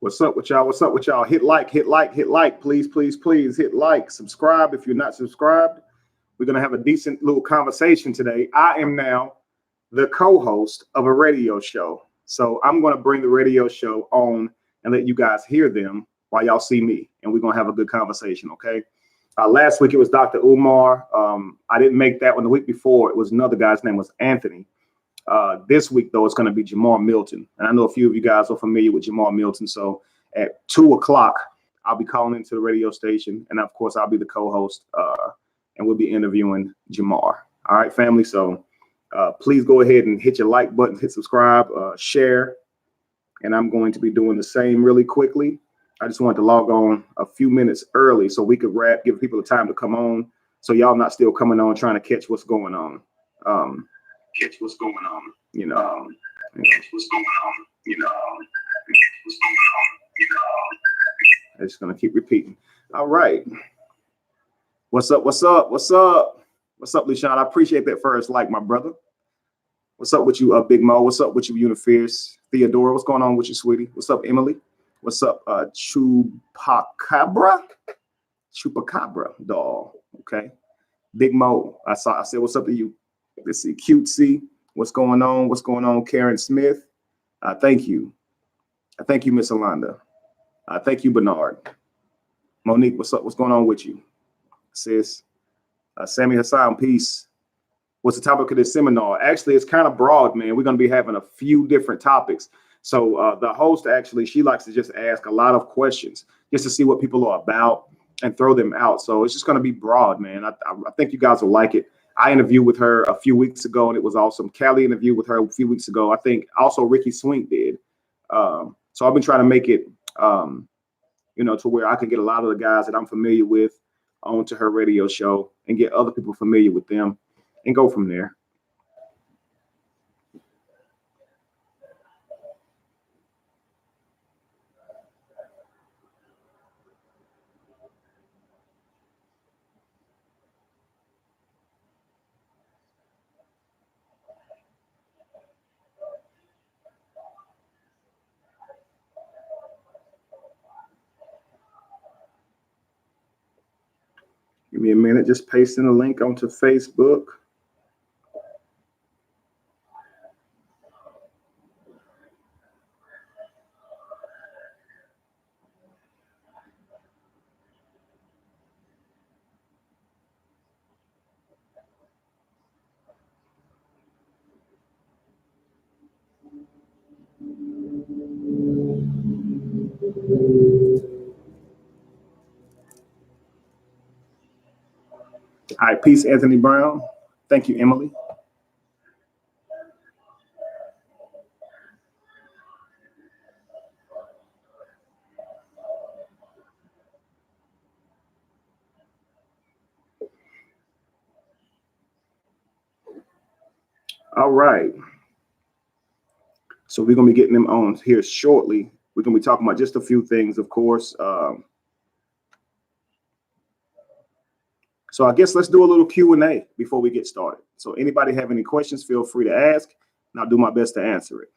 What's up with y'all? What's up with y'all? Hit like, hit like, hit like. Please, please, please hit like. Subscribe if you're not subscribed. We're going to have a decent little conversation today. I am now the co-host of a radio show. So I'm going to bring the radio show on and let you guys hear them while y'all see me. And we're going to have a good conversation, okay? Last week, it was Dr. Umar. I didn't make that one. The week before, it was another guy's name was Anthony. This week, though, it's going to be Jamal Milton. And I know a few of you guys are familiar with Jamal Milton. So at 2 o'clock, I'll be calling into the radio station. And, of course, I'll be the co-host. And we'll be interviewing Jamar. All right, family. So please go ahead and hit your like button, hit subscribe, share. And I'm going to be doing the same really quickly. I just wanted to log on a few minutes early so we could give people the time to come on. So y'all not still coming on trying to catch what's going on. Catch what's going on, you know. Catch what's going on, you know. Catch what's going on, you know. I'm just gonna keep repeating. All right. What's up? What's up? What's up? What's up, LeSean? I appreciate that first like, my brother. What's up with you, Big Mo? What's up with you, Unifierce? Theodora, what's going on with you, sweetie? What's up, Emily? What's up, Chupacabra? Chupacabra doll. Okay. Big Mo. I said, what's up to you? Let's see, Cutesy. What's going on? What's going on, Karen Smith? Thank you. Thank you, Miss Alonda. Thank you, Bernard. Monique, what's up? What's going on with you, sis? Sammy Hassan, peace. What's the topic of this seminar? Actually, it's kind of broad, man. We're going to be having a few different topics. So the host, actually, she likes to just ask a lot of questions just to see what people are about and throw them out. So it's just going to be broad, man. I think you guys will like it. I interviewed with her a few weeks ago, and it was awesome. Callie interviewed with her a few weeks ago. I think also Ricky Swink did. So I've been trying to make it, to where I can get a lot of the guys that I'm familiar with onto her radio show and get other people familiar with them and go from there. Give me a minute, just pasting a link onto Facebook. All right, peace, Anthony Brown. Thank you, Emily. All right. So we're going to be getting them on here shortly. We're going to be talking about just a few things, of course. So I guess let's do a little Q&A before we get started. So anybody have any questions, feel free to ask, and I'll do my best to answer it.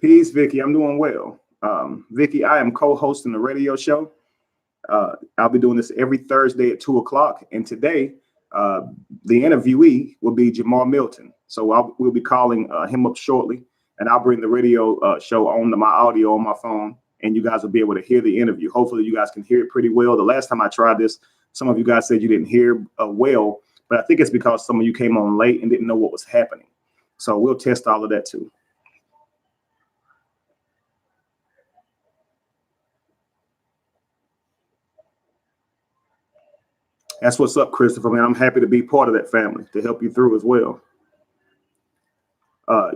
Peace, Vicky. I'm doing well. Vicky, I am co-hosting the radio show. I'll be doing this every Thursday at 2 o'clock. And today, the interviewee will be Jamal Milton. So we'll be calling him up shortly, and I'll bring the radio show on my audio on my phone, and you guys will be able to hear the interview. Hopefully, you guys can hear it pretty well. The last time I tried this, some of you guys said you didn't hear well, but I think it's because some of you came on late and didn't know what was happening. So we'll test all of that too. That's what's up, Christopher, man. I'm happy to be part of that family to help you through as well.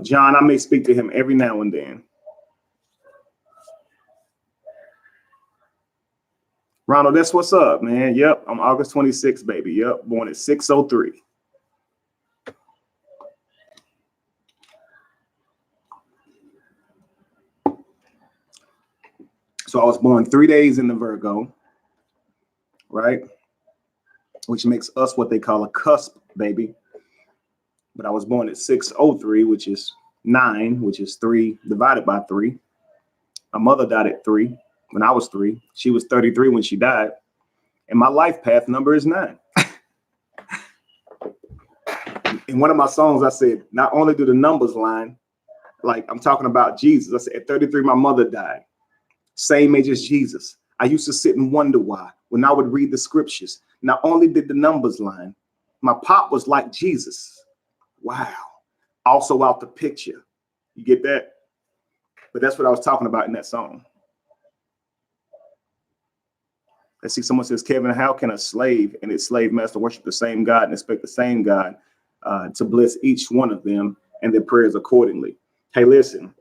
John, I may speak to him every now and then. Ronald, that's what's up, man. Yep, I'm August 26th, baby. Yep, born at 6:03. So I was born 3 days in the Virgo, right? Which makes us what they call a cusp baby. But I was born at 603, which is 9, which is 3 divided by 3. My mother died at 3 when I was 3. She was 33 when she died. And my life path number is 9. In one of my songs, I said, not only do the numbers line, like I'm talking about Jesus. I said, at 33, my mother died. Same age as Jesus. I used to sit and wonder why when I would read the scriptures. Not only did the numbers line, my pop was like Jesus. Wow. Also out the picture. You get that? But that's what I was talking about in that song. Let's see, someone says, Kevin, how can a slave and its slave master worship the same God and expect the same God to bless each one of them and their prayers accordingly? Hey, listen,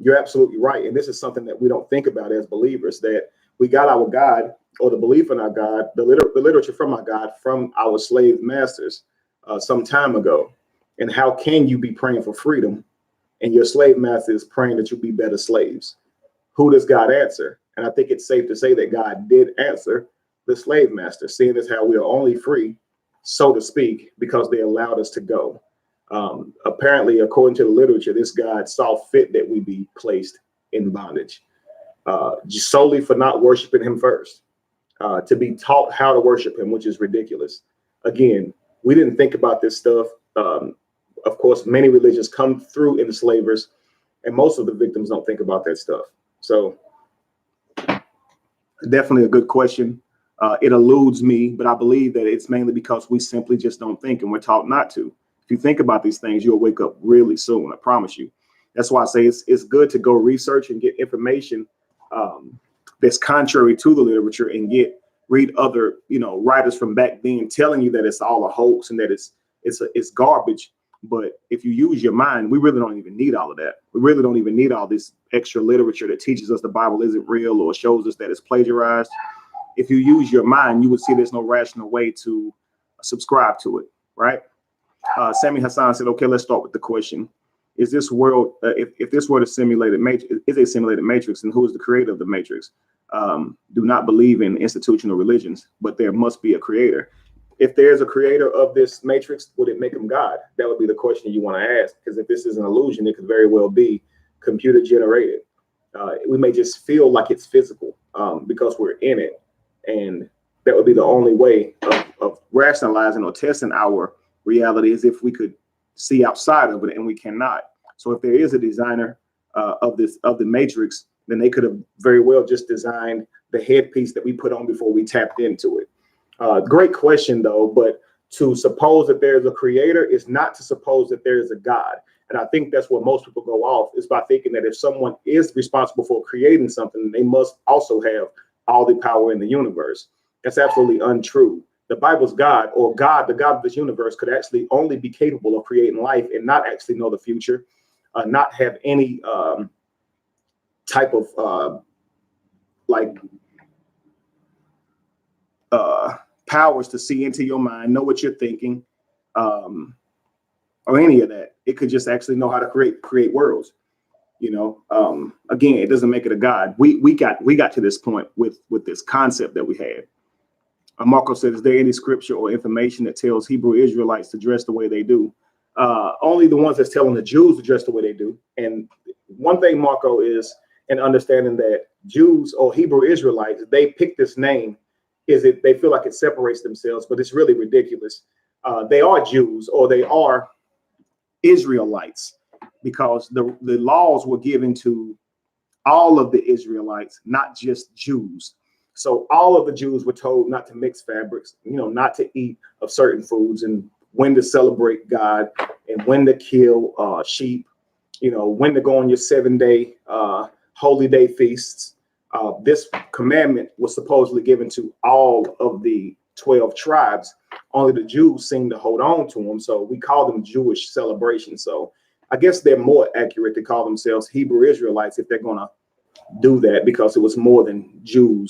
you're absolutely right. And this is something that we don't think about as believers, that we got our God, or the belief in our God, the literature from our God, from our slave masters some time ago. And how can you be praying for freedom and your slave master is praying that you be better slaves? Who does God answer? And I think it's safe to say that God did answer the slave master, seeing as how we are only free, so to speak, because they allowed us to go. Apparently, according to the literature, this God saw fit that we be placed in bondage, just solely for not worshiping him first, to be taught how to worship him, which is ridiculous. Again, we didn't think about this stuff. Of course, many religions come through enslavers, and most of the victims don't think about that stuff. So definitely a good question. It eludes me, but I believe that it's mainly because we simply just don't think, and we're taught not to. If you think about these things, you'll wake up really soon. I promise you. That's why I say it's good to go research and get information that's contrary to the literature, and read other writers from back then telling you that it's all a hoax and that it's garbage. But if you use your mind, we really don't even need all of that. We really don't even need all this extra literature that teaches us the Bible isn't real or shows us that it's plagiarized. If you use your mind, you would see there's no rational way to subscribe to it, right? Sammy Hassan said, okay, let's start with the question. Is this world, if this were a simulated matrix, is a simulated matrix, and who is the creator of the matrix? Do not believe in institutional religions, but there must be a creator. If there's a creator of this matrix, would it make him God? That would be the question you want to ask, because if this is an illusion, it could very well be computer generated. We may just feel like it's physical because we're in it. And that would be the only way of rationalizing or testing our reality, is if we could see outside of it, and we cannot. So if there is a designer of the matrix, then they could have very well just designed the headpiece that we put on before we tapped into it. Great question, though. But to suppose that there's a creator is not to suppose that there is a God. And I think that's what most people go off, is by thinking that if someone is responsible for creating something, they must also have all the power in the universe. That's absolutely untrue. The Bible's God, or God, the God of this universe, could actually only be capable of creating life and not actually know the future, not have any type of powers to see into your mind, know what you're thinking, or any of that. It could just actually know how to create worlds. Again, it doesn't make it a God. We got to this point with this concept that we had. Marco said, is there any scripture or information that tells Hebrew Israelites to dress the way they do? Only the ones that's telling the Jews to dress the way they do. And one thing, Marco, is in understanding that Jews or Hebrew Israelites, they pick this name, they feel like it separates themselves, but it's really ridiculous. They are Jews, or they are Israelites, because the laws were given to all of the Israelites, not just Jews. So all of the Jews were told not to mix fabrics, not to eat of certain foods, and when to celebrate God, and when to kill sheep, when to go on your 7-day holy day feasts. This commandment was supposedly given to all of the 12 tribes. Only the Jews seem to hold on to them. So we call them Jewish celebrations. So I guess they're more accurate to call themselves Hebrew Israelites if they're going to do that, because it was more than Jews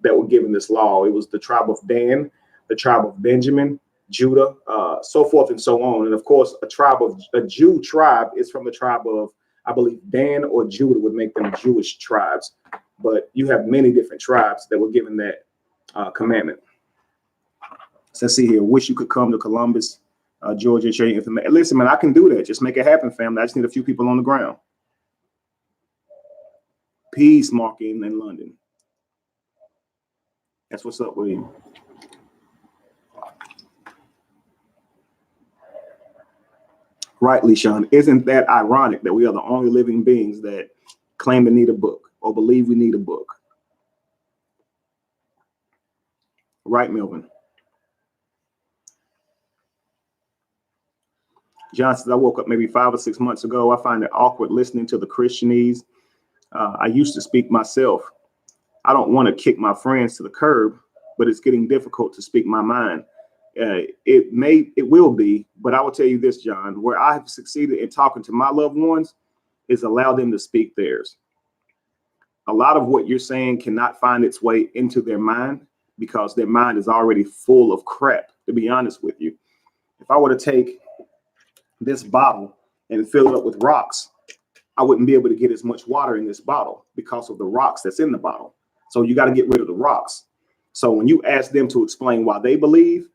that were given this law. It was the tribe of Dan, the tribe of Benjamin, Judah, so forth and so on. And of course, a Jew tribe is from the tribe of, I believe, Dan or Judah would make them Jewish tribes. but you have many different tribes that were given that commandment. So let's see here. Wish you could come to Columbus, Georgia, and share your information. Listen, man, I can do that. Just make it happen, family. I just need a few people on the ground. Peace, Marking in London. That's what's up, William. Right, Lishan. Isn't that ironic that we are the only living beings that claim to need a book or believe we need a book? Right, Melvin. John says, I woke up maybe 5 or 6 months ago. I find it awkward listening to the Christianese. I used to speak myself. I don't want to kick my friends to the curb, but it's getting difficult to speak my mind. It will be, but I will tell you this, John, where I have succeeded in talking to my loved ones is allow them to speak theirs. A lot of what you're saying cannot find its way into their mind because their mind is already full of crap, to be honest with you. If I were to take this bottle and fill it up with rocks, I wouldn't be able to get as much water in this bottle because of the rocks that's in the bottle. So you got to get rid of the rocks. So when you ask them to explain why they believe,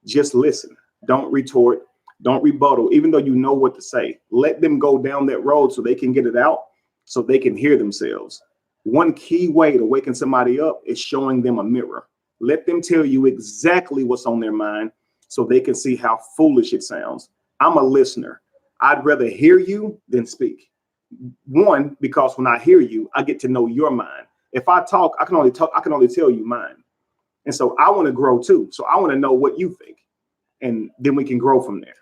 just listen. Don't retort. Don't rebuttal, even though you know what to say. Let them go down that road so they can get it out, so they can hear themselves. One key way to waken somebody up is showing them a mirror. Let them tell you exactly what's on their mind so they can see how foolish it sounds. I'm a listener. I'd rather hear you than speak. One, because when I hear you, I get to know your mind. If I talk, I can only tell you mine. And so I want to grow too. So I want to know what you think. And then we can grow from there.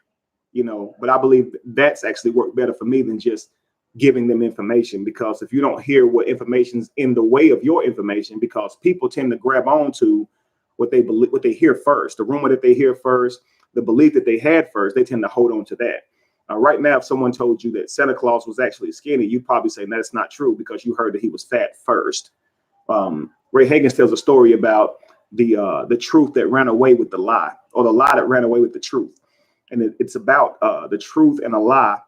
But I believe that's actually worked better for me than just giving them information, because if you don't hear what information's in the way of your information, because people tend to grab on to what they believe, what they hear first, the rumor that they hear first, the belief that they had first, they tend to hold on to that. Right now, if someone told you that Santa Claus was actually skinny, you'd probably say that's not true because you heard that he was fat first. Ray Higgins tells a story about the truth that ran away with the lie, or the lie that ran away with the truth. And it's about the truth and a lie,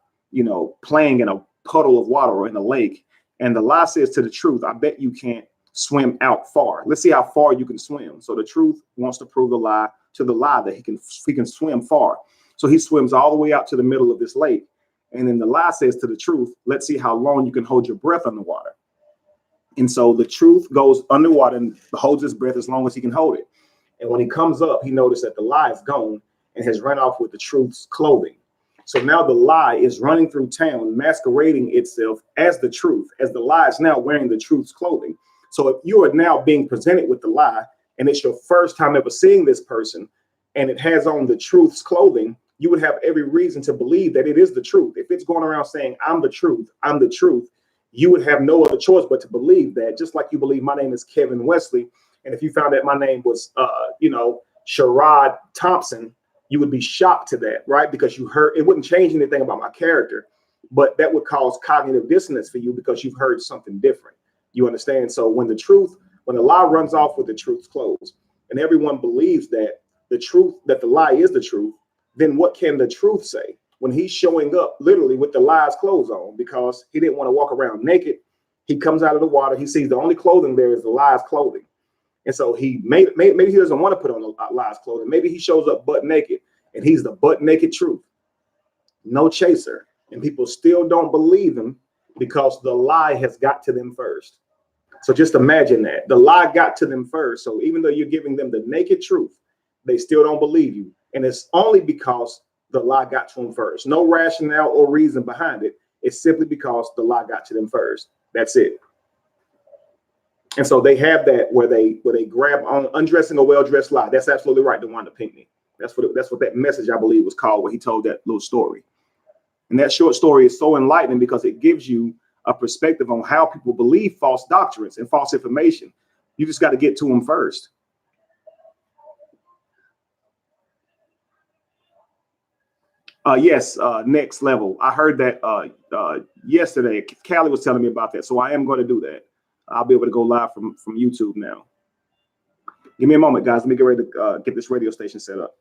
playing in a puddle of water or in a lake. And the lie says to the truth, I bet you can't swim out far. Let's see how far you can swim. So the truth wants to prove the lie to the lie that he can swim far. So he swims all the way out to the middle of this lake. And then the lie says to the truth, let's see how long you can hold your breath underwater. And so the truth goes underwater and holds his breath as long as he can hold it. And when he comes up, he noticed that the lie is gone and has run off with the truth's clothing. So now the lie is running through town, masquerading itself as the truth, as the lie is now wearing the truth's clothing. So if you are now being presented with the lie, and it's your first time ever seeing this person, and it has on the truth's clothing, you would have every reason to believe that it is the truth. If it's going around saying, I'm the truth, you would have no other choice but to believe that, just like you believe my name is Kevin Wesley. And if you found that my name was, Sherrod Thompson, you would be shocked to that, right? Because you heard, it wouldn't change anything about my character, but that would cause cognitive dissonance for you because you've heard something different. You understand? So when the lie runs off with the truth's clothes, and everyone believes that that the lie is the truth, then what can the truth say when he's showing up literally with the lie's clothes on? Because he didn't want to walk around naked. He comes out of the water. He sees the only clothing there is the lie's clothing. And so maybe he doesn't want to put on the lie's clothing. Maybe he shows up butt naked and he's the butt naked truth. No chaser. And people still don't believe him because the lie has got to them first. So just imagine that. The lie got to them first. So even though you're giving them the naked truth, they still don't believe you. And it's only because the lie got to them first. No rationale or reason behind it. It's simply because the lie got to them first. That's it. And so they have that where they grab on undressing a well-dressed lie. That's absolutely right, DeWanda Pinckney. That's what that message, I believe, was called, where he told that little story. And that short story is so enlightening because it gives you a perspective on how people believe false doctrines and false information. You just got to get to them first. Yes, next level. I heard that yesterday. Callie was telling me about that, so I am going to do that. I'll be able to go live from YouTube now. Give me a moment, guys. Let me get ready to get this radio station set up.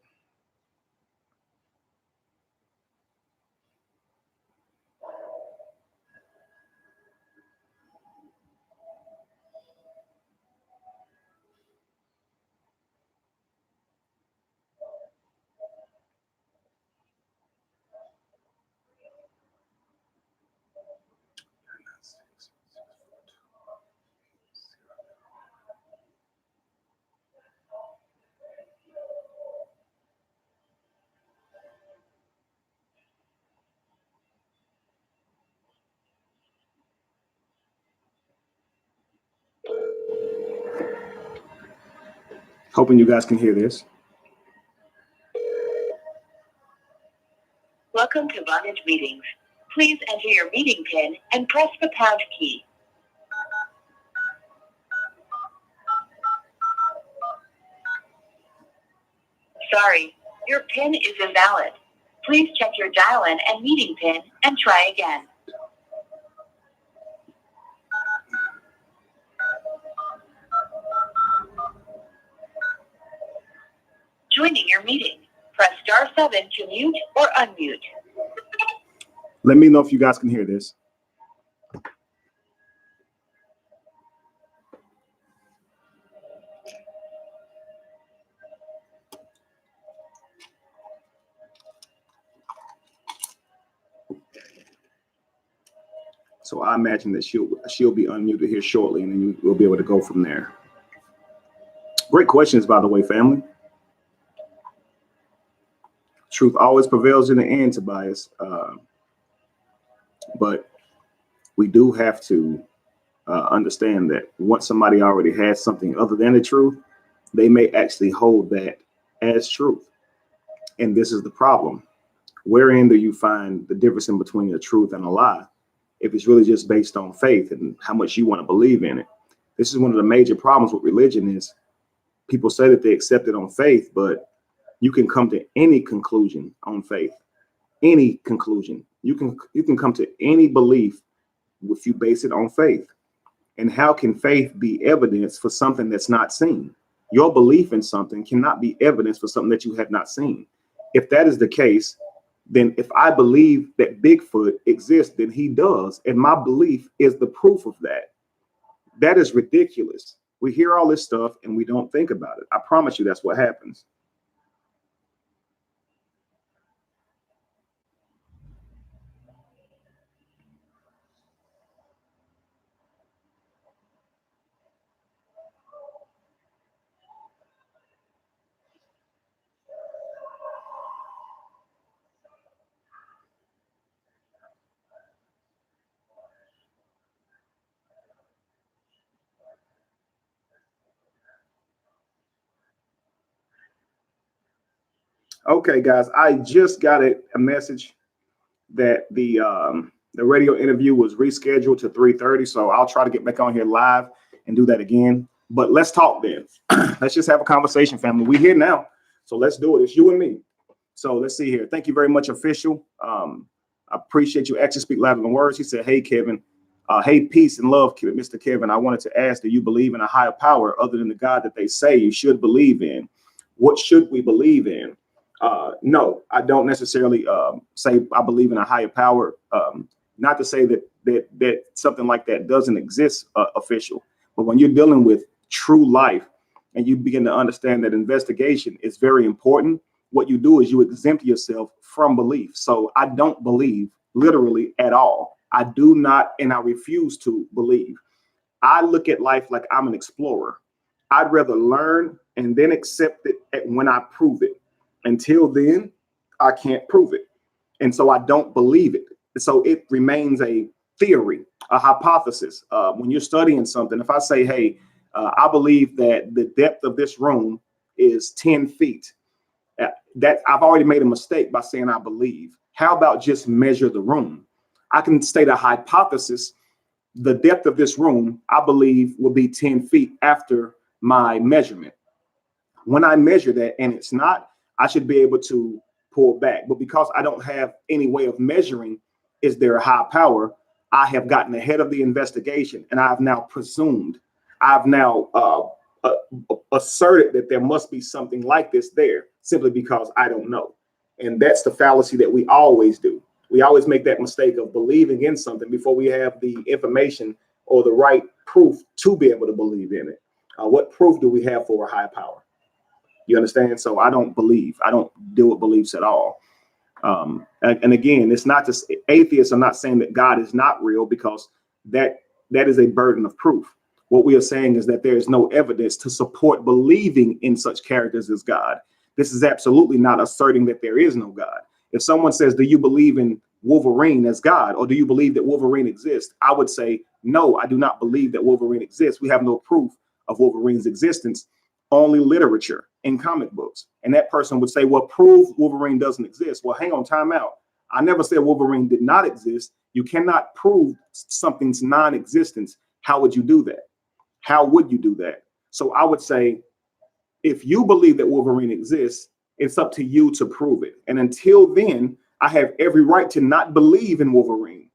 Hoping you guys can hear this. Welcome to Vonage Meetings. Please enter your meeting PIN and press the pound key. Sorry, your PIN is invalid. Please check your dial-in and meeting PIN and try again. Joining your meeting. Press *7 to mute or unmute. Let me know if you guys can hear this. So I imagine that she'll be unmuted here shortly, and then we'll be able to go from there. Great questions, by the way, family. Truth always prevails in the end, Tobias. But we do have to understand that once somebody already has something other than the truth, they may actually hold that as truth. And this is the problem. Wherein do you find the difference in between a truth and a lie? If it's really just based on faith and how much you want to believe in it. This is one of the major problems with religion is people say that they accept it on faith, but you can come to any conclusion on faith, any conclusion. You can come to any belief if you base it on faith. And how can faith be evidence for something that's not seen? Your belief in something cannot be evidence for something that you have not seen. If that is the case, then if I believe that Bigfoot exists, then he does. And my belief is the proof of that. That is ridiculous. We hear all this stuff and we don't think about it. I promise you that's what happens. Okay, guys, I just got a message that the radio interview was rescheduled to 3:30. So I'll try to get back on here live and do that again. But let's talk then. Let's just have a conversation, family. We're here now. So let's do it. It's you and me. So let's see here. Thank you very much, Official. I appreciate you. Actually speak louder than words. He said, hey, Kevin. Hey, peace and love, Mr. Kevin. I wanted to ask, do you believe in a higher power other than the God that they say you should believe in? What should we believe in? No, I don't necessarily say I believe in a higher power. Not to say that something like that doesn't exist, Official. But when you're dealing with true life and you begin to understand that investigation is very important, what you do is you exempt yourself from belief. So I don't believe literally at all. I do not, and I refuse to believe. I look at life like I'm an explorer. I'd rather learn and then accept it when I prove it. Until then, I can't prove it. And so I don't believe it. So it remains a theory, a hypothesis. When you're studying something, if I say, hey, I believe that the depth of this room is 10 feet, that I've already made a mistake by saying I believe. How about just measure the room? I can state a hypothesis. The depth of this room, I believe, will be 10 feet after my measurement. When I measure that and it's not, I should be able to pull back. But because I don't have any way of measuring, is there a high power? I have gotten ahead of the investigation and I've now presumed, I've now asserted that there must be something like this there simply because I don't know. And that's the fallacy that we always do. We always make that mistake of believing in something before we have the information or the right proof to be able to believe in it. What proof do we have for a high power? You understand? So I don't believe. I don't deal with beliefs at all. And again, it's not just atheists are not saying that God is not real, because that is a burden of proof. What we are saying is that there is no evidence to support believing in such characters as God. This is absolutely not asserting that there is no God. If someone says, do you believe in Wolverine as God, or do you believe that Wolverine exists? I would say, no, I do not believe that Wolverine exists. We have no proof of Wolverine's existence. only literature in comic books. And that person would say, well, prove Wolverine doesn't exist. Well, hang on, time out. I never said Wolverine did not exist. You cannot prove something's non-existence. How would you do that? How would you do that? So I would say, if you believe that Wolverine exists, it's up to you to prove it. And until then, I have every right to not believe in Wolverine.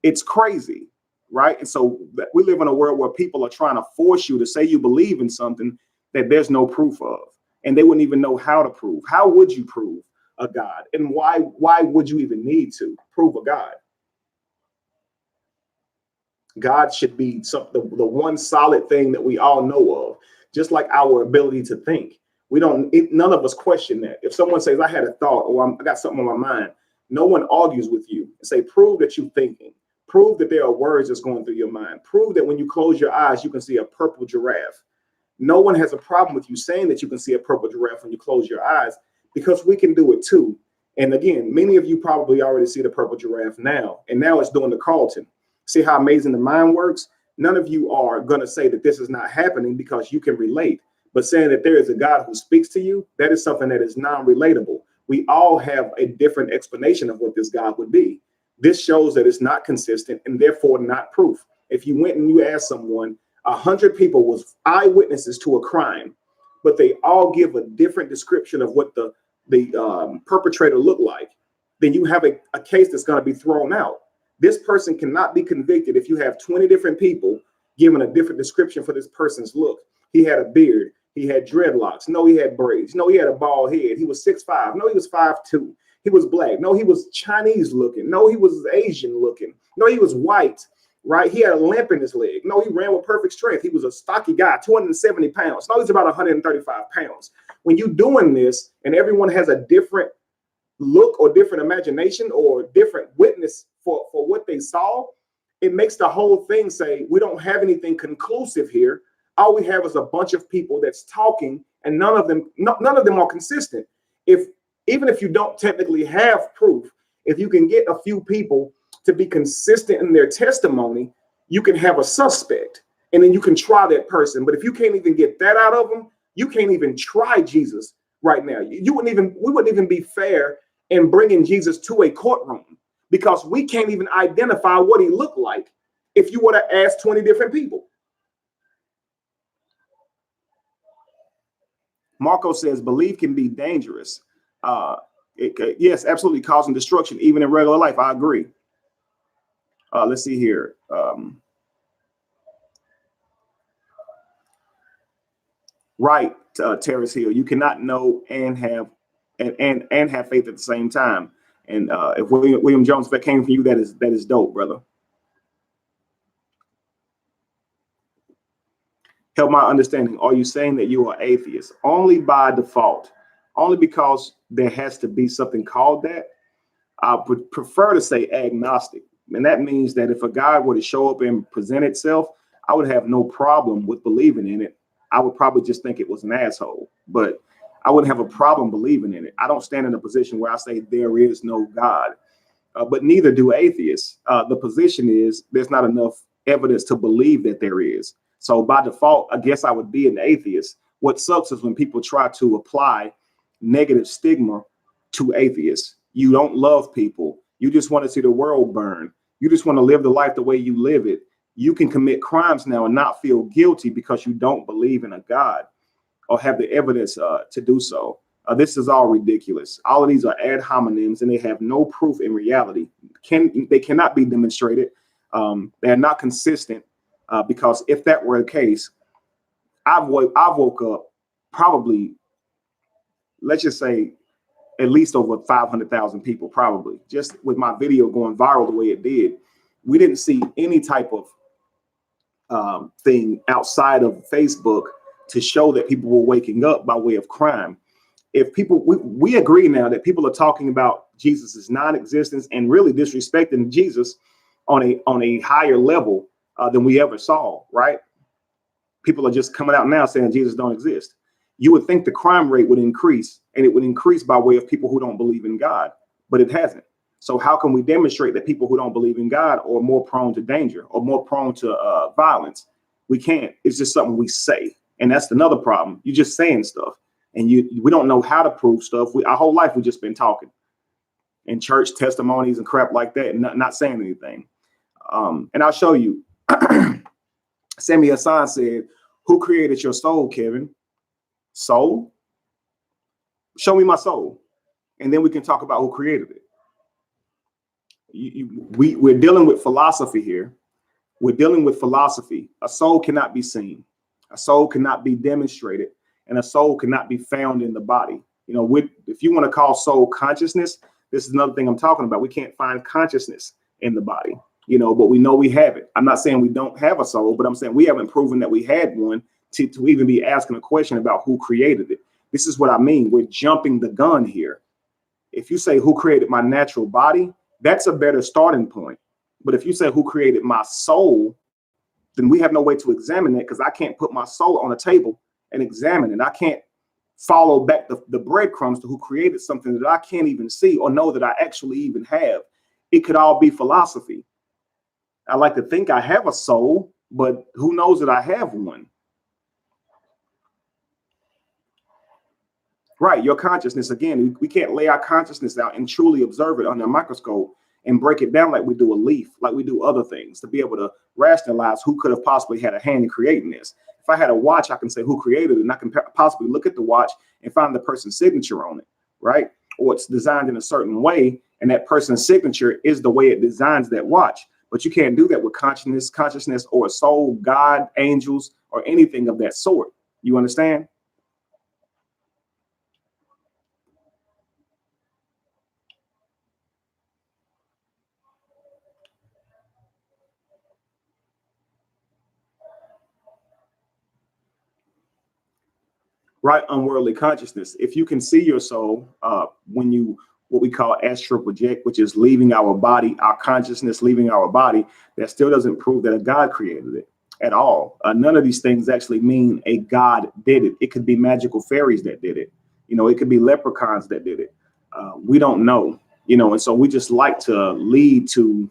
It's crazy, right? And so we live in a world where people are trying to force you to say you believe in something that there's no proof of, and they wouldn't even know how to prove. How would you prove a God? And why would you even need to prove a God? God should be the one solid thing that we all know of, just like our ability to think. None of us question that. If someone says, I had a thought, or I got something on my mind, no one argues with you and say, prove that you're thinking. Prove that there are words that's going through your mind. Prove that when you close your eyes, you can see a purple giraffe. No one has a problem with you saying that you can see a purple giraffe when you close your eyes, because we can do it too. And again, many of you probably already see the purple giraffe now, and now it's doing the Carlton. See how amazing the mind works? None of you are going to say that this is not happening because you can relate. But saying that there is a God who speaks to you, that is something that is non-relatable. We all have a different explanation of what this God would be. This shows that it's not consistent and therefore not proof. If you went and you asked someone, 100 people was eyewitnesses to a crime, but they all give a different description of what the perpetrator looked like, then you have a case that's going to be thrown out. This person cannot be convicted if you have 20 different people giving a different description for this person's look. He had a beard. He had dreadlocks. No, he had braids. No, he had a bald head. He was 6'5". No, he was 5'2". He was black. No, he was Chinese looking. No, he was Asian looking. No, he was white, right? He had a limp in his leg. No, he ran with perfect strength. He was a stocky guy, 270 pounds. No, he's about 135 pounds. When you're doing this and everyone has a different look or different imagination or different witness for what they saw, it makes the whole thing say, we don't have anything conclusive here. All we have is a bunch of people that's talking, and none of them are consistent. Even if you don't technically have proof, if you can get a few people to be consistent in their testimony, you can have a suspect, and then you can try that person. But if you can't even get that out of them, you can't even try Jesus right now. We wouldn't even be fair in bringing Jesus to a courtroom, because we can't even identify what he looked like if you were to ask 20 different people. Marco says belief can be dangerous. Yes, absolutely, causing destruction even in regular life. I agree. Let's see here. Right, Terrace Hill. You cannot know and have faith at the same time. And if William Jones, if that came from you, that is dope, brother. Help my understanding. Are you saying that you are atheist only by default, only because there has to be something called that? I would prefer to say agnostic. And that means that if a God were to show up and present itself, I would have no problem with believing in it. I would probably just think it was an asshole, but I wouldn't have a problem believing in it. I don't stand in a position where I say there is no God, but neither do atheists. The position is there's not enough evidence to believe that there is. So by default, I guess I would be an atheist. What sucks is when people try to apply negative stigma to atheists. You don't love people. You just want to see the world burn. You just want to live the life the way you live it. You can commit crimes now and not feel guilty because you don't believe in a God or have the evidence to do so. This is all ridiculous. All of these are ad hominems and they have no proof in reality. They cannot be demonstrated. They're not consistent because if that were the case, I've woke up probably, let's just say, at least over 500,000 people, probably, just with my video going viral the way it did. We didn't see any type of thing outside of Facebook to show that people were waking up by way of crime. If people, we agree now that people are talking about Jesus's non-existence and really disrespecting Jesus on a higher level than we ever saw, right? People are just coming out now saying Jesus don't exist. You would think the crime rate would increase, and it would increase by way of people who don't believe in God, but it hasn't. So how can we demonstrate that people who don't believe in God are more prone to danger or more prone to violence? We can't. It's just something we say. And that's another problem. You're just saying stuff, and we don't know how to prove stuff. Our whole life we just been talking in church testimonies and crap like that, and not saying anything. And I'll show you. Sammy Hassan said, "Who created your soul, Kevin?" Soul? Show me my soul, and then we can talk about who created it. We're dealing with philosophy here. We're dealing with philosophy. A soul cannot be seen. A soul cannot be demonstrated, and a soul cannot be found in the body. You know, if you want to call soul consciousness, this is another thing I'm talking about. We can't find consciousness in the body, you know, but we know we have it. I'm not saying we don't have a soul, but I'm saying we haven't proven that we had one to even be asking a question about who created it. This is what I mean. We're jumping the gun here. If you say who created my natural body, that's a better starting point. But if you say who created my soul, then we have no way to examine it, because I can't put my soul on a table and examine it. I can't follow back the breadcrumbs to who created something that I can't even see or know that I actually even have. It could all be philosophy. I like to think I have a soul, but who knows that I have one? Right, your consciousness, again, we can't lay our consciousness out and truly observe it under a microscope and break it down like we do a leaf, like we do other things, to be able to rationalize who could have possibly had a hand in creating this. If I had a watch, I can say who created it, and I can possibly look at the watch and find the person's signature on it, right? Or it's designed in a certain way, and that person's signature is the way it designs that watch. But you can't do that with consciousness, or a soul, God, angels, or anything of that sort. You understand? Right, unworldly consciousness. If you can see your soul, when you, what we call astral project, which is leaving our body, our consciousness leaving our body, that still doesn't prove that a God created it at all. None of these things actually mean a God did it. It could be magical fairies that did it. You know, it could be leprechauns that did it. We don't know, you know, and so we just like to lead to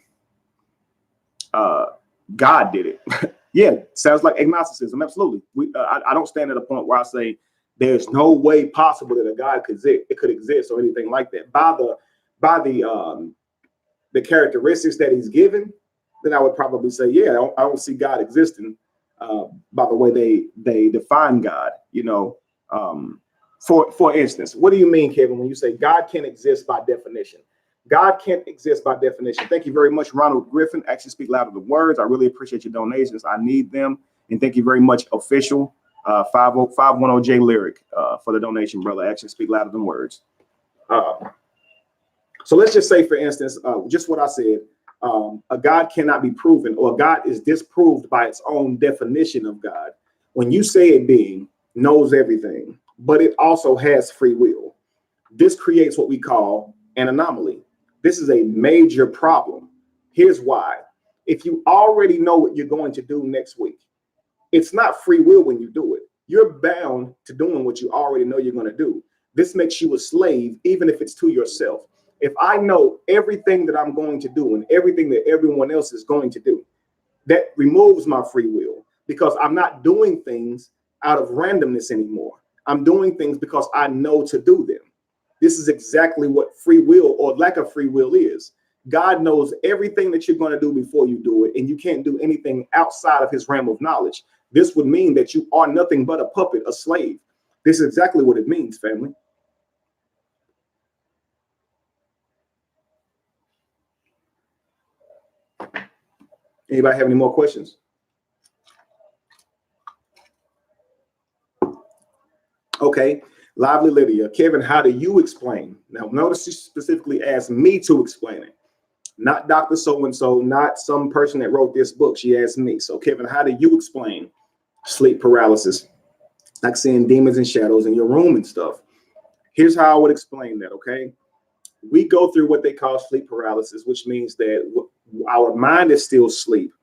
God did it. Yeah, sounds like agnosticism. Absolutely. I don't stand at a point where I say there's no way possible that a God could exist or anything like that. By the characteristics that he's given, then I would probably say, yeah, I don't see God existing by the way they define God. You know, for instance, what do you mean, Kevin, when you say God can't exist by definition? God can't exist by definition. Thank you very much, Ronald Griffin. Actually speak louder than words. I really appreciate your donations. I need them. And thank you very much, official 510J Lyric, for the donation, brother. Actually speak louder than words. So let's just say, for instance, just what I said, a God cannot be proven, or God is disproved by its own definition of God. When you say a being knows everything, but it also has free will, this creates what we call an anomaly. This is a major problem. Here's why. If you already know what you're going to do next week, it's not free will when you do it. You're bound to doing what you already know you're going to do. This makes you a slave, even if it's to yourself. If I know everything that I'm going to do and everything that everyone else is going to do, that removes my free will, because I'm not doing things out of randomness anymore. I'm doing things because I know to do them. This is exactly what free will, or lack of free will, is. God knows everything that you're going to do before you do it, and you can't do anything outside of his realm of knowledge. This would mean that you are nothing but a puppet, a slave. This is exactly what it means, family. Anybody have any more questions? Okay, Lively Lydia. Kevin, how do you explain? Now, notice she specifically asked me to explain it, not Dr. So-and-so, not some person that wrote this book. She asked me. So, Kevin, how do you explain sleep paralysis, like seeing demons and shadows in your room and stuff? Here's how I would explain that, okay? We go through what they call sleep paralysis, which means that our mind is still asleep,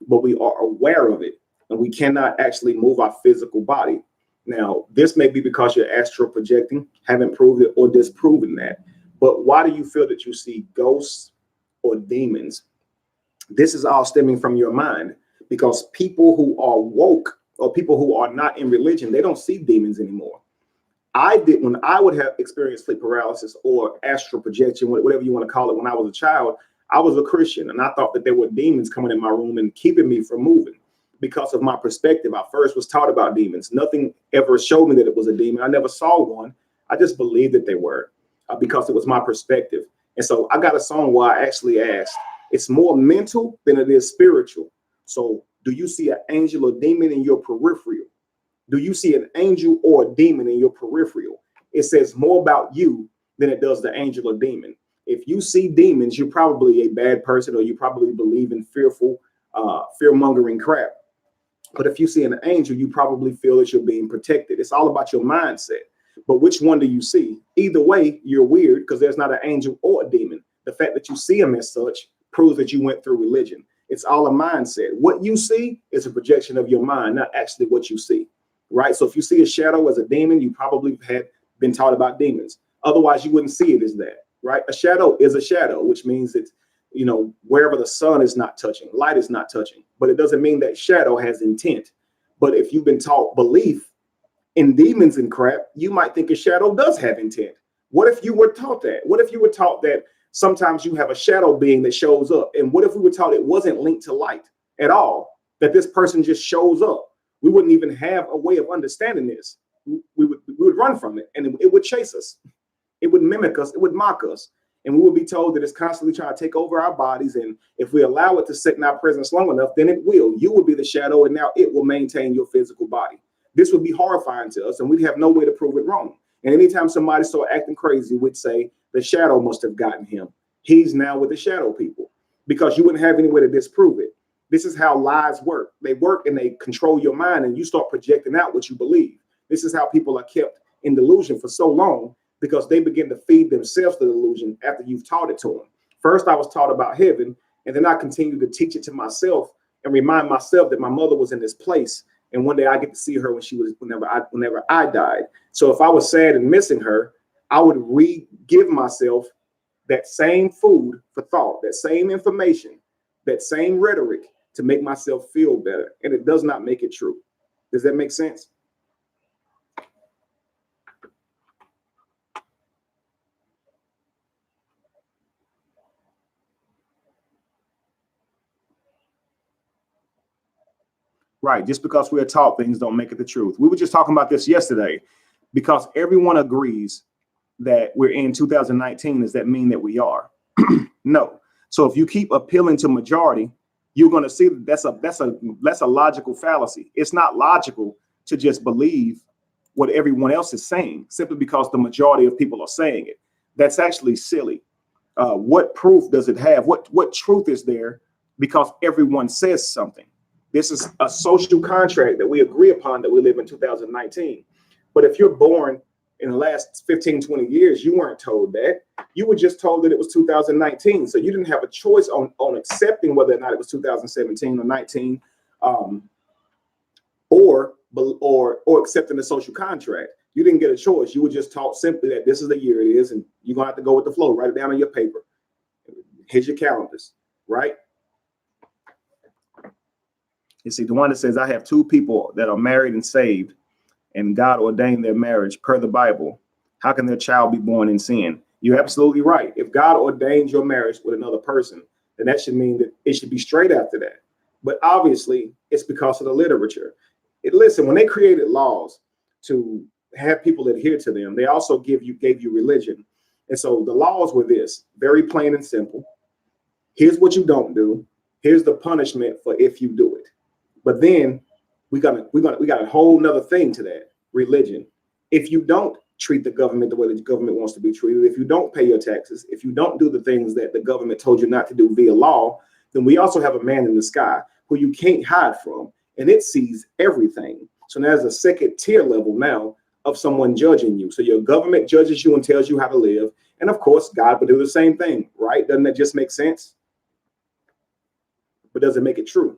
but we are aware of it, and we cannot actually move our physical body. Now, this may be because you're astral projecting, haven't proved it or disproven that. But why do you feel that you see ghosts or demons? This is all stemming from your mind, because people who are woke or people who are not in religion, they don't see demons anymore. I did when I would have experienced sleep paralysis or astral projection, whatever you want to call it. When I was a child, I was a Christian, and I thought that there were demons coming in my room and keeping me from moving because of my perspective. I first was taught about demons. Nothing ever showed me that it was a demon. I never saw one. I just believed that they were because it was my perspective. And so I got a song where I actually asked, it's more mental than it is spiritual. So do you see an angel or demon in your peripheral? Do you see an angel or a demon in your peripheral? It says more about you than it does the angel or demon. If you see demons, you're probably a bad person, or you probably believe in fearful, fear-mongering crap. But if you see an angel, you probably feel that you're being protected. It's all about your mindset. But which one do you see? Either way, you're weird because there's not an angel or a demon. The fact that you see them as such proves that you went through religion. It's all a mindset. What you see is a projection of your mind, not actually what you see. Right. So if you see a shadow as a demon, you probably had been taught about demons. Otherwise, you wouldn't see it as that. Right. A shadow is a shadow, which means it's, wherever the sun is not touching, light is not touching. But it doesn't mean that shadow has intent. But if you've been taught belief in demons and crap, you might think a shadow does have intent. What if you were taught that? What if you were taught that sometimes you have a shadow being that shows up? And what if we were taught it wasn't linked to light at all, that this person just shows up? We wouldn't even have a way of understanding this. We would run from it, and it would chase us. It would mimic us. It would mock us. And we would be told that it's constantly trying to take over our bodies. And if we allow it to sit in our presence long enough, then it will. You will be the shadow, and now it will maintain your physical body. This would be horrifying to us, and we'd have no way to prove it wrong. And anytime somebody started acting crazy, we'd say the shadow must have gotten him. He's now with the shadow people, because you wouldn't have any way to disprove it. This is how lies work. They work and they control your mind, and you start projecting out what you believe. This is how people are kept in delusion for so long, because they begin to feed themselves the delusion after you've taught it to them. First, I was taught about heaven, and then I continued to teach it to myself and remind myself that my mother was in this place, and one day I get to see her whenever I died. So if I was sad and missing her, I would give myself that same food for thought, that same information, that same rhetoric, to make myself feel better. And it does not make it true. Does that make sense? Right. Just because we're taught things don't make it the truth. We were just talking about this yesterday, because everyone agrees that we're in 2019. Does that mean that we are? No. So if you keep appealing to majority, you're going to see that that's a logical fallacy. It's not logical to just believe what everyone else is saying simply because the majority of people are saying it. That's actually silly. What proof does it have? What truth is there because everyone says something? This is a social contract that we agree upon, that we live in 2019. But if you're born in the last 15, 20 years, you weren't told that. You were just told that it was 2019. So you didn't have a choice on accepting whether or not it was 2017 or 19, or accepting the social contract. You didn't get a choice. You were just taught simply that this is the year it is, and you're going to have to go with the flow. Write it down on your paper. Here's your calendars, right? You see, the one that says, I have two people that are married and saved, and God ordained their marriage per the Bible. How can their child be born in sin? You're absolutely right. If God ordained your marriage with another person, then that should mean that it should be straight after that. But obviously, it's because of the literature. Listen, when they created laws to have people adhere to them, they also gave you religion. And so the laws were this, very plain and simple. Here's what you don't do. Here's the punishment for if you do it. But then we got a whole nother thing to that, religion. If you don't treat the government the way the government wants to be treated, if you don't pay your taxes, if you don't do the things that the government told you not to do via law, then we also have a man in the sky who you can't hide from, and it sees everything. So there's a second tier level now of someone judging you. So your government judges you and tells you how to live. And of course, God would do the same thing, right? Doesn't that just make sense? But does it make it true?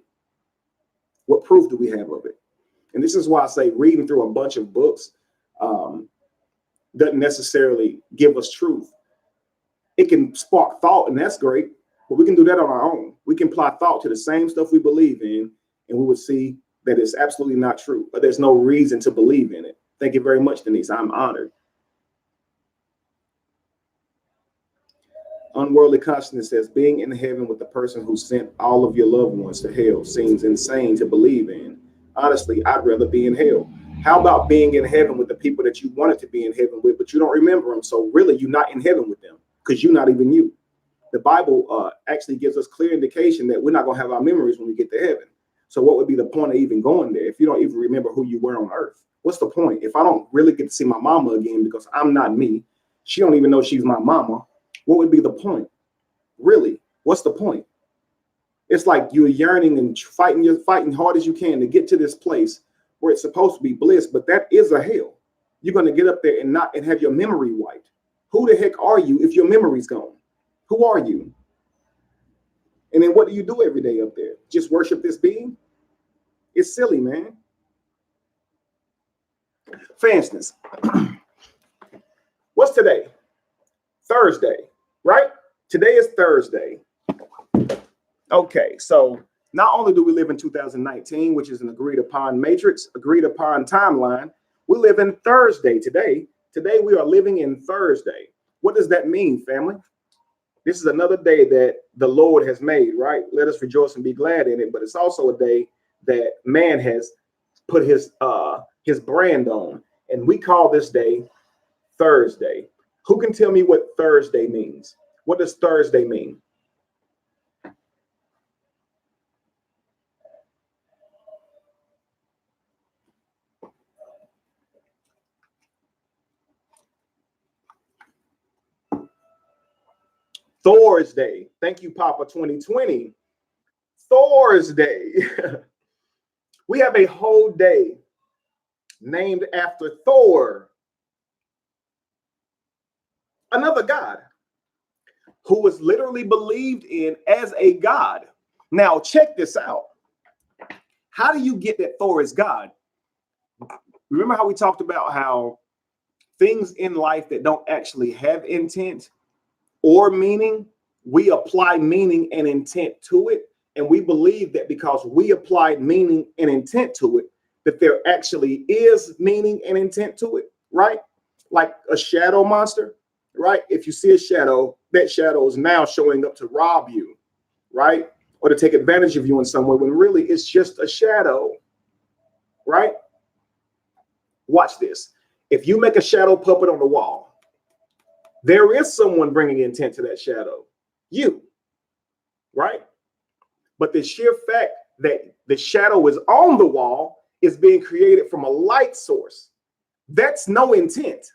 What proof do we have of it? And this is why I say reading through a bunch of books doesn't necessarily give us truth. It can spark thought, and that's great, but we can do that on our own. We can apply thought to the same stuff we believe in, and we would see that is absolutely not true, but there's no reason to believe in it. Thank you very much, Denise. I'm honored. Unworldly consciousness says being in heaven with the person who sent all of your loved ones to hell seems insane to believe in. Honestly, I'd rather be in hell. How about being in heaven with the people that you wanted to be in heaven with, but you don't remember them? So really, you're not in heaven with them because you're not even you. The Bible actually gives us clear indication that we're not going to have our memories when we get to heaven. So what would be the point of even going there if you don't even remember who you were on earth? What's the point? If I don't really get to see my mama again because I'm not me, she don't even know she's my mama, what would be the point? Really, what's the point? It's like you're yearning and fighting hard as you can to get to this place where it's supposed to be bliss, but that is a hell. You're going to get up there and have your memory wiped. Who the heck are you if your memory's gone? Who are you? And then what do you do every day up there? Just worship this being? It's silly, man. For instance, what's today? Thursday, right? Today is Thursday. Okay, so not only do we live in 2019, which is an agreed upon matrix, agreed upon timeline, we live in Thursday today. Today we are living in Thursday. What does that mean, family? This is another day that the Lord has made, right? Let us rejoice and be glad in it. But it's also a day that man has put his brand on. And we call this day Thursday. Who can tell me what Thursday means? What does Thursday mean? Thursday. Thank you, Papa 2020. Thursday. We have a whole day named after Thor, another god who was literally believed in as a god. Now, check this out. How do you get that Thor is God? Remember how we talked about how things in life that don't actually have intent or meaning, we apply meaning and intent to it. And we believe that because we applied meaning and intent to it, that there actually is meaning and intent to it, right? Like a shadow monster, right? If you see a shadow, that shadow is now showing up to rob you, right? Or to take advantage of you in some way, when really it's just a shadow, right? Watch this. If you make a shadow puppet on the wall, there is someone bringing intent to that shadow, you, right? But the sheer fact that the shadow is on the wall is being created from a light source. That's no intent.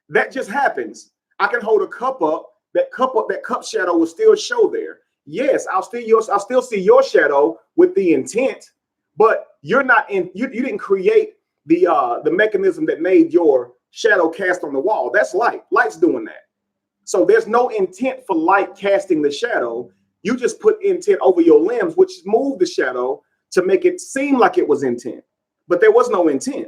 That just happens. I can hold a cup up, that cup shadow will still show there. Yes, I'll still see your shadow with the intent, but you're not in, you didn't create the mechanism that made your shadow cast on the wall. That's light. Light's doing that. So there's no intent for light casting the shadow. You just put intent over your limbs, which moved the shadow to make it seem like it was intent. But there was no intent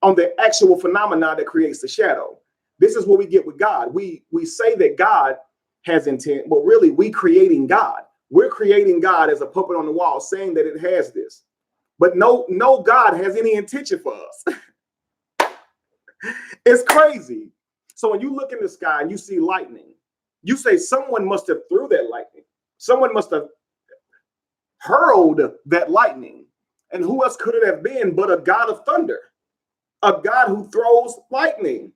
on the actual phenomena that creates the shadow. This is what we get with God. We say that God has intent, but really we creating God. We're creating God as a puppet on the wall, saying that it has this. But no God has any intention for us. It's crazy. So when you look in the sky and you see lightning, you say someone must have threw that lightning. Someone must have hurled that lightning. And who else could it have been but a god of thunder? A god who throws lightning.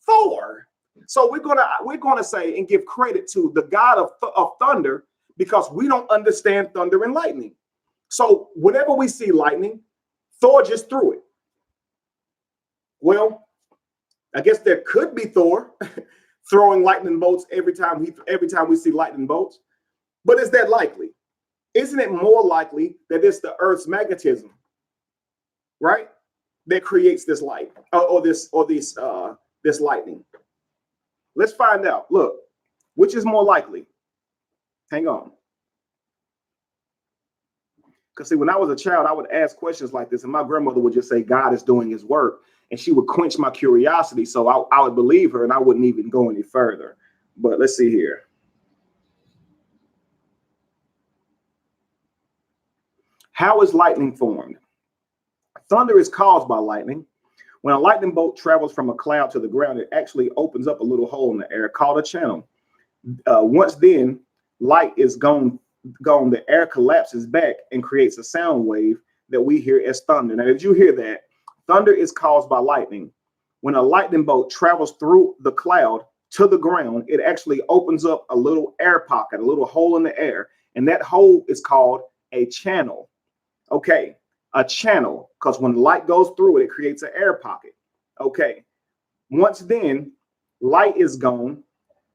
Thor. So we're gonna say and give credit to the god of thunder because we don't understand thunder and lightning. So whenever we see lightning, Thor just threw it. Well, I guess there could be Thor throwing lightning bolts every time we see lightning bolts. But is that likely? Isn't it more likely that it's the Earth's magnetism, right, that creates this light or this lightning? Let's find out. Look, which is more likely? Hang on. Because see, when I was a child, I would ask questions like this, and my grandmother would just say, God is doing his work. And she would quench my curiosity. So I would believe her and I wouldn't even go any further. But let's see here. How is lightning formed? Thunder is caused by lightning. When a lightning bolt travels from a cloud to the ground, it actually opens up a little hole in the air called a channel. Once then, light is gone, the air collapses back and creates a sound wave that we hear as thunder. Now, did you hear that? Thunder is caused by lightning. When a lightning bolt travels through the cloud to the ground, it actually opens up a little air pocket, a little hole in the air, and that hole is called a channel. Okay, a channel, because when light goes through it, it creates an air pocket. Okay, once then, light is gone,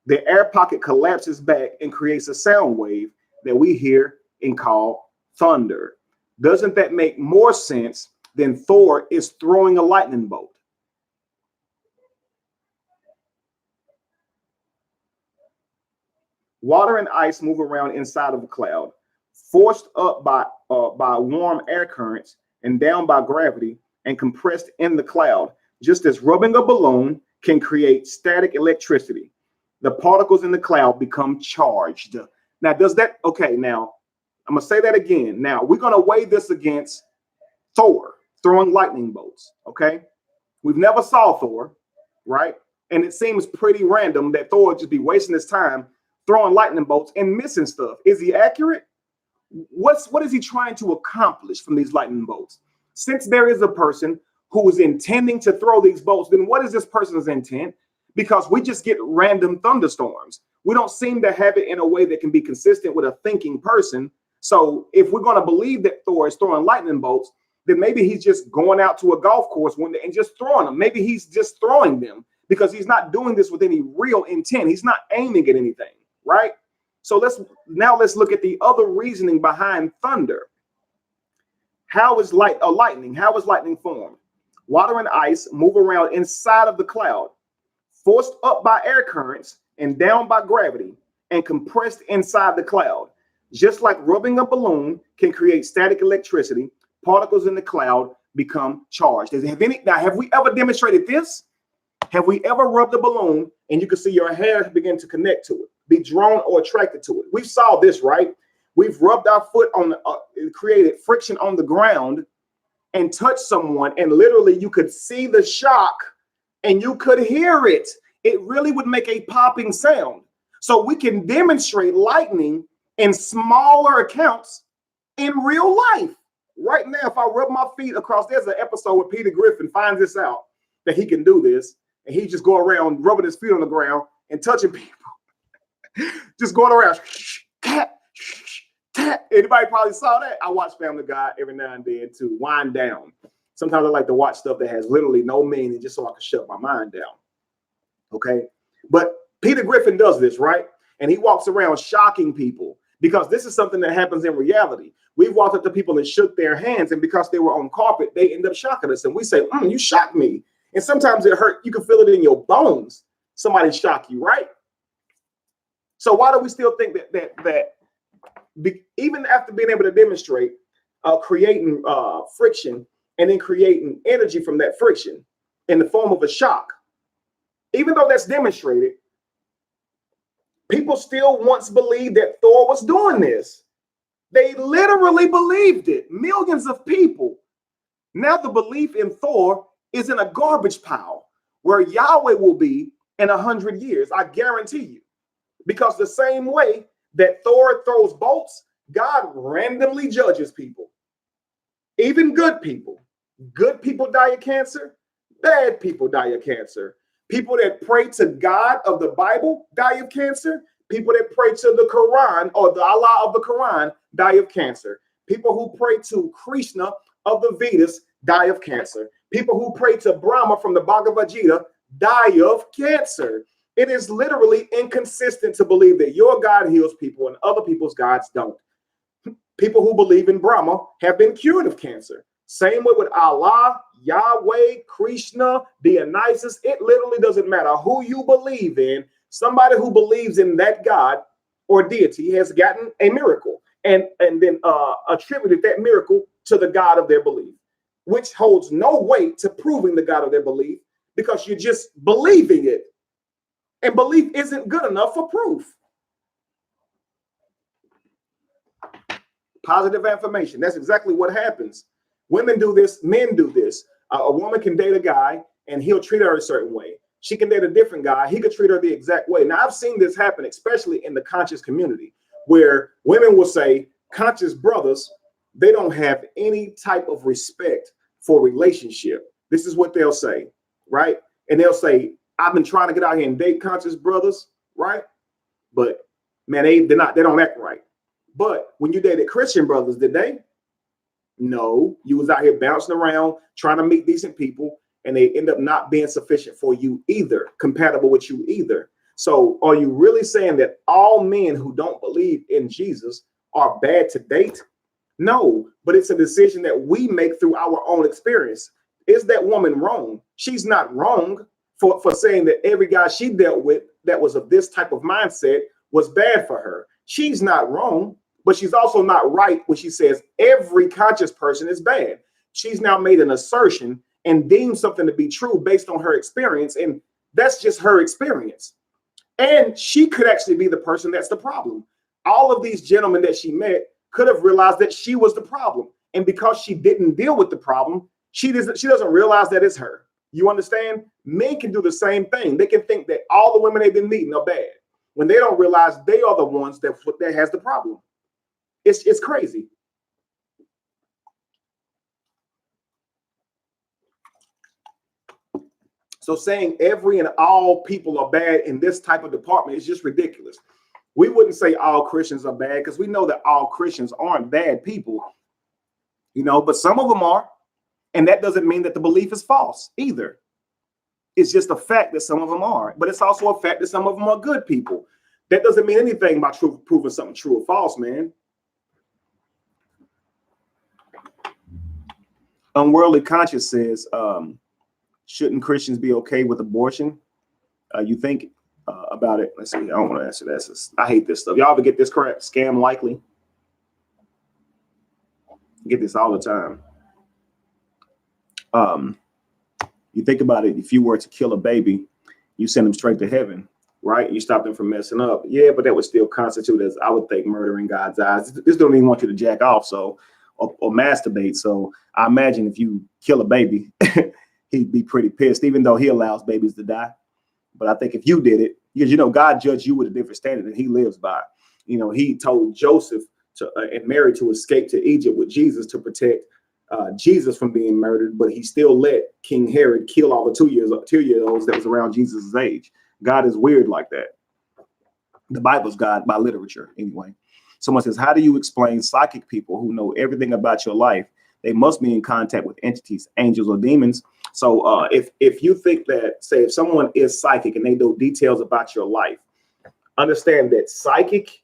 the air pocket collapses back and creates a sound wave that we hear and call thunder. Doesn't that make more sense than Thor is throwing a lightning bolt? Water and ice move around inside of a cloud, forced up by warm air currents and down by gravity and compressed in the cloud, just as rubbing a balloon can create static electricity. The particles in the cloud become charged. Now, does that, okay, now I'm going to say that again. Now, we're going to weigh this against Thor throwing lightning bolts, okay? We've never saw Thor, right? And it seems pretty random that Thor would just be wasting his time throwing lightning bolts and missing stuff. Is he accurate? What is he trying to accomplish from these lightning bolts? Since there is a person who is intending to throw these bolts, then what is this person's intent? Because we just get random thunderstorms. We don't seem to have it in a way that can be consistent with a thinking person. So if we're going to believe that Thor is throwing lightning bolts, then maybe he's just going out to a golf course one day and just throwing them. Maybe he's just throwing them because he's not doing this with any real intent. He's not aiming at anything, right? So let's look at the other reasoning behind thunder. How is lightning? How is lightning formed? Water and ice move around inside of the cloud, forced up by air currents and down by gravity, and compressed inside the cloud. Just like rubbing a balloon can create static electricity, particles in the cloud become charged. Have we ever demonstrated this? Have we ever rubbed a balloon and you can see your hair begin to connect to it, be drawn or attracted to it? We saw this, right? We've rubbed our foot on, created friction on the ground and touched someone, and literally you could see the shock and you could hear it. It really would make a popping sound. So we can demonstrate lightning in smaller accounts in real life. Right now, if I rub my feet across, there's an episode where Peter Griffin finds this out that he can do this, and he just go around rubbing his feet on the ground and touching people. Just going around. Tap, tap. Anybody probably saw that? I watch Family Guy every now and then to wind down. Sometimes I like to watch stuff that has literally no meaning just so I can shut my mind down. Okay? But Peter Griffin does this, right? And he walks around shocking people because this is something that happens in reality. We've walked up to people and shook their hands, and because they were on carpet, they end up shocking us. And we say, you shocked me. And sometimes it hurt. You can feel it in your bones. Somebody shock you, right? So why do we still think that even after being able to demonstrate creating friction and then creating energy from that friction in the form of a shock, even though that's demonstrated, people still once believed that Thor was doing this. They literally believed it. Millions of people. Now the belief in Thor is in a garbage pile where Yahweh will be in 100 years. I guarantee you. Because the same way that Thor throws bolts, God randomly judges people. Even good people. Good people die of cancer. Bad people die of cancer. People that pray to God of the Bible die of cancer. People that pray to the Quran or the Allah of the Quran die of cancer. People who pray to Krishna of the Vedas die of cancer. People who pray to Brahma from the Bhagavad Gita die of cancer. It is literally inconsistent to believe that your God heals people and other people's gods don't. People who believe in Brahma have been cured of cancer. Same way with Allah, Yahweh, Krishna, Dionysus. It literally doesn't matter who you believe in. Somebody who believes in that God or deity has gotten a miracle and then attributed that miracle to the God of their belief, which holds no weight to proving the God of their belief because you're just believing it. And belief isn't good enough for proof. Positive affirmation. That's exactly what happens Women do this, men do this. A woman can date a guy and he'll treat her a certain way. She can date a different guy. He could treat her the exact way. Now, I've seen this happen, especially in the conscious community, where women will say, conscious brothers, they don't have any type of respect for relationship. This is what they'll say, right? And they'll say, I've been trying to get out here and date conscious brothers, right? But man, they don't act right. But when you dated Christian brothers, did they? No, you was out here bouncing around trying to meet decent people, and they end up not being sufficient for you either, compatible with you either. So are you really saying that all men who don't believe in Jesus are bad to date? No, but it's a decision that we make through our own experience. Is that woman wrong? She's not wrong for saying that every guy she dealt with that was of this type of mindset was bad for her. She's not wrong, but she's also not right when she says every conscious person is bad. She's now made an assertion and deemed something to be true based on her experience, and that's just her experience. And she could actually be the person that's the problem. All of these gentlemen that she met could have realized that she was the problem, and because she didn't deal with the problem, she doesn't realize that it's her. You understand? Men can do the same thing. They can think that all the women they've been meeting are bad when they don't realize they are the ones that has the problem. It's crazy. So saying every and all people are bad in this type of department is just ridiculous. We wouldn't say all Christians are bad because we know that all Christians aren't bad people, but some of them are. And that doesn't mean that the belief is false either. It's just a fact that some of them are, but it's also a fact that some of them are good people. That doesn't mean anything about proving something true or false, man. Unworldly Conscious says, shouldn't Christians be okay with abortion? You think about it. Let's see. I don't want to answer that. I hate this stuff. Y'all ever get this crap? Scam likely. Get this all the time. You think about it. If you were to kill a baby, you send them straight to heaven, right? You stop them from messing up. Yeah, but that would still constitute as, I would think, murder in God's eyes. This don't even want you to jack off, or masturbate. So I imagine if you kill a baby, he'd be pretty pissed, even though he allows babies to die. But I think if you did it, because God judged you with a different standard that he lives by. He told Joseph and Mary to escape to Egypt with Jesus to protect Jesus from being murdered, but he still let King Herod kill all the 2-year-olds that was around Jesus' age. God is weird like that. The Bible's God by literature, anyway. Someone says, how do you explain psychic people who know everything about your life? They must be in contact with entities, angels, or demons. So if you think that, say, if someone is psychic and they know details about your life, understand that psychic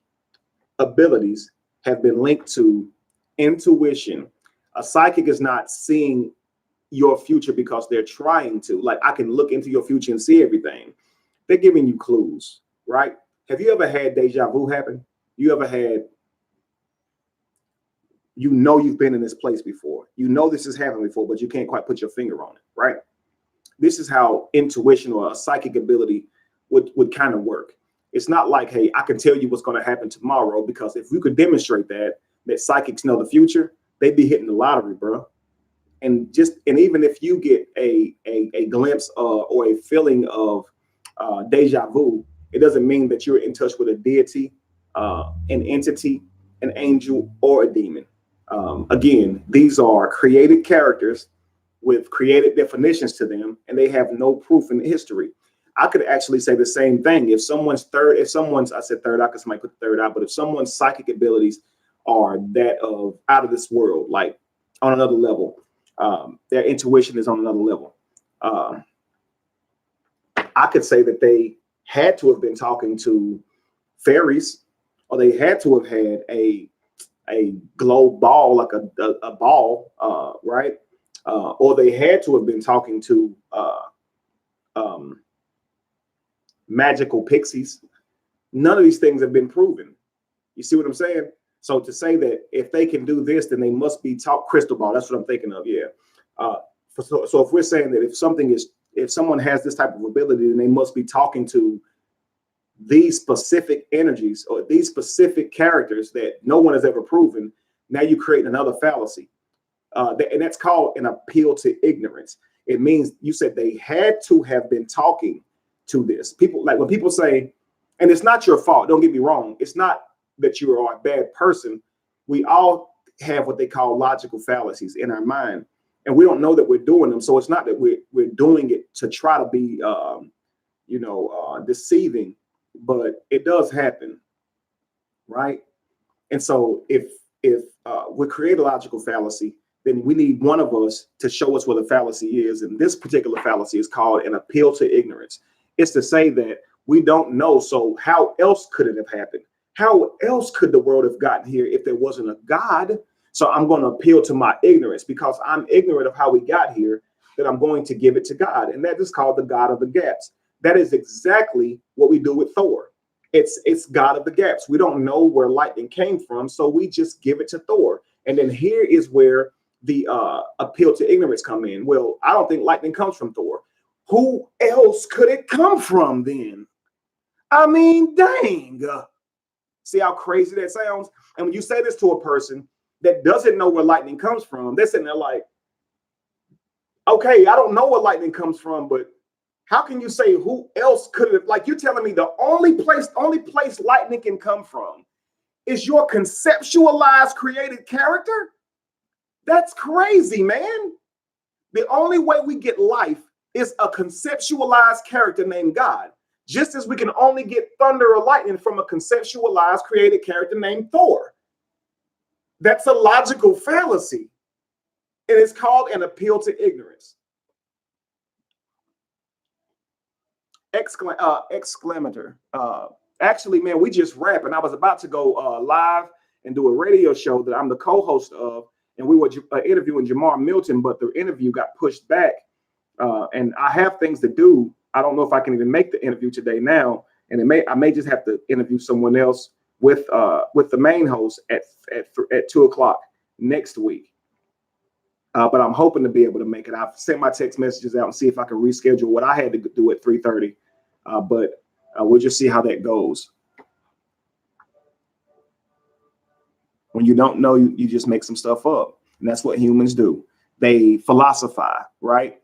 abilities have been linked to intuition. A psychic is not seeing your future because they're trying to. Like, I can look into your future and see everything. They're giving you clues, right? Have you ever had deja vu happen? You ever had, you've been in this place before. This has happened before, but you can't quite put your finger on it, right? This is how intuition or a psychic ability would kind of work. It's not like, hey, I can tell you what's going to happen tomorrow, because if we could demonstrate that psychics know the future, they'd be hitting the lottery, bro. And even if you get a glimpse or a feeling of deja vu, it doesn't mean that you're in touch with a deity, an entity, an angel, or a demon. Again, these are created characters with created definitions to them, and they have no proof in history. I could actually say the same thing. If someone's I said third eye because somebody put the third eye, but if someone's psychic abilities are that of out of this world, like on another level, their intuition is on another level. I could say that they had to have been talking to fairies, or they had to have had a globe ball, like a ball, right? Or they had to have been talking to magical pixies. None of these things have been proven. You see what I'm saying? So to say that if they can do this, then they must be crystal ball. That's what I'm thinking of. Yeah. So if we're saying that if someone has this type of ability, then they must be talking to these specific energies or these specific characters that no one has ever proven. Now you create another fallacy. And that's called an appeal to ignorance. It means you said they had to have been talking to this. People, like when people say, and it's not your fault, don't get me wrong, it's not that you are a bad person. We all have what they call logical fallacies in our mind, and we don't know that we're doing them. So it's not that we're doing it to try to be deceiving, but it does happen, right? And so if we create a logical fallacy, then we need one of us to show us what a fallacy is. And this particular fallacy is called an appeal to ignorance. It's to say that we don't know. So how else could it have happened? How else could the world have gotten here if there wasn't a God? So I'm going to appeal to my ignorance because I'm ignorant of how we got here, that I'm going to give it to God. And that is called the God of the gaps. That is exactly what we do with Thor. It's God of the gaps. We don't know where lightning came from, so we just give it to Thor. And then here is where the appeal to ignorance come in. Well, I don't think lightning comes from Thor. Who else could it come from then? I mean, dang. See how crazy that sounds? And when you say this to a person that doesn't know where lightning comes from, they're sitting there like, okay, I don't know where lightning comes from, but how can you say who else could have? Like, you're telling me the only place lightning can come from is your conceptualized created character? That's crazy, man. The only way we get life is a conceptualized character named God, just as we can only get thunder or lightning from a conceptualized created character named Thor. That's a logical fallacy. And it's called an appeal to ignorance. Exclamator. Actually, man, we just wrapped, and I was about to go live and do a radio show that I'm the co-host of, and we were interviewing Jamar Milton, but the interview got pushed back, and I have things to do. I don't know if I can even make the interview today now, and I may just have to interview someone else with the main host at 2:00 next week. But I'm hoping to be able to make it. I've sent my text messages out and see if I can reschedule what I had to do at 3:30. But we'll just see how that goes. When you don't know, you just make some stuff up. And that's what humans do. They philosophize, right?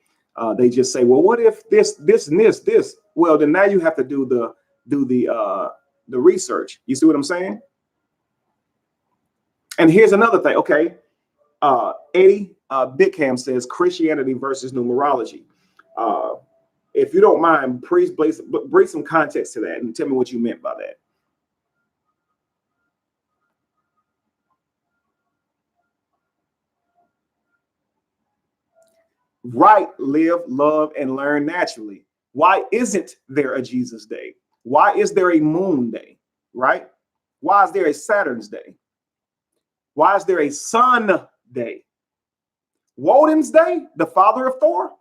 They just say, well, what if this, and this? Well, then now you have to do the research. You see what I'm saying? And here's another thing. Okay. Eddie Bickham says Christianity versus numerology. If you don't mind, please bring some context to that and tell me what you meant by that. Right, live, love, and learn naturally. Why isn't there a Jesus Day? Why is there a Moon Day? Right? Why is there a Saturn's Day? Why is there a Sun Day? Woden's Day, the father of Thor?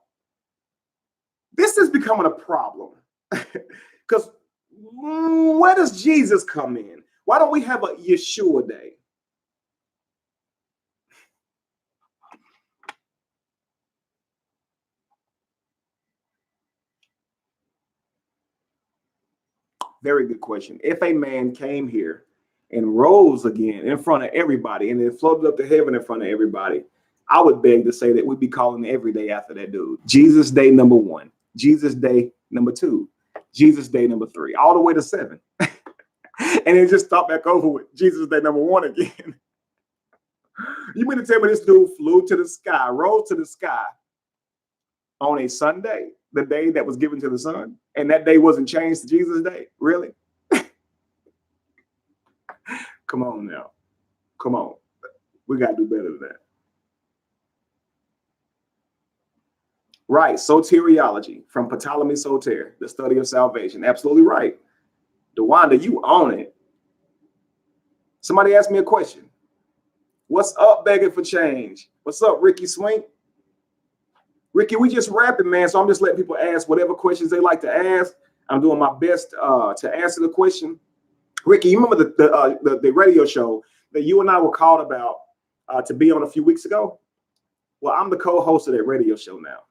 This is becoming a problem. Because where does Jesus come in? Why don't we have a Yeshua Day? Very good question. If a man came here and rose again in front of everybody and then floated up to heaven in front of everybody, I would beg to say that we'd be calling every day after that dude. Jesus Day number 1, Jesus Day number 2, Jesus Day number 3, all the way to 7. And then just start back over with Jesus Day number 1 again. You mean to tell me this dude flew to the sky, rose to the sky on a Sunday, the day that was given to the sun, and that day wasn't changed to Jesus Day? Really? Come on now. Come on. We got to do better than that. Right. Soteriology from Ptolemy Soter, the study of salvation. Absolutely right. DeWanda, you own it. Somebody asked me a question. What's up, begging for change? What's up, Ricky Swink? Ricky, we just rapping, man. So I'm just letting people ask whatever questions they like to ask. I'm doing my best to answer the question. Ricky, you remember the radio show that you and I were called about to be on a few weeks ago? Well, I'm the co-host of that radio show now.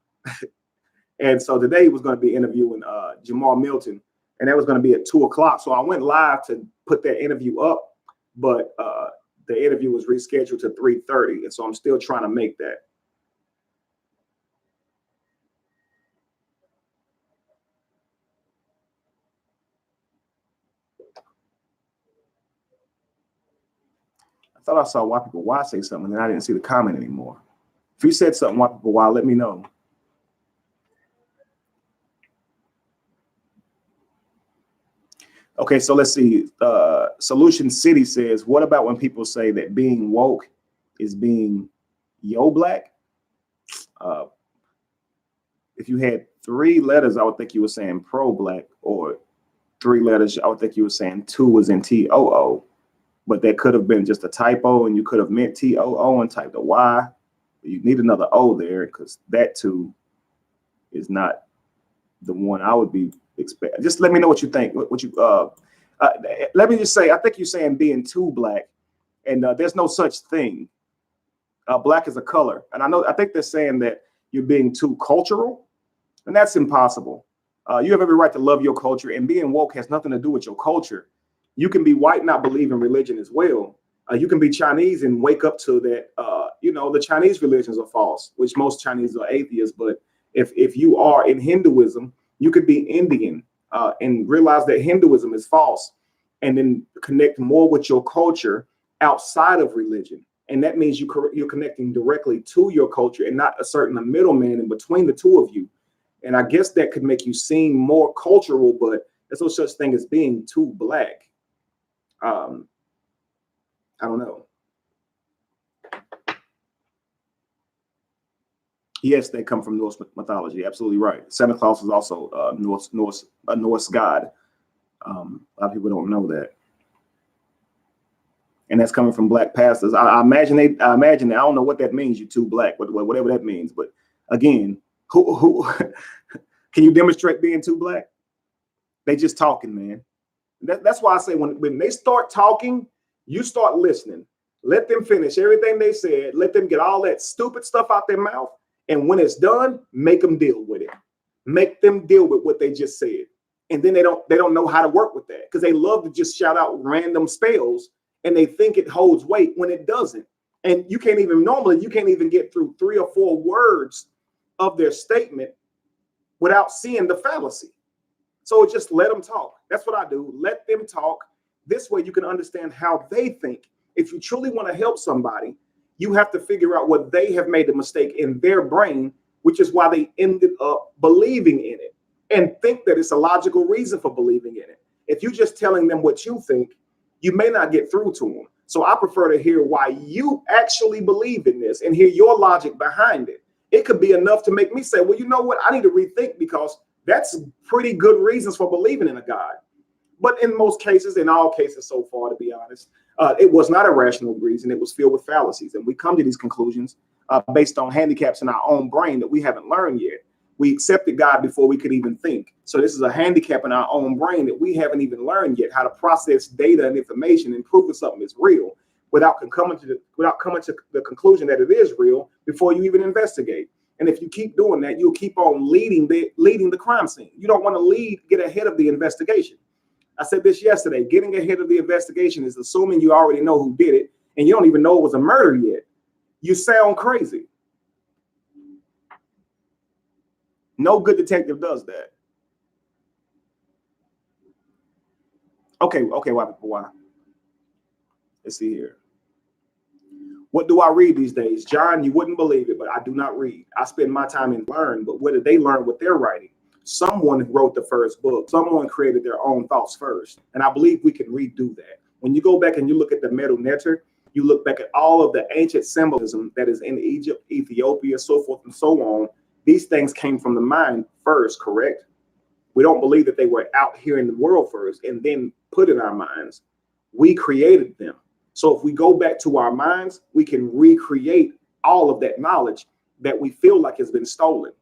And so today was going to be interviewing Jamar Milton, and that was going to be at 2:00. So I went live to put that interview up, but the interview was rescheduled to 3:30, and so I'm still trying to make that. I thought I saw Why People Why say something, and then I didn't see the comment anymore. If you said something, Why People Why, let me know. Okay, so let's see. Solution City says, what about when people say that being woke is being yo black? If you had 3 letters, I would think you were saying pro black, or 3 letters, I would think you were saying 2 was in TOO, but that could have been just a typo, and you could have meant TOO and typed a Y. You need another O there, because that 2 is not the one I would be expecting. Just let me know what you think. Let me just say, I think you're saying being too black, and there's no such thing. Black is a color, and I think they're saying that you're being too cultural, and that's impossible. You have every right to love your culture, and being woke has nothing to do with your culture. You can be white, not believe in religion as well. You can be Chinese and wake up to that. The Chinese religions are false, which most Chinese are atheists. But if you are in Hinduism, you could be Indian and realize that Hinduism is false, and then connect more with your culture outside of religion. And that means you're connecting directly to your culture and not a certain middleman in between the two of you. And I guess that could make you seem more cultural, but there's no such thing as being too black. I don't know. Yes, they come from Norse mythology. Absolutely right. Santa Claus is also a Norse god. A lot of people don't know that, and that's coming from black pastors. I imagine that. I don't know what that means. You too black, whatever that means. But again, who can you demonstrate being too black? They just talking, man. That's why I say when they start talking, you start listening. Let them finish everything they said. Let them get all that stupid stuff out their mouth. And when it's done, make them deal with it. Make them deal with what they just said. And then they don't know how to work with that, because they love to just shout out random spells and they think it holds weight when it doesn't. And you can't even get through 3 or 4 words of their statement without seeing the fallacy. So just let them talk. That's what I do. Let them talk. This way you can understand how they think. If you truly want to help somebody, you have to figure out what they have made a mistake in their brain, which is why they ended up believing in it, and think that it's a logical reason for believing in it. If you're just telling them what you think, you may not get through to them. So I prefer to hear why you actually believe in this and hear your logic behind it. It could be enough to make me say, well, you know what? I need to rethink, because that's pretty good reasons for believing in a God. But in most cases, in all cases so far, to be honest, it was not a rational reason. It was filled with fallacies. And we come to these conclusions based on handicaps in our own brain that we haven't learned yet. We accepted God before we could even think. So this is a handicap in our own brain that we haven't even learned yet, how to process data and information and prove that something is real without coming to the conclusion that it is real before you even investigate. And if you keep doing that, you'll keep on leading the crime scene. You don't want to get ahead of the investigation. I said this yesterday. Getting ahead of the investigation is assuming you already know who did it, and you don't even know it was a murder yet. You sound crazy. No good detective does that. Okay, why? Let's see here. What do I read these days? John, you wouldn't believe it, but I do not read. I spend my time in learn, but what did they learn what they're writing? Someone wrote the first book. Someone created their own thoughts first. And I believe we can redo that. When you go back and you look at the Medu Neter, you look back at all of the ancient symbolism that is in Egypt, Ethiopia, so forth and so on. These things came from the mind first, correct? We don't believe that they were out here in the world first and then put in our minds. We created them. So if we go back to our minds, we can recreate all of that knowledge that we feel like has been stolen.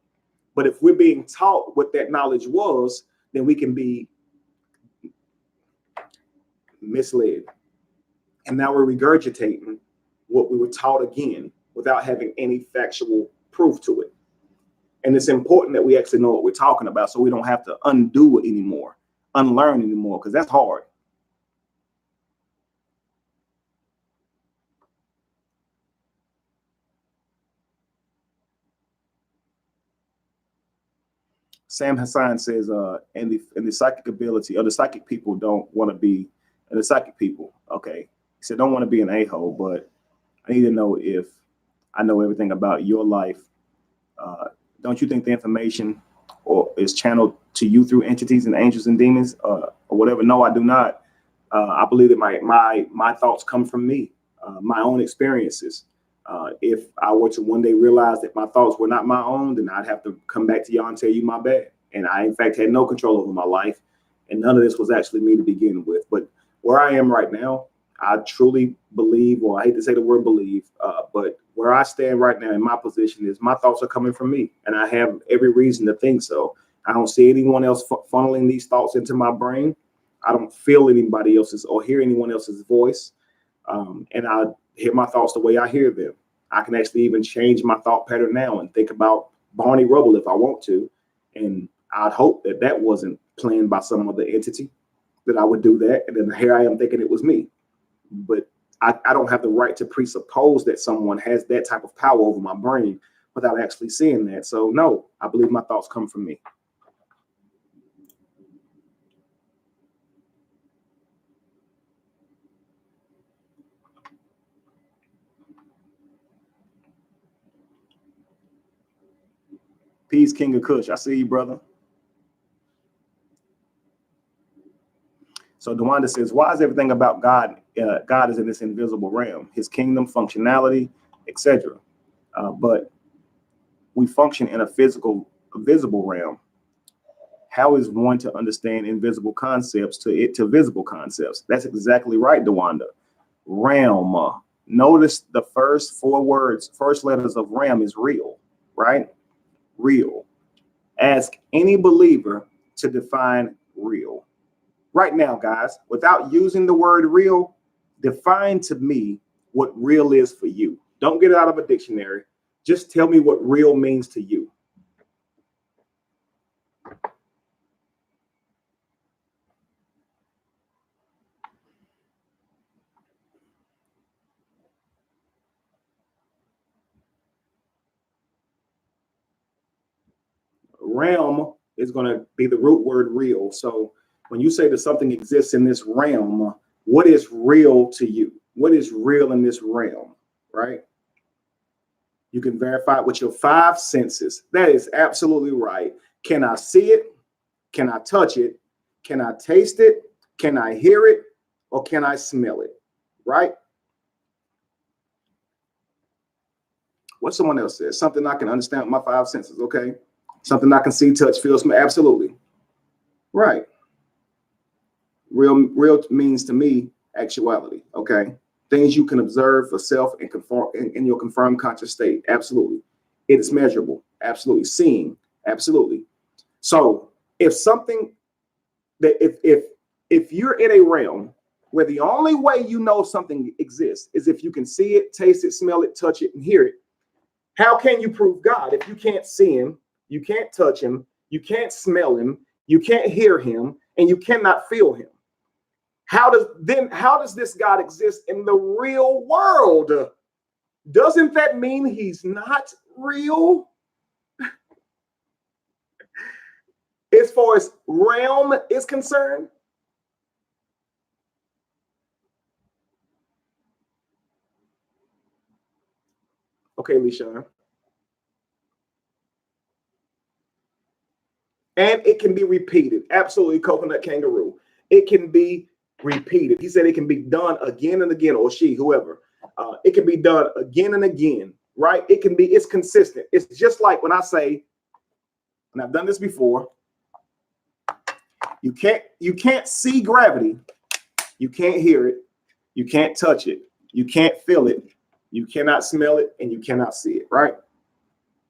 But if we're being taught what that knowledge was, then we can be misled. And now we're regurgitating what we were taught again without having any factual proof to it. And it's important that we actually know what we're talking about, so we don't have to undo it anymore, unlearn anymore, because that's hard. Sam Hassan says, and the psychic ability, or the psychic people don't want to be, and the psychic people, okay. He said, don't want to be an a-hole, but I need to know if I know everything about your life. Don't you think the information or is channeled to you through entities and angels and demons, or whatever? No, I do not. I believe that my thoughts come from me, my own experiences. If I were to one day realize that my thoughts were not my own, then I'd have to come back to y'all and tell you my bad. And I, in fact, had no control over my life. And none of this was actually me to begin with. But where I am right now, I truly believe, or I hate to say the word believe, but where I stand right now in my position is my thoughts are coming from me. And I have every reason to think so. I don't see anyone else funneling these thoughts into my brain. I don't feel anybody else's or hear anyone else's voice. And I hear my thoughts the way I hear them. I can actually even change my thought pattern now and think about Barney Rubble if I want to. And I'd hope that that wasn't planned by some other entity, that I would do that. And then here I am thinking it was me. But I don't have the right to presuppose that someone has that type of power over my brain without actually seeing that. So no, I believe my thoughts come from me. Peace, King of Kush. I see you, brother. So Dewanda says, why is everything about God? God is in this invisible realm, his kingdom, functionality, etc. But we function in a visible realm. How is one to understand invisible concepts to visible concepts? That's exactly right, Dewanda. Realm. Notice the first first letters of realm is real, right? Real. Ask any believer to define real. Right now, guys, without using the word real, define to me what real is for you. Don't get it out of a dictionary. Just tell me what real means to you. Realm is going to be the root word real. So when you say that something exists in this realm, what is real to you? What is real in this realm, right? You can verify it with your five senses. That is absolutely right. Can I see it? Can I touch it? Can I taste it? Can I hear it? Or can I smell it? Right? What someone else says, something I can understand with my five senses. Okay. Something I can see, touch, feel, smell. Absolutely. Right. Real means to me actuality. Okay. Things you can observe for self and conform in your confirmed conscious state. Absolutely. It is measurable. Absolutely. Seeing. Absolutely. So if something that if you're in a realm where the only way you know something exists is if you can see it, taste it, smell it, touch it, and hear it, how can you prove God if you can't see him, you can't touch him, you can't smell him, you can't hear him, and you cannot feel him? How does this God exist in the real world? Doesn't that mean he's not real? As far as realm is concerned? Okay, Lishan. And it can be repeated. Absolutely, Coconut Kangaroo. It can be repeated. He said it can be done again and again, or she, whoever. It can be done again and again, right? It's consistent. It's just like when I say, and I've done this before, you can't see gravity, you can't hear it, you can't touch it, you can't feel it, you cannot smell it, and you cannot see it, right?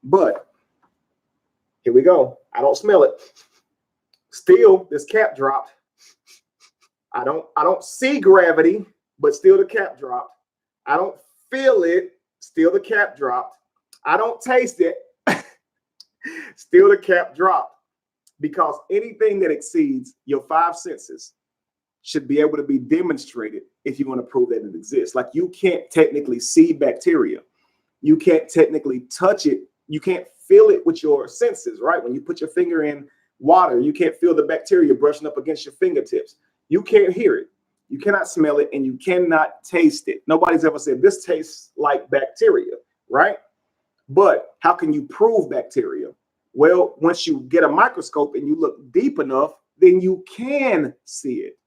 But here we go. I don't smell it. Still, this cap dropped. I don't see gravity, but still the cap dropped. I don't feel it, still the cap dropped. I don't taste it, still the cap dropped. Because anything that exceeds your five senses should be able to be demonstrated if you want to prove that it exists. Like, you can't technically see bacteria. You can't technically touch it. You can't feel it with your senses, right? When you put your finger in water, you can't feel the bacteria brushing up against your fingertips. You can't hear it. You cannot smell it, and you cannot taste it. Nobody's ever said this tastes like bacteria, right? But how can you prove bacteria? Well, once you get a microscope and you look deep enough, then you can see it,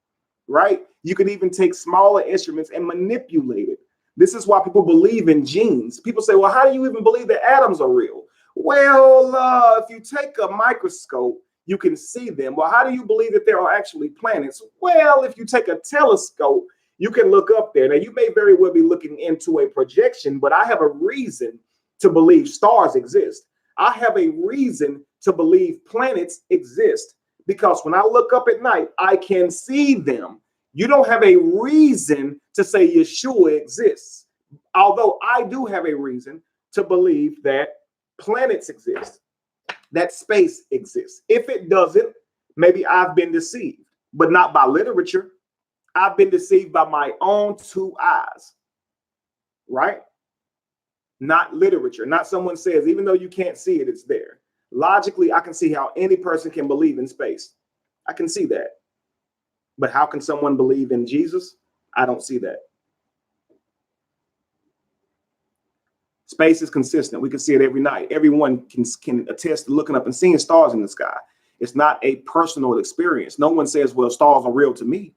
right? You can even take smaller instruments and manipulate it. This is why people believe in genes. People say, well, how do you even believe that atoms are real? Well, if you take a microscope, you can see them. Well, how do you believe that there are actually planets? Well, if you take a telescope, you can look up there. Now, you may very well be looking into a projection, but I have a reason to believe stars exist. I have a reason to believe planets exist, because when I look up at night, I can see them. You don't have a reason to say Yeshua exists, although I do have a reason to believe that planets exist, that space exists. If it doesn't, maybe I've been deceived, but not by literature. I've been deceived by my own two eyes, right? Not literature, not someone says, even though you can't see it, it's there. Logically, I can see how any person can believe in space. I can see that. But how can someone believe in Jesus? I don't see that. Space is consistent. We can see it every night. Everyone can attest to looking up and seeing stars in the sky. It's not a personal experience. No one says, well, stars are real to me.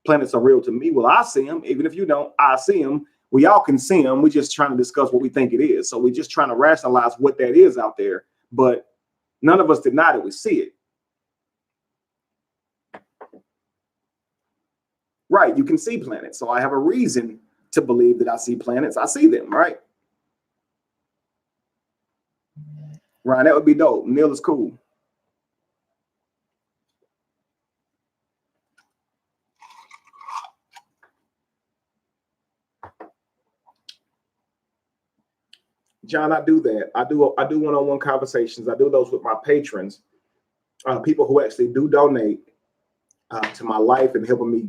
Planets are real to me. Well, I see them. Even if you don't, I see them. We all can see them. We're just trying to discuss what we think it is. So we're just trying to rationalize what that is out there. But none of us deny that we see it. Right. You can see planets. So I have a reason to believe that I see planets. I see them, right? Ryan, that would be dope. Neil is cool. John, I do that. I do one-on-one conversations. I do those with my patrons, people who actually do donate to my life and helping me,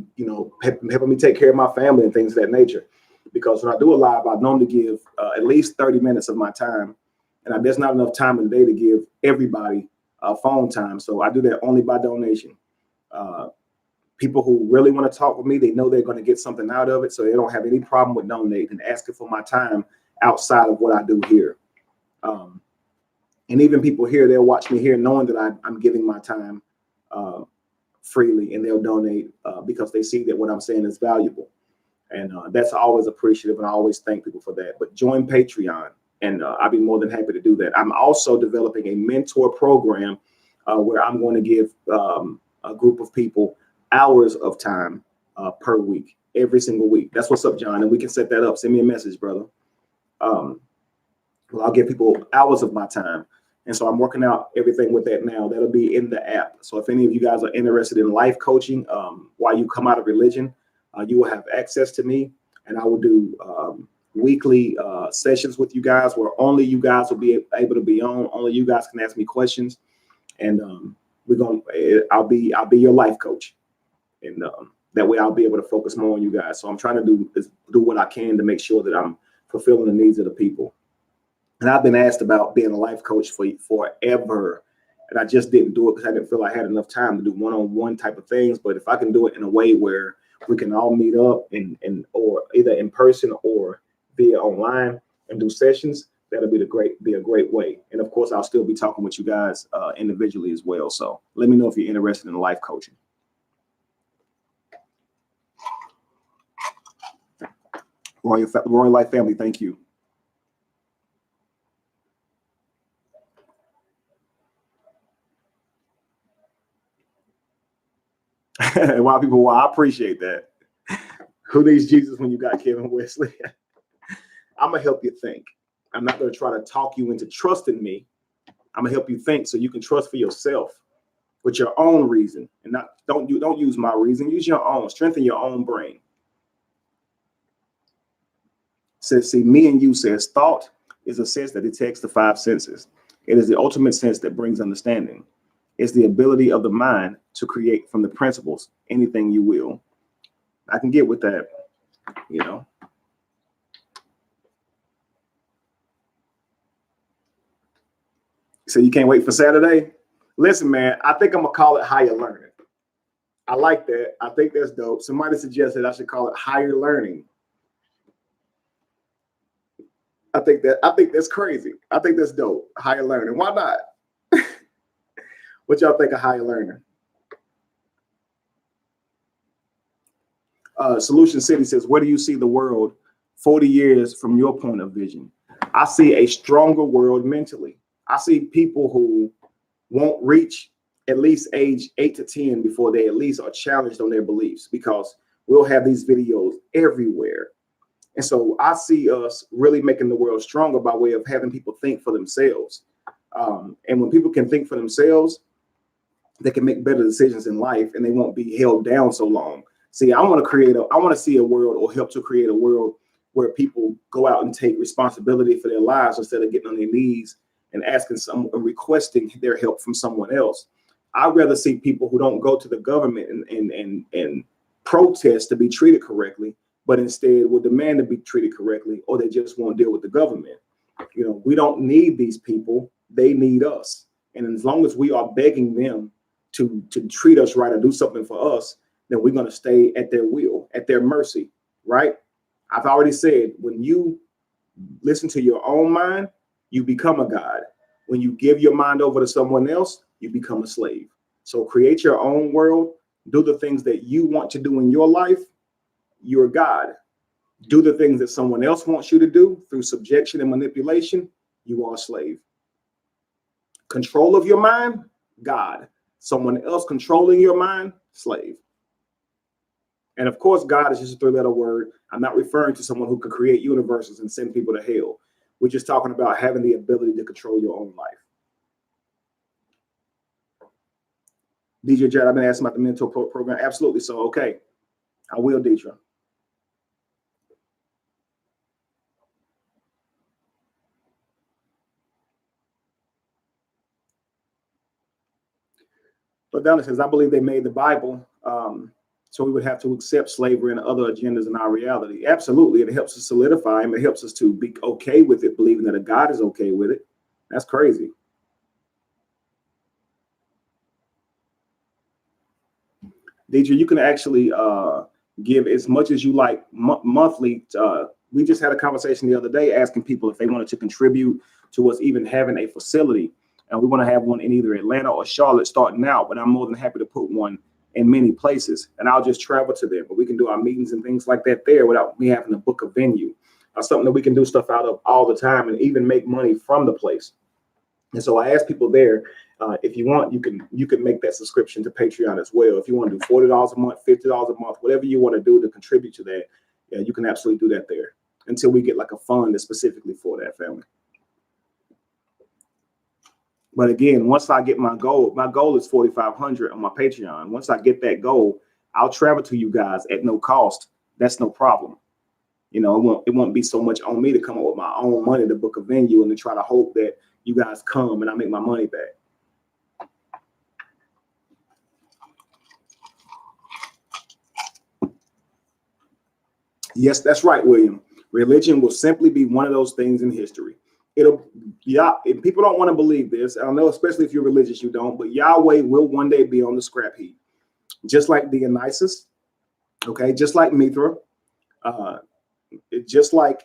helping me take care of my family and things of that nature. Because when I do a live, I normally give at least 30 minutes of my time, and there's not enough time in the day to give everybody phone time. So I do that only by donation. People who really want to talk with me, they know they're going to get something out of it, so they don't have any problem with donating and asking for my time outside of what I do here. And even people here, they'll watch me here knowing that I'm giving my time freely, and they'll donate because they see that what I'm saying is valuable. And that's always appreciative, and I always thank people for that. But join Patreon, and I'll be more than happy to do that. I'm also developing a mentor program where I'm going to give a group of people hours of time per week, every single week. That's what's up, John. And we can set that up. Send me a message, brother. Well, I'll give people hours of my time. And so I'm working out everything with that now. That'll be in the app. So if any of you guys are interested in life coaching, while you come out of religion, you will have access to me, and I will do weekly sessions with you guys where only you guys will be able to be on. Only you guys can ask me questions, and I'll be your life coach, and that way I'll be able to focus more on you guys. So I'm trying to do what I can to make sure that I'm fulfilling the needs of the people. And I've been asked about being a life coach for forever, and I just didn't do it because I didn't feel I had enough time to do one-on-one type of things. But if I can do it in a way where we can all meet up or either in person or via online and do sessions, that'll be a great way. And of course, I'll still be talking with you guys individually as well. So let me know if you're interested in life coaching. Royal Life family, thank you. Wow, people, I appreciate that. Who needs Jesus when you got Kevin Wesley? I'm going to help you think. I'm not going to try to talk you into trusting me. I'm going to help you think so you can trust for yourself with your own reason, and don't use my reason. Use your own. Strengthen your own brain. Says, see, me and you says thought is a sense that detects the five senses. It is the ultimate sense that brings understanding. It's the ability of the mind to create from the principles anything you will. I can get with that, So you can't wait for Saturday? Listen, man, I think I'm going to call it higher learning. I like that. I think that's dope. Somebody suggested I should call it higher learning. I think that's crazy. I think that's dope. Higher learning. Why not? What y'all think of higher learning? Solution City says, where do you see the world 40 years from your point of vision? I see a stronger world mentally. I see people who won't reach at least age 8 to 10 before they at least are challenged on their beliefs, because we'll have these videos everywhere. And so I see us really making the world stronger by way of having people think for themselves. And when people can think for themselves, they can make better decisions in life and they won't be held down so long. See, I want to see a world, or help to create a world, where people go out and take responsibility for their lives instead of getting on their knees and asking someone, requesting their help from someone else. I'd rather see people who don't go to the government and protest to be treated correctly, but instead will demand to be treated correctly, or they just won't deal with the government. You know, we don't need these people. They need us. And as long as we are begging them to treat us right or do something for us, then we're going to stay at their will, at their mercy, right? I've already said, when you listen to your own mind, you become a god. When you give your mind over to someone else, you become a slave. So create your own world, do the things that you want to do in your life. You're God. Do the things that someone else wants you to do through subjection and manipulation, you are a slave. Control of your mind, God. Someone else controlling your mind, slave. And of course, God is just a 3-letter word. I'm not referring to someone who can create universes and send people to hell. We're just talking about having the ability to control your own life. DJ Jared, I've been asking about the mentor program. Absolutely. So, okay, I will, Deidre. But Donna says, I believe they made the Bible so we would have to accept slavery and other agendas in our reality. Absolutely. It helps us solidify them. It helps us to be okay with it, believing that a God is okay with it. That's crazy. Deidre, you can actually give as much as you like monthly. We just had a conversation the other day asking people if they wanted to contribute to us even having a facility. And we want to have one in either Atlanta or Charlotte starting out, but I'm more than happy to put one in many places, and I'll just travel to them. But we can do our meetings and things like that there without me having to book a venue. Something that we can do stuff out of all the time and even make money from the place. And so I ask people there, if you want, you can make that subscription to Patreon as well. If you want to do $40 a month, $50 a month, whatever you want to do to contribute to that, yeah, you can absolutely do that there until we get like a fund that's specifically for that family. But again, once I get my goal is 4,500 on my Patreon. Once I get that goal, I'll travel to you guys at no cost. That's no problem. You know, it won't be so much on me to come up with my own money to book a venue and to try to hope that you guys come and I make my money back. Yes, that's right, William. Religion will simply be one of those things in history. If people don't want to believe this, I know, especially if you're religious, you don't, but Yahweh will one day be on the scrap heap, just like Dionysus, okay, just like Mithra, just like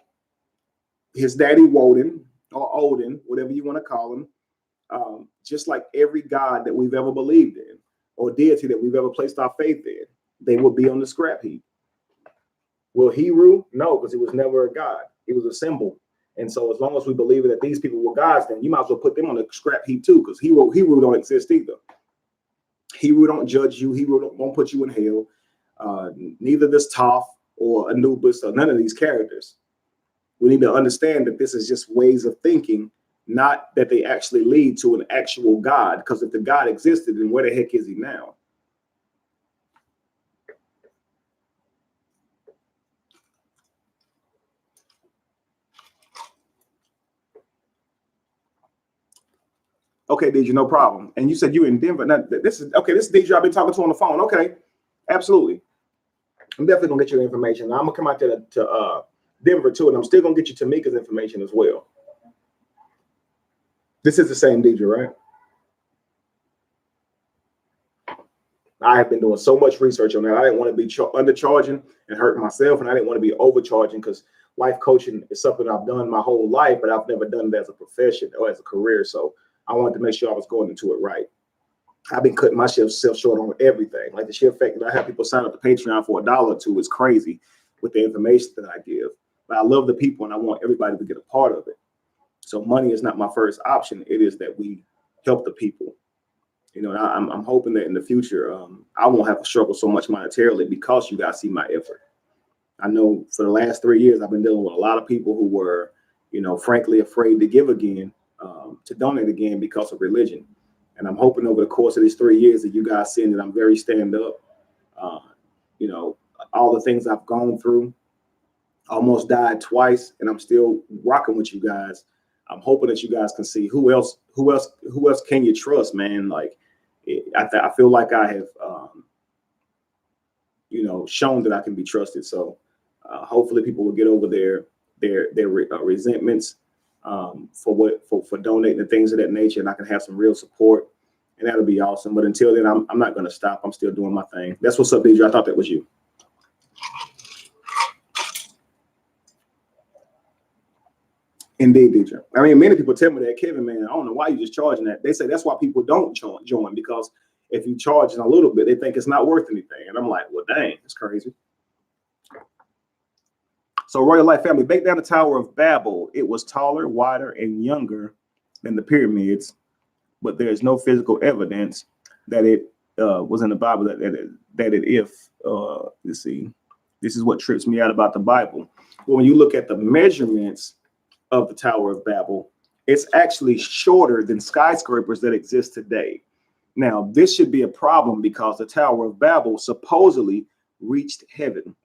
his daddy Woden or Odin, whatever you want to call him, just like every god that we've ever believed in or deity that we've ever placed our faith in, they will be on the scrap heap. Will he rule? No, because he was never a god. He was a symbol. And so as long as we believe that these people were gods, then you might as well put them on the scrap heap too, because Hebrew don't exist either. Hebrew don't judge you. Hebrew won't put you in hell. Neither does Toph or Anubis or none of these characters. We need to understand that this is just ways of thinking, not that they actually lead to an actual God. Because if the God existed, then where the heck is he now? Okay, Deidre, no problem. And you said you're in Denver. Now, this is Deidre I've been talking to on the phone. Okay, absolutely. I'm definitely gonna get you the information. I'm gonna come out there to Denver too, and I'm still gonna get you Tamika's information as well. This is the same Deidre, right? I have been doing so much research on that. I didn't want to be undercharging and hurting myself, and I didn't want to be overcharging because life coaching is something I've done my whole life, but I've never done it as a profession or as a career. So I wanted to make sure I was going into it right. I've been cutting myself short on everything. Like the sheer fact that I have people sign up to Patreon for $1 or $2 is crazy with the information that I give. But I love the people and I want everybody to get a part of it. So money is not my first option. It is that we help the people. You know, and I'm hoping that in the future, I won't have to struggle so much monetarily because you guys see my effort. I know for the last 3 years, I've been dealing with a lot of people who were, you know, frankly afraid to give again, to donate again because of religion. And I'm hoping over the course of these 3 years that you guys seeing that I'm very stand up. You know, all the things I've gone through, almost died twice, and I'm still rocking with you guys. I'm hoping that you guys can see who else can you trust, man? Like, I feel like I have, you know, shown that I can be trusted. So hopefully people will get over their resentments for donating and things of that nature, and I can have some real support, and that'll be awesome. But until then, I'm not going to stop. I'm still doing my thing. That's what's up, Deidre. I thought that was you. Indeed, Deidre. I mean, many people tell me that, Kevin, man, I don't know why you just charging that. They say that's why people don't join, because if you charge a little bit, they think it's not worth anything. And I'm like, well, dang, it's crazy. So Royal Life family, break down the Tower of Babel. It was taller, wider, and younger than the pyramids, but there is no physical evidence that it was in the Bible. Let's see, this is what trips me out about the Bible. Well, when you look at the measurements of the Tower of Babel, it's actually shorter than skyscrapers that exist today. Now, this should be a problem because the Tower of Babel supposedly reached heaven.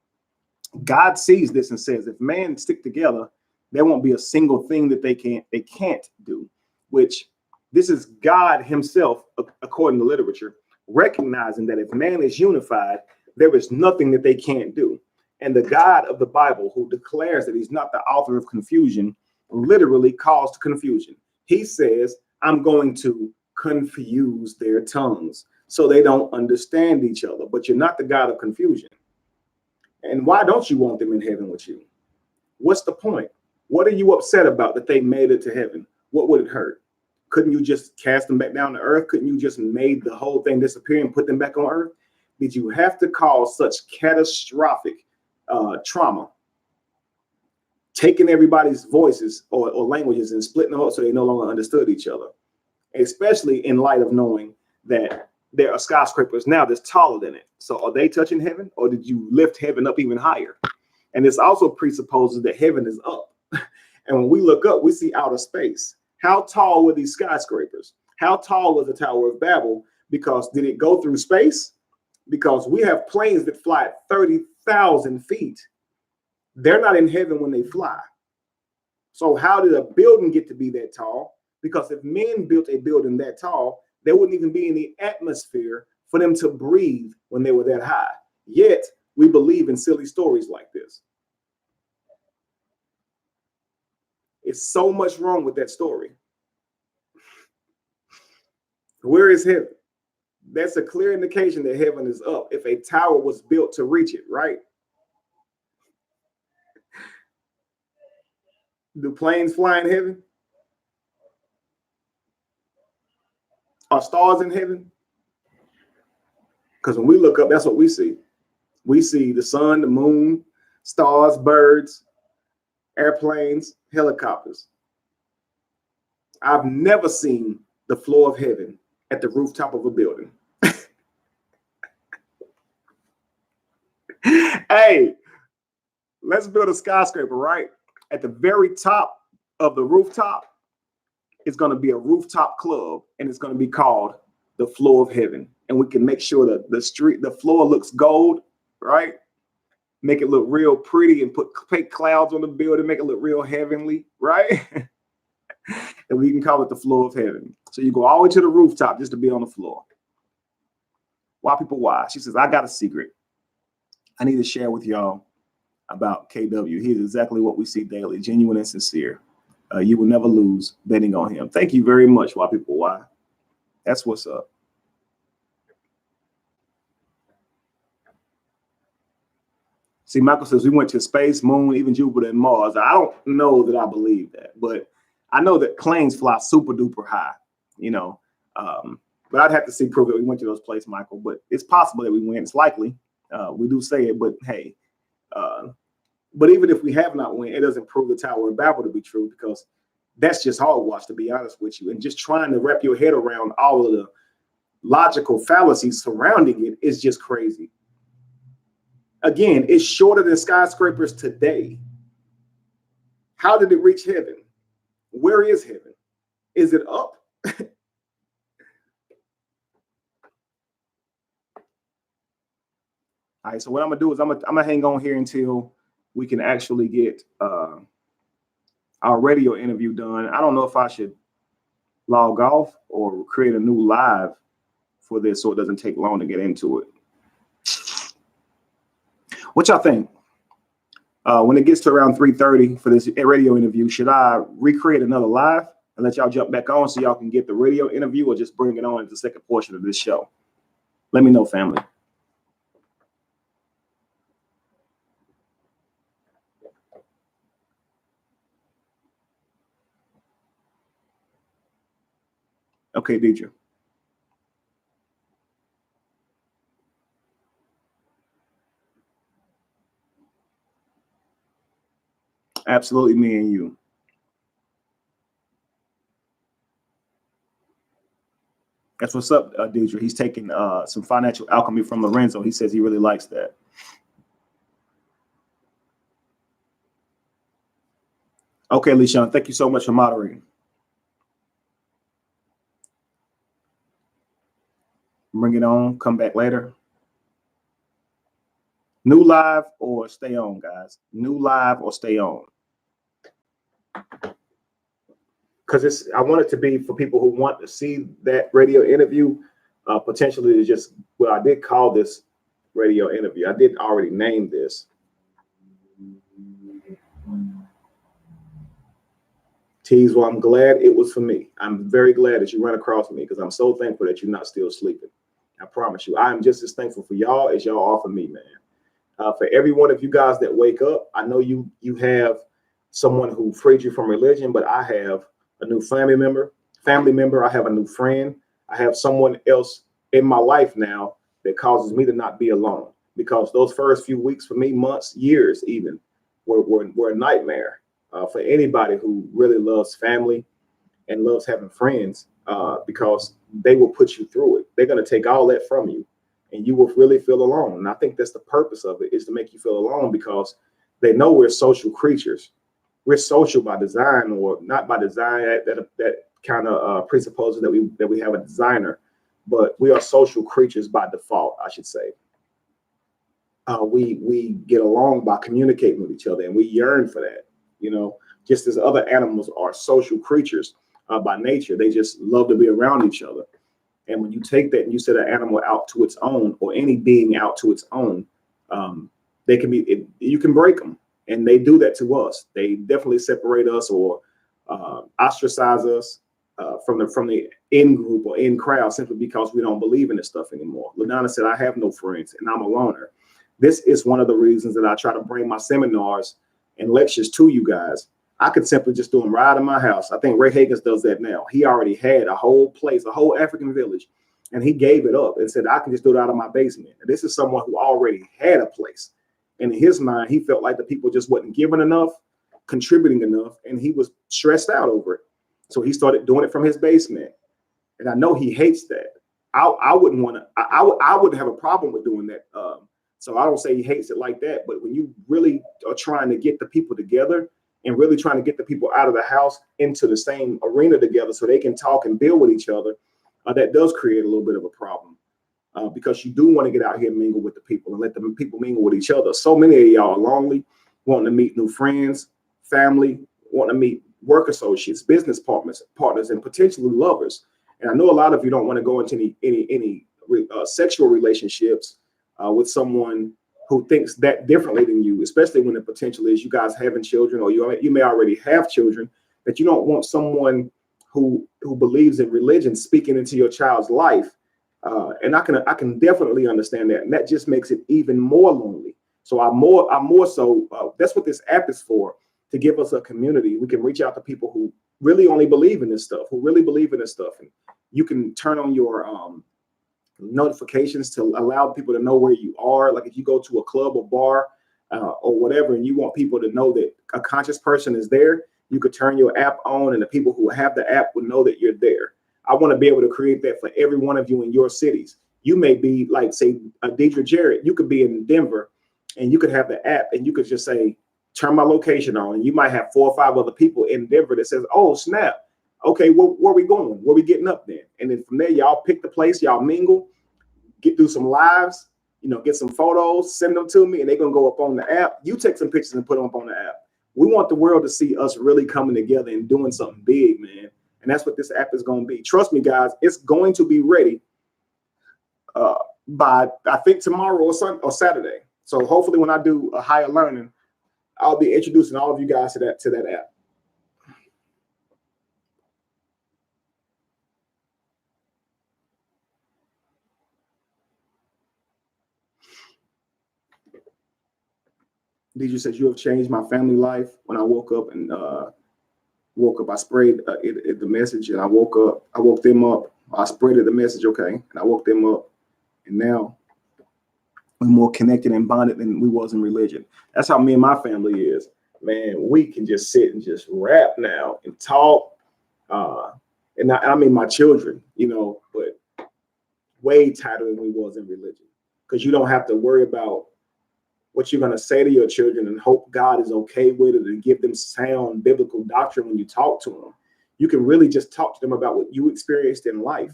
God sees this and says, if man stick together, there won't be a single thing that they can't do, which this is God himself, according to literature, recognizing that if man is unified, there is nothing that they can't do. And the God of the Bible, who declares that he's not the author of confusion, literally caused confusion. He says, I'm going to confuse their tongues so they don't understand each other. But you're not the God of confusion. And why don't you want them in heaven with you? What's the point? What are you upset about that they made it to heaven? What would it hurt? Couldn't you just cast them back down to earth? Couldn't you just made the whole thing disappear and put them back on earth? Did you have to cause such catastrophic trauma, taking everybody's voices or languages and splitting them up so they no longer understood each other, especially in light of knowing that there are skyscrapers now that's taller than it? So are they touching heaven, or did you lift heaven up even higher? And this also presupposes that heaven is up. And when we look up, we see outer space. How tall were these skyscrapers? How tall was the Tower of Babel? Because did it go through space? Because we have planes that fly at 30,000 feet. They're not in heaven when they fly. So how did a building get to be that tall? Because if men built a building that tall, there wouldn't even be any atmosphere for them to breathe when they were that high. Yet we believe in silly stories like this. It's so much wrong with that story. Where is heaven? That's a clear indication that heaven is up if a tower was built to reach it, right? Do planes fly in heaven? Are stars in heaven? Because when we look up, that's what we see. We see the sun, the moon, stars, birds, airplanes, helicopters. I've never seen the floor of heaven at the rooftop of a building. Hey, let's build a skyscraper, right? At the very top of the rooftop is going to be a rooftop club, and it's going to be called the floor of heaven. And we can make sure that the floor looks gold, right? Make it look real pretty and put fake clouds on the building, make it look real heavenly, right? And we can call it the floor of heaven. So you go all the way to the rooftop just to be on the floor. Why people why? She says, I got a secret I need to share with y'all about KW. He's exactly what we see daily, genuine and sincere. You will never lose betting on him. Thank you very much, Why People Why. That's what's up. See, Michael says we went to space, moon, even Jupiter and Mars. I don't know that I believe that, but I know that planes fly super duper high, you know. But I'd have to see proof that we went to those places, Michael. But it's possible that we went. It's likely. We do say it, but hey. But even if we have not went, it doesn't prove the Tower of Babel to be true, because that's just hogwash, to be honest with you. And just trying to wrap your head around all of the logical fallacies surrounding it is just crazy. Again, it's shorter than skyscrapers today. How did it reach heaven? Where is heaven? Is it up? All right, so what I'm gonna do is I'm gonna hang on here until we can actually get our radio interview done. I don't know if I should log off or create a new live for this so it doesn't take long to get into it. What y'all think? When it gets to around 3:30 for this radio interview, should I recreate another live and let y'all jump back on so y'all can get the radio interview, or just bring it on as the second portion of this show? Let me know, family. Okay, Deidre. Absolutely, me and you. That's what's up, Deidre. He's taking some financial alchemy from Lorenzo. He says he really likes that. Okay, Lishan, thank you so much for moderating. Bring it on. Come back later. New live or stay on, guys. New live or stay on. Because I want it to be for people who want to see that radio interview, potentially to just, well, I did call this radio interview. I did already name this. Tease, well, I'm glad it was for me. I'm very glad that you ran across me, because I'm so thankful that you're not still sleeping. I promise you, I am just as thankful for y'all as y'all are for me, man. For every one of you guys that wake up, I know you have someone who freed you from religion, but I have a new family member. I have a new friend. I have someone else in my life now that causes me to not be alone, because those first few weeks for me, months, years even, were a nightmare for anybody who really loves family and loves having friends, because they will put you through it. They're going to take all that from you, and you will really feel alone. And I think that's the purpose of it, is to make you feel alone, because they know we're social creatures. We're social by design, or not by design. That kind of presupposes that we have a designer, but we are social creatures by default, I should say. We get along by communicating with each other, and we yearn for that. You know, just as other animals are social creatures by nature, they just love to be around each other. And when you take that and you set an animal out to its own, or any being out to its own, they can be. You can break them. And they do that to us. They definitely separate us, or ostracize us from the in group or in crowd, simply because we don't believe in this stuff anymore. LaDonna said, I have no friends and I'm a loner. This is one of the reasons that I try to bring my seminars and lectures to you guys. I could simply just do them right in my house. I think Ray Hagins does that now. He already had a whole place, a whole African village, and he gave it up and said, I can just do it out of my basement. And this is someone who already had a place. And in his mind, he felt like the people just wasn't giving enough, contributing enough, and he was stressed out over it. So he started doing it from his basement. And I know he hates that. I wouldn't want to. I wouldn't have a problem with doing that. So I don't say he hates it like that. But when you really are trying to get the people together, and really trying to get the people out of the house into the same arena together so they can talk and build with each other, that does create a little bit of a problem. Because you do want to get out here and mingle with the people and let the people mingle with each other. So many of y'all are lonely, wanting to meet new friends, family, wanting to meet work associates, business partners, and potentially lovers. And I know a lot of you don't want to go into any sexual relationships with someone who thinks that differently than you, especially when the potential is you guys having children, or you may already have children that you don't want someone who believes in religion speaking into your child's life. And I can definitely understand that. And that just makes it even more lonely. So I'm more so that's what this app is for, to give us a community. We can reach out to people who really only believe in this stuff, And you can turn on your notifications to allow people to know where you are. Like if you go to a club or bar or whatever, and you want people to know that a conscious person is there, you could turn your app on, and the people who have the app will know that you're there. I want to be able to create that for every one of you in your cities. You may be like, say, Deidre Jarrett. You could be in Denver, and you could have the app, and you could just say, turn my location on. And you might have 4 or 5 other people in Denver that says, oh, snap. Okay, where we going? Where we getting up then? And then from there, y'all pick the place, y'all mingle, get through some lives, get some photos, send them to me, and they're going to go up on the app. You take some pictures and put them up on the app. We want the world to see us really coming together and doing something big, man. And that's what this app is going to be. Trust me, guys, it's going to be ready by, I think, tomorrow or Saturday. So hopefully when I do a higher learning, I'll be introducing all of you guys to that app. DJ says, you have changed my family life. When I woke up, I sprayed the message, and I woke them up. I sprayed the message, okay, and I woke them up, and now we're more connected and bonded than we was in religion. That's how me and my family is, man. We can just sit and just rap now and talk, and I mean my children, but way tighter than we was in religion, because you don't have to worry about what you're going to say to your children and hope God is okay with it and give them sound biblical doctrine when you talk to them. You can really just talk to them about what you experienced in life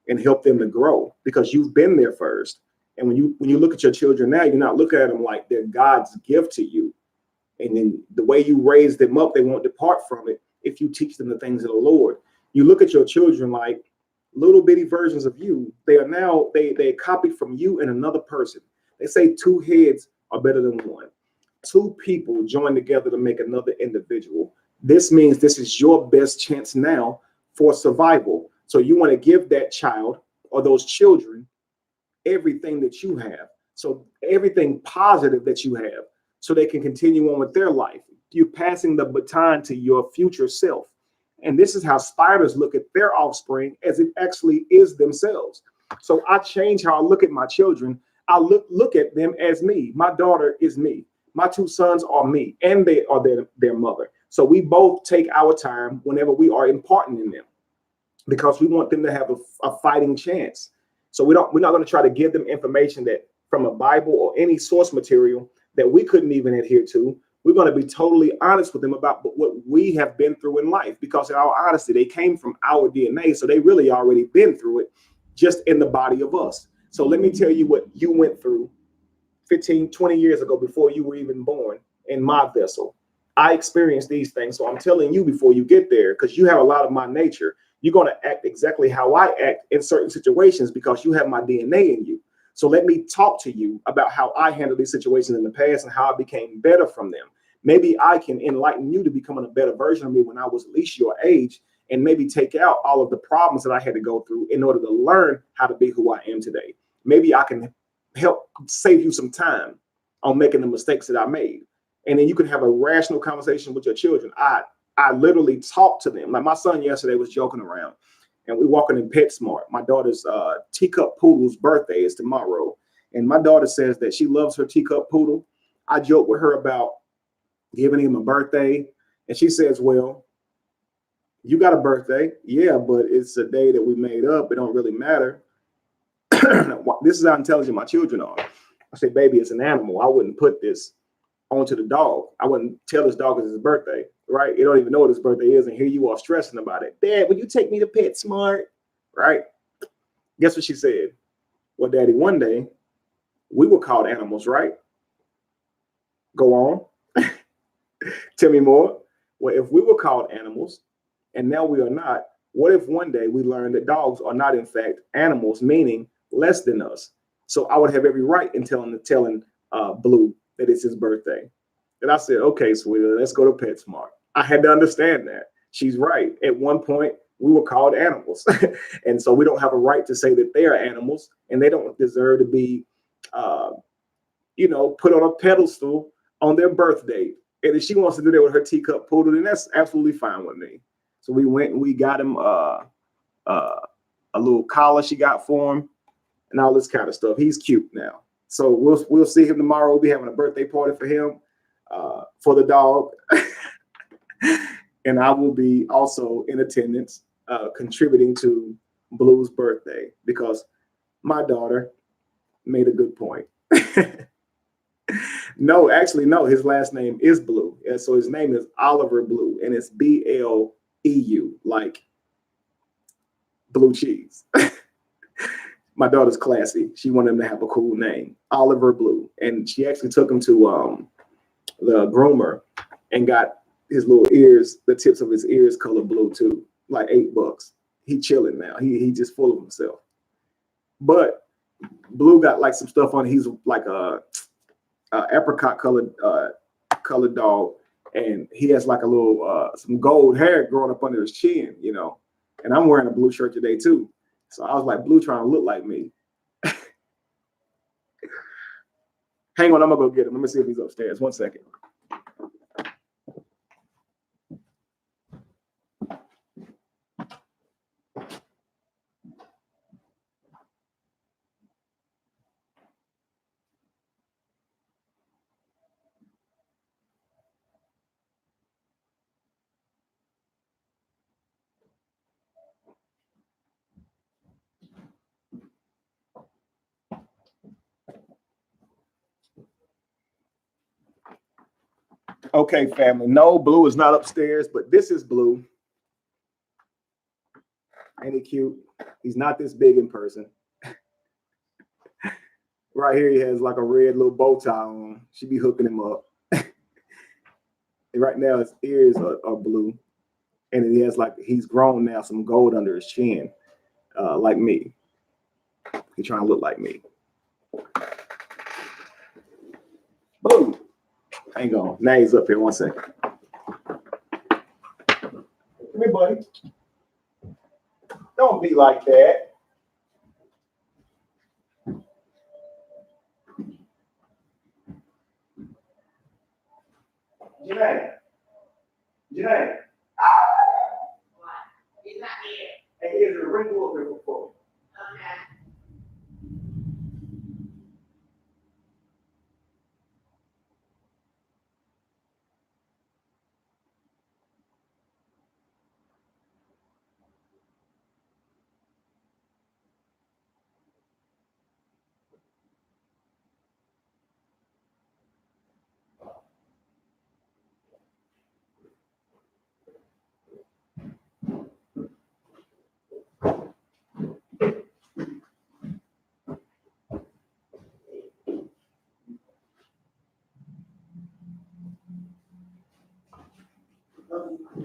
and help them to grow, because you've been there first. And when you look at your children now, you're not looking at them like they're God's gift to you. And then the way you raise them up, they won't depart from it if you teach them the things of the Lord. You look at your children like little bitty versions of you. They are now, they copied from you and another person. They say 2 heads are better than 1. 2 people join together to make another individual. This means this is your best chance now for survival. So you want to give that child or those children everything that you have. So everything positive that you have, so they can continue on with their life. You're passing the baton to your future self. And this is how spiders look at their offspring, as it actually is themselves. So I change how I look at my children. I look at them as me. My daughter is me. My 2 sons are me, and they are their mother. So we both take our time whenever we are imparting in them, because we want them to have a fighting chance. So we're not going to try to give them information that from a Bible or any source material that we couldn't even adhere to. We're going to be totally honest with them about what we have been through in life, because in all honesty, they came from our DNA. So they really already been through it, just in the body of us. So let me tell you what you went through 15, 20 years ago, before you were even born, in my vessel. I experienced these things. So I'm telling you before you get there, because you have a lot of my nature. You're going to act exactly how I act in certain situations, because you have my DNA in you. So let me talk to you about how I handled these situations in the past and how I became better from them. Maybe I can enlighten you to becoming a better version of me when I was at least your age, and maybe take out all of the problems that I had to go through in order to learn how to be who I am today. Maybe I can help save you some time on making the mistakes that I made. And then you can have a rational conversation with your children. I literally talk to them. Like my son yesterday was joking around, and we're walking in PetSmart. My daughter's teacup poodle's birthday is tomorrow. And my daughter says that she loves her teacup poodle. I joke with her about giving him a birthday. And she says, well, you got a birthday. Yeah, but it's a day that we made up. It don't really matter. This is how intelligent my children are. I say, baby, it's an animal. I wouldn't put this onto the dog. I wouldn't tell this dog it's his birthday, right? You don't even know what his birthday is, and here you are stressing about it. Dad, will you take me to PetSmart? Right? Guess what she said? Well, Daddy, one day we were called animals, right? Go on. Tell me more. Well, if we were called animals and now we are not, what if one day we learn that dogs are not in fact animals, meaning less than us? So I would have every right in telling Blue that it's his birthday. And I said, okay, sweetie, let's go to PetSmart. I had to understand that. She's right. At one point, we were called animals. And so we don't have a right to say that they are animals and they don't deserve to be, put on a pedestal on their birthday. And if she wants to do that with her teacup poodle, then that's absolutely fine with me. So we went and we got him a little collar she got for him and all this kind of stuff. He's cute now. So we'll see him tomorrow. We'll be having a birthday party for him, for the dog. And I will be also in attendance, contributing to Blue's birthday because my daughter made a good point. No, actually, no, his last name is Blue. And so his name is Oliver Blue, and it's Bleu, like blue cheese. My daughter's classy. She wanted him to have a cool name, Oliver Blue. And she actually took him to the groomer and got his little ears, the tips of his ears color blue too, like $8. He chilling now. He just full of himself. But Blue got like some stuff on. He's like a apricot colored dog, and he has like a little some gold hair growing up under his chin, And I'm wearing a blue shirt today too, so I was like, Blue trying to look like me. Hang on, I'm gonna go get him. Let me see if he's upstairs. 1 second. Okay, family. No, Blue is not upstairs, but this is Blue. Ain't he cute? He's not this big in person. Right here, he has like a red little bow tie on. She be hooking him up. And right now, his ears are blue. And he has he's grown now some gold under his chin, like me. He's trying to look like me. Blue. Hang on. Now he's up here. 1 second. Come here, buddy. Don't be like that. Janae. What? He's not here. Hey, here's a ring over here before. Okay.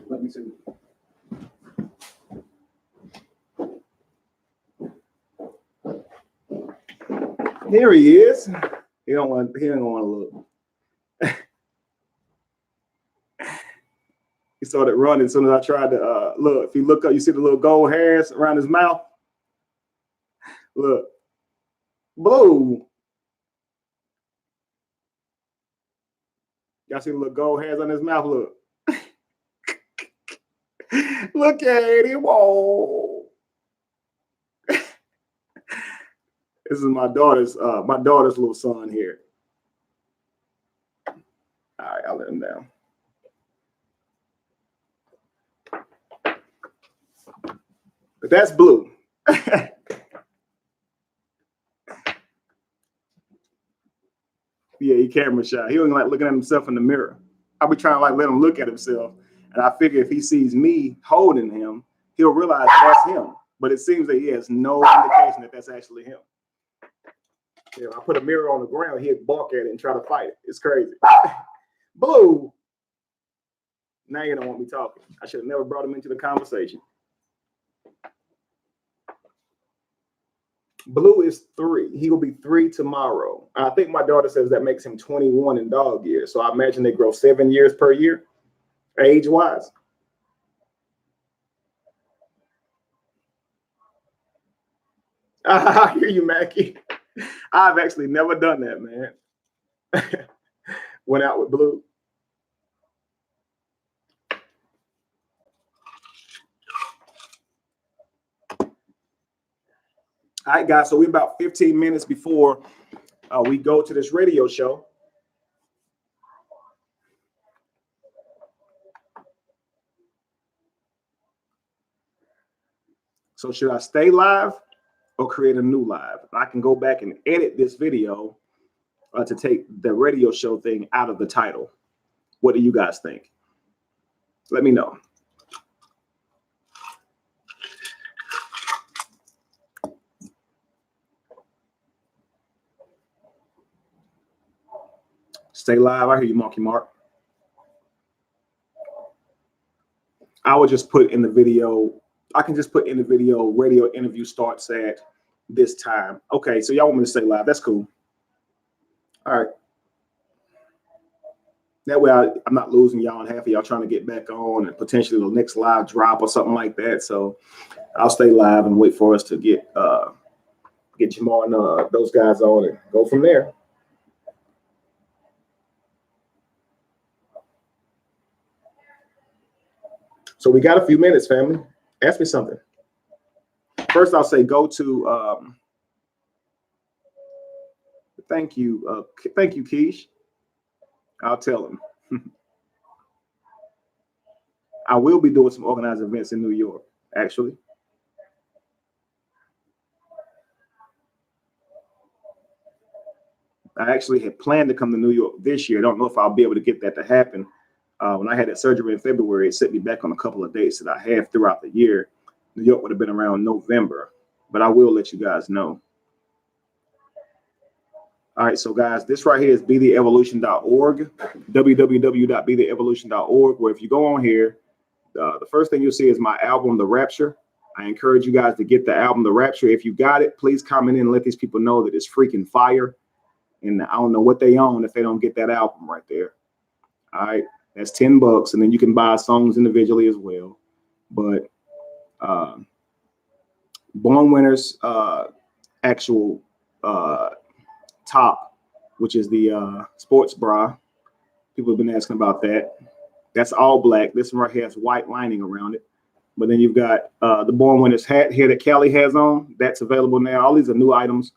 Let me see. Here he is. He don't want to look. He started running as soon as I tried to look. If you look up, you see the little gold hairs around his mouth. Look. Blue. Y'all see the little gold hairs on his mouth? Look. Look at him. Whoa. This is my daughter's little son here. All right, I'll let him down. But that's Blue. Yeah, he camera shy. He don't like looking at himself in the mirror. I'll be trying to let him look at himself. And I figure if he sees me holding him, he'll realize that's him. But it seems that he has no indication that that's actually him. I put a mirror on the ground, he'd bark at it and try to fight it. It's crazy. Blue. Now you don't want me talking. I should have never brought him into the conversation. Blue is 3. He will be 3 tomorrow. I think my daughter says that makes him 21 in dog years. So I imagine they grow 7 years per year. age-wise. I hear you, Mackie. I've actually never done that, man. Went out with Blue. All right, guys, so we're about 15 minutes before we go to this radio show. So should I stay live or create a new live? I can go back and edit this video to take the radio show thing out of the title. What do you guys think? Let me know. Stay live. I hear you, Marky Mark. I would just put in the video. I can just put in the video, radio interview starts at this time. Okay, so y'all want me to stay live. That's cool. All right. That way I'm not losing y'all and half of y'all trying to get back on and potentially the next live drop or something like that. So I'll stay live and wait for us to get Jamal and those guys on and go from there. So we got a few minutes, family. Ask me something. First, I'll say go to thank you, Keish. I'll tell him. I will be doing some organized events in New York, actually. I actually had planned to come to New York this year. I don't know if I'll be able to get that to happen. When I had that surgery in February, it set me back on a couple of dates that I have throughout the year. New York would have been around November, but I will let you guys know. All right, so guys, this right here is betheevolution.org, www.betheevolution.org, where if you go on here, the first thing you'll see is my album, The Rapture. I encourage you guys to get the album, The Rapture. If you got it, please comment in and let these people know that it's freaking fire. And I don't know what they own if they don't get that album right there. All right, that's $10, and then you can buy songs individually as well. But Born Winners actual top, which is the sports bra. People have been asking about that. That's all black. This one right here has white lining around it. But then you've got the Born Winners hat here that Callie has on. That's available now. All these are new items.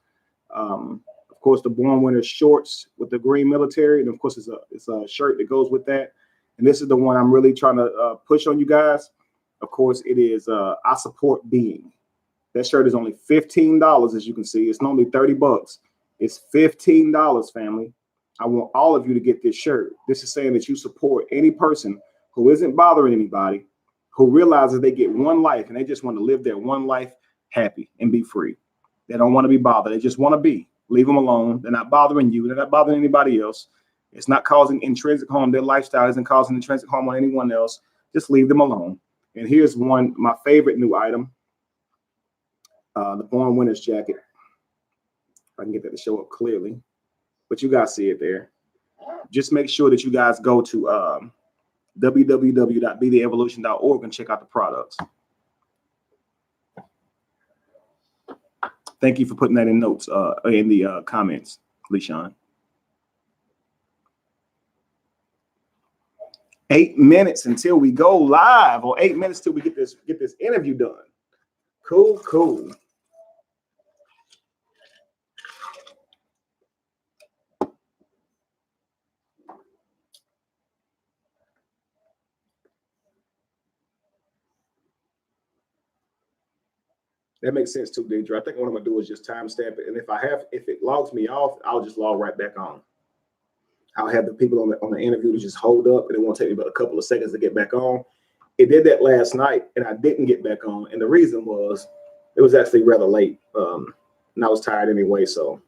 Of course, the Born Winners shorts with the green military. And of course, it's a shirt that goes with that. And this is the one I'm really trying to push on you guys. Of course, it is I Support Being. That shirt is only $15, as you can see. It's normally $30. It's $15, family. I want all of you to get this shirt. This is saying that you support any person who isn't bothering anybody, who realizes they get one life and they just want to live their one life happy and be free. They don't want to be bothered. They just want to be. Leave them alone. They're not bothering you. They're not bothering anybody else. It's not causing intrinsic harm. Their lifestyle isn't causing intrinsic harm on anyone else. Just leave them alone. And here's one, my favorite new item, the Born Winners jacket. If I can get that to show up clearly, but you guys see it there. Just make sure that you guys go to www.betheevolution.org and check out the products. Thank you for putting that in notes in the comments, LeSean. 8 minutes until we go live, or 8 minutes till we get this interview done. Cool, cool. That makes sense too, Deidre. I think what I'm gonna do is just timestamp it, and if it logs me off, I'll just log right back on. I'll have the people on the interview to just hold up, and it won't take me but a couple of seconds to get back on. It did that last night, and I didn't get back on, and the reason was it was actually rather late, and I was tired anyway. So,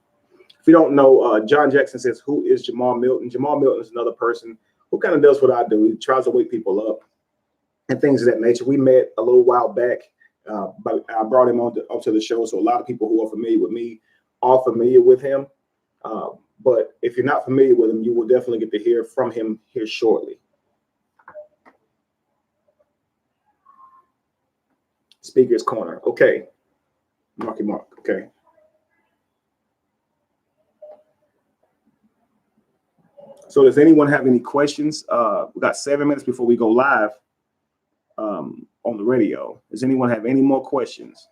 if you don't know, John Jackson says, "Who is Jamal Milton?" Jamal Milton is another person who kind of does what I do. He tries to wake people up and things of that nature. We met a little while back. But I brought him onto the show, so a lot of people who are familiar with me are familiar with him. But if you're not familiar with him, you will definitely get to hear from him here shortly. Speaker's Corner. Okay. Marky Mark. Okay. So does anyone have any questions? We got 7 minutes before we go live on the radio. Does anyone have any more questions?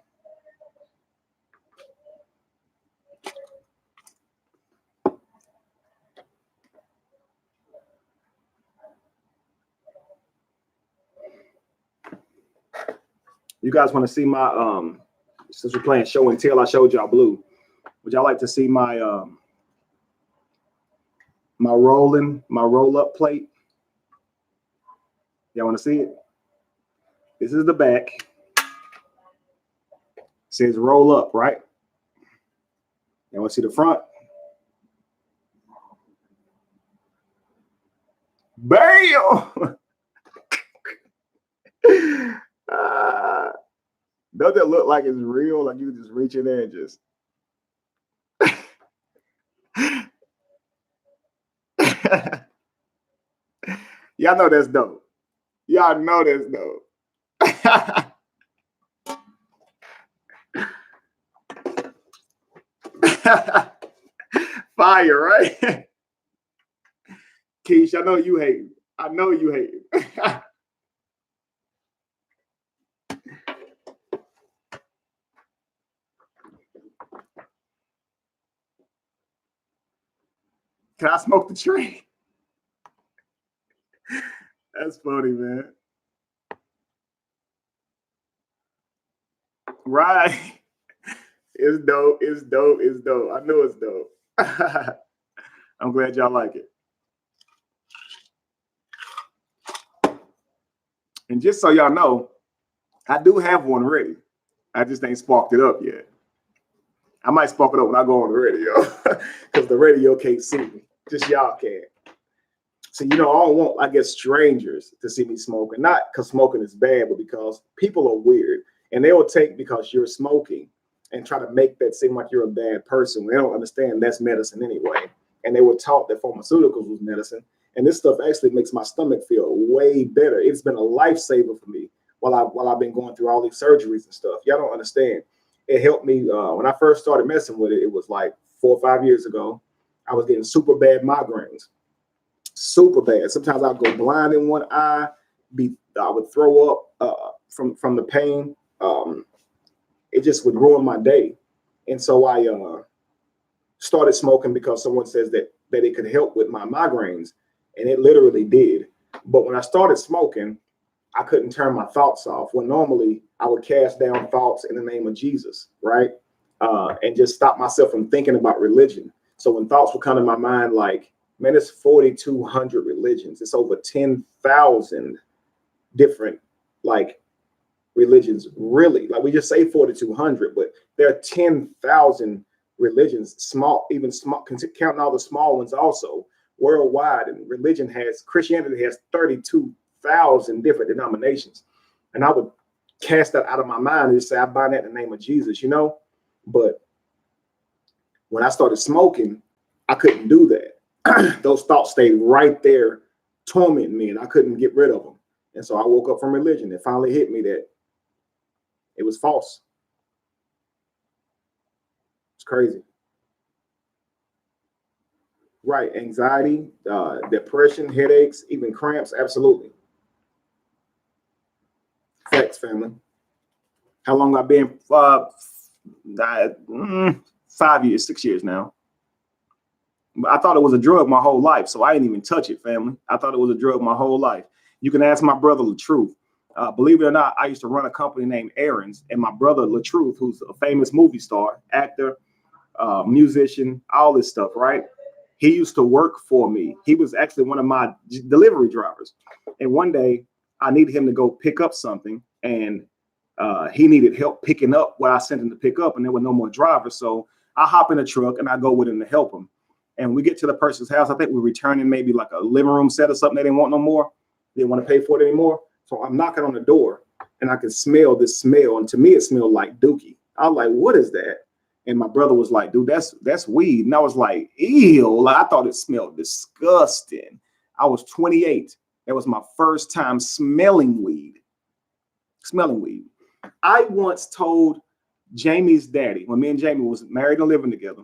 You guys want to see my since we're playing show and tell, I showed y'all blue. Would y'all like to see my my roll-up plate? Y'all want to see it? This is the back. It says roll up, right? Y'all want to see the front? Bam! Does that look like it's real? Like you just reach in there and just. Y'all know that's dope. Y'all know that's dope. Fire, right? Keish, I know you hate. I know you hate. Can I smoke the tree? That's funny, man. Right. It's dope. It's dope. It's dope. I know it's dope. I'm glad y'all like it. And just so y'all know, I do have one ready. I just ain't sparked it up yet. I might spark it up when I go on the radio because the radio can't see me. Just y'all can. So, you know, I don't want, I guess, strangers to see me smoking. Not because smoking is bad, but because people are weird. And they will take because you're smoking and try to make that seem like you're a bad person. They don't understand that's medicine anyway. And they were taught that pharmaceuticals was medicine. And this stuff actually makes my stomach feel way better. It's been a lifesaver for me while I've been going through all these surgeries and stuff. Y'all don't understand. It helped me when I first started messing with it. It was like 4 or 5 years ago. I was getting super bad migraines, super bad. Sometimes I'd go blind in one eye. I would throw up from the pain. It just would ruin my day. And so I started smoking because someone says that it could help with my migraines, and it literally did. But when I started smoking, I couldn't turn my thoughts off. When normally I would cast down thoughts in the name of Jesus, right? And just stop myself from thinking about religion. So when thoughts would come to my mind, like, man, it's 4,200 religions. It's over 10,000 different, like, religions, really. Like, we just say 4,200, but there are 10,000 religions, even small, counting all the small ones also, worldwide. And Christianity has 32,000 different denominations. And I would cast that out of my mind and just say, I bind that in the name of Jesus, you know? But when I started smoking, I couldn't do that. Those thoughts stayed right there, tormenting me, and I couldn't get rid of them. And so I woke up from religion. It finally hit me that it was false. It's crazy. Right. Anxiety, depression, headaches, even cramps. Absolutely. Facts, family. How long I've been? 5 years, 6 years now. But I thought it was a drug my whole life, so I didn't even touch it, family. I thought it was a drug my whole life. You can ask my brother LaTruth. Believe it or not, I used to run a company named Aaron's, and my brother LaTruth, who's a famous movie star, actor, musician, all this stuff, right? He used to work for me. He was actually one of my delivery drivers. And one day I needed him to go pick up something, and he needed help picking up what I sent him to pick up, and there were no more drivers. So I hop in a truck and I go with him to help him. And we get to the person's house. I think we're returning maybe like a living room set or something they didn't want no more. They didn't want to pay for it anymore. So I'm knocking on the door and I can smell this smell. And to me, it smelled like dookie. I was like, what is that? And my brother was like, dude, that's weed. And I was like, ew. Like, I thought it smelled disgusting. I was 28. That was my first time smelling weed. I once told Jamie's daddy, when me and Jamie was married and living together,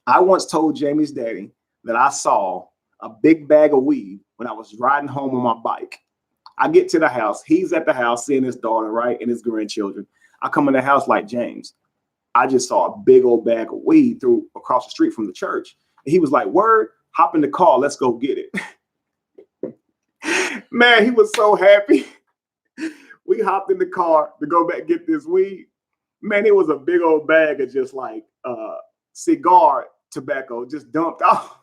I once told Jamie's daddy that I saw a big bag of weed when I was riding home on my bike. I get to the house. He's at the house seeing his daughter, right, and his grandchildren. I come in the house like, James, I just saw a big old bag of weed through across the street from the church. And he was like, word, hop in the car. Let's go get it. Man, he was so happy. We hopped in the car to go back get this weed. Man, it was a big old bag of just like cigar tobacco just dumped off.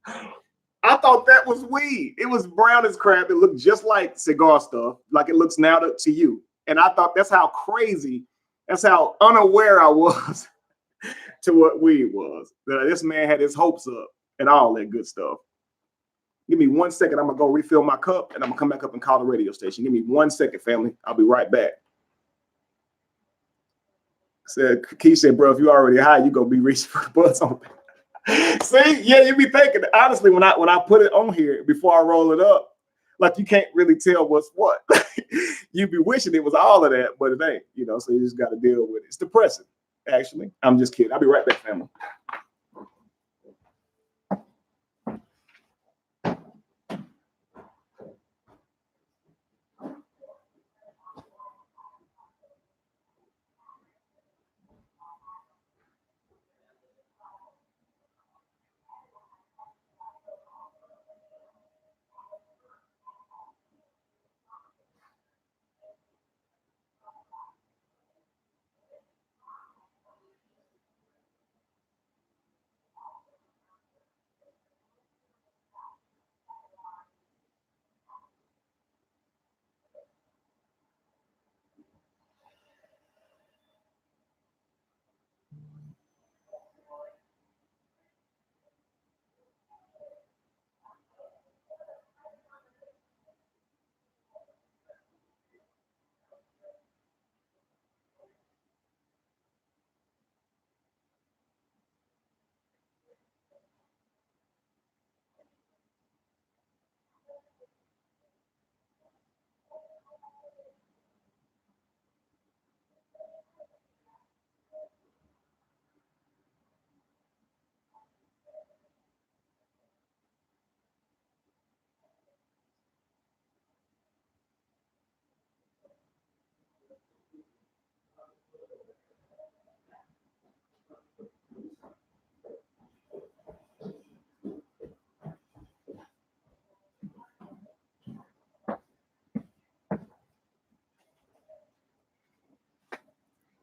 I thought that was weed. It was brown as crap. It looked just like cigar stuff, like it looks now to you. And I thought that's how crazy, that's how unaware I was to what weed was. That this man had his hopes up and all that good stuff. Give me 1 second. I'm going to go refill my cup and I'm going to come back up and call the radio station. Give me 1 second, family. I'll be right back. Keith said, bro, if you already high, you're going to be reaching for the buzz on. See, yeah, you be thinking. Honestly, when I put it on here before I roll it up, like you can't really tell what's what. You be wishing it was all of that, but it ain't. You know, so you just got to deal with it. It's depressing, actually. I'm just kidding. I'll be right back, family.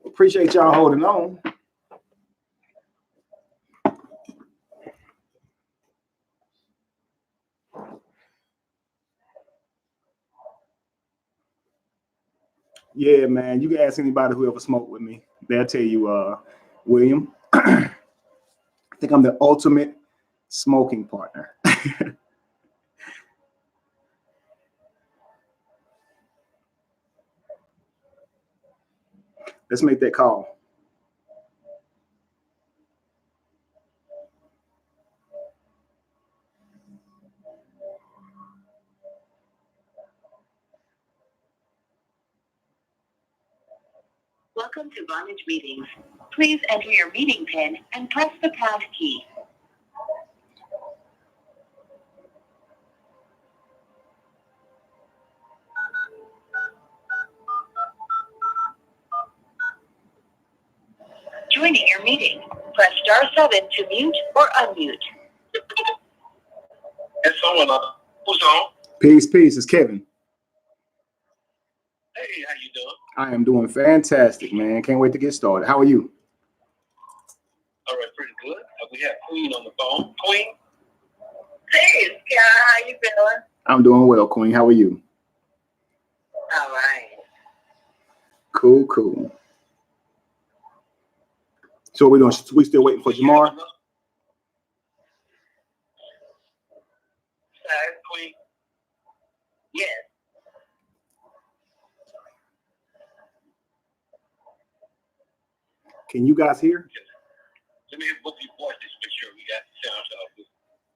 Appreciate y'all holding on. Yeah, man. You can ask anybody who ever smoked with me. They'll tell you, William, I think I'm the ultimate smoking partner. Let's make that call. Welcome to Bondage Meetings. Please enter your meeting PIN and press the pound key. Joining your meeting, press *7 to mute or unmute. And someone who's on? Peace, peace. It's Kevin. Hey, how you doing? I am doing fantastic, man. Can't wait to get started. How are you? All right, pretty good. We have Queen on the phone. Queen? Hey, Scott, how you feeling? I'm doing well, Queen. How are you? All right. Cool, cool. So we doing? We still waiting for Jamar? Sir? Queen? Yes. Can you guys hear? Let me both your voices, make sure we got the sound off.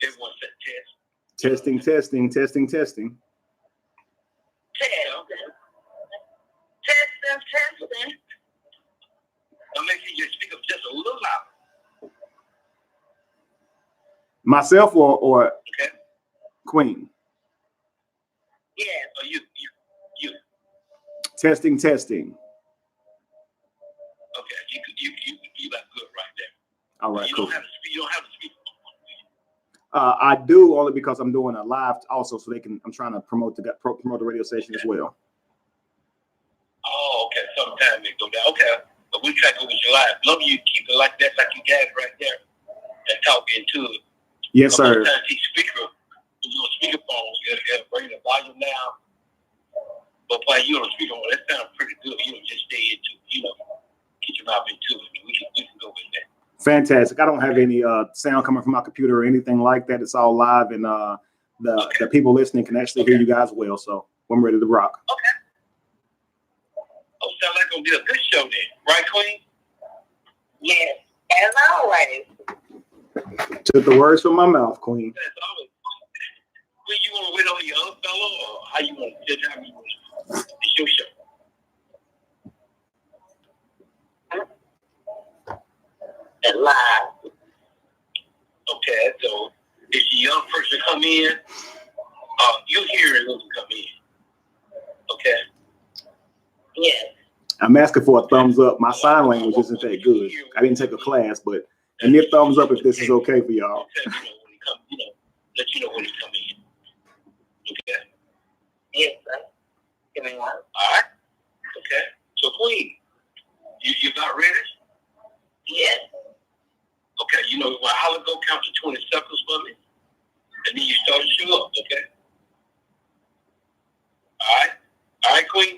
Everyone said test. Testing, testing, testing, testing. Test. Testing. Now make sure you speak up just a little louder. Myself or Okay. Queen? Yes. Oh, you. Testing. Okay. You got good right there. All right, You cool. don't have to speak. You don't have to speak. I do, only because I'm doing a live also, so they can. I'm trying to promote the radio station as well. Oh, okay. Sometimes they go down. Okay, but we try to go with your live. Love you. Keep it like that, like you got it right there, and talk into it. Yes, sir. Sometimes these speakerphones, you gotta bring the volume down. But while you're on speakerphone, that sounds pretty good. Just stay into, get your mouth into it. We can go with that. Fantastic. I don't have any sound coming from my computer or anything like that. It's all live, and the people listening can actually hear you guys well. So I'm ready to rock. Okay. Oh, sound like gonna be a good show then, right, Queen? Yes. As always. Took the words from my mouth, Queen. That's always. When you want to wait on your other fellow, or how you want to judge how you want to? It's your show. Live. Okay, so if the young person come in, you hear it when you come in. Okay. Yes. I'm asking for a thumbs up. My sign language isn't that good. I didn't take a class, but give me a thumbs up if this is okay for y'all. Let you know when he come in. Okay. Yes, sir. Give me one. All right. Okay. So, Queen, you about ready? Yes. Okay. When I'll go count to 20 seconds for me, and then you start to show up. Okay. All right. All right, Queen.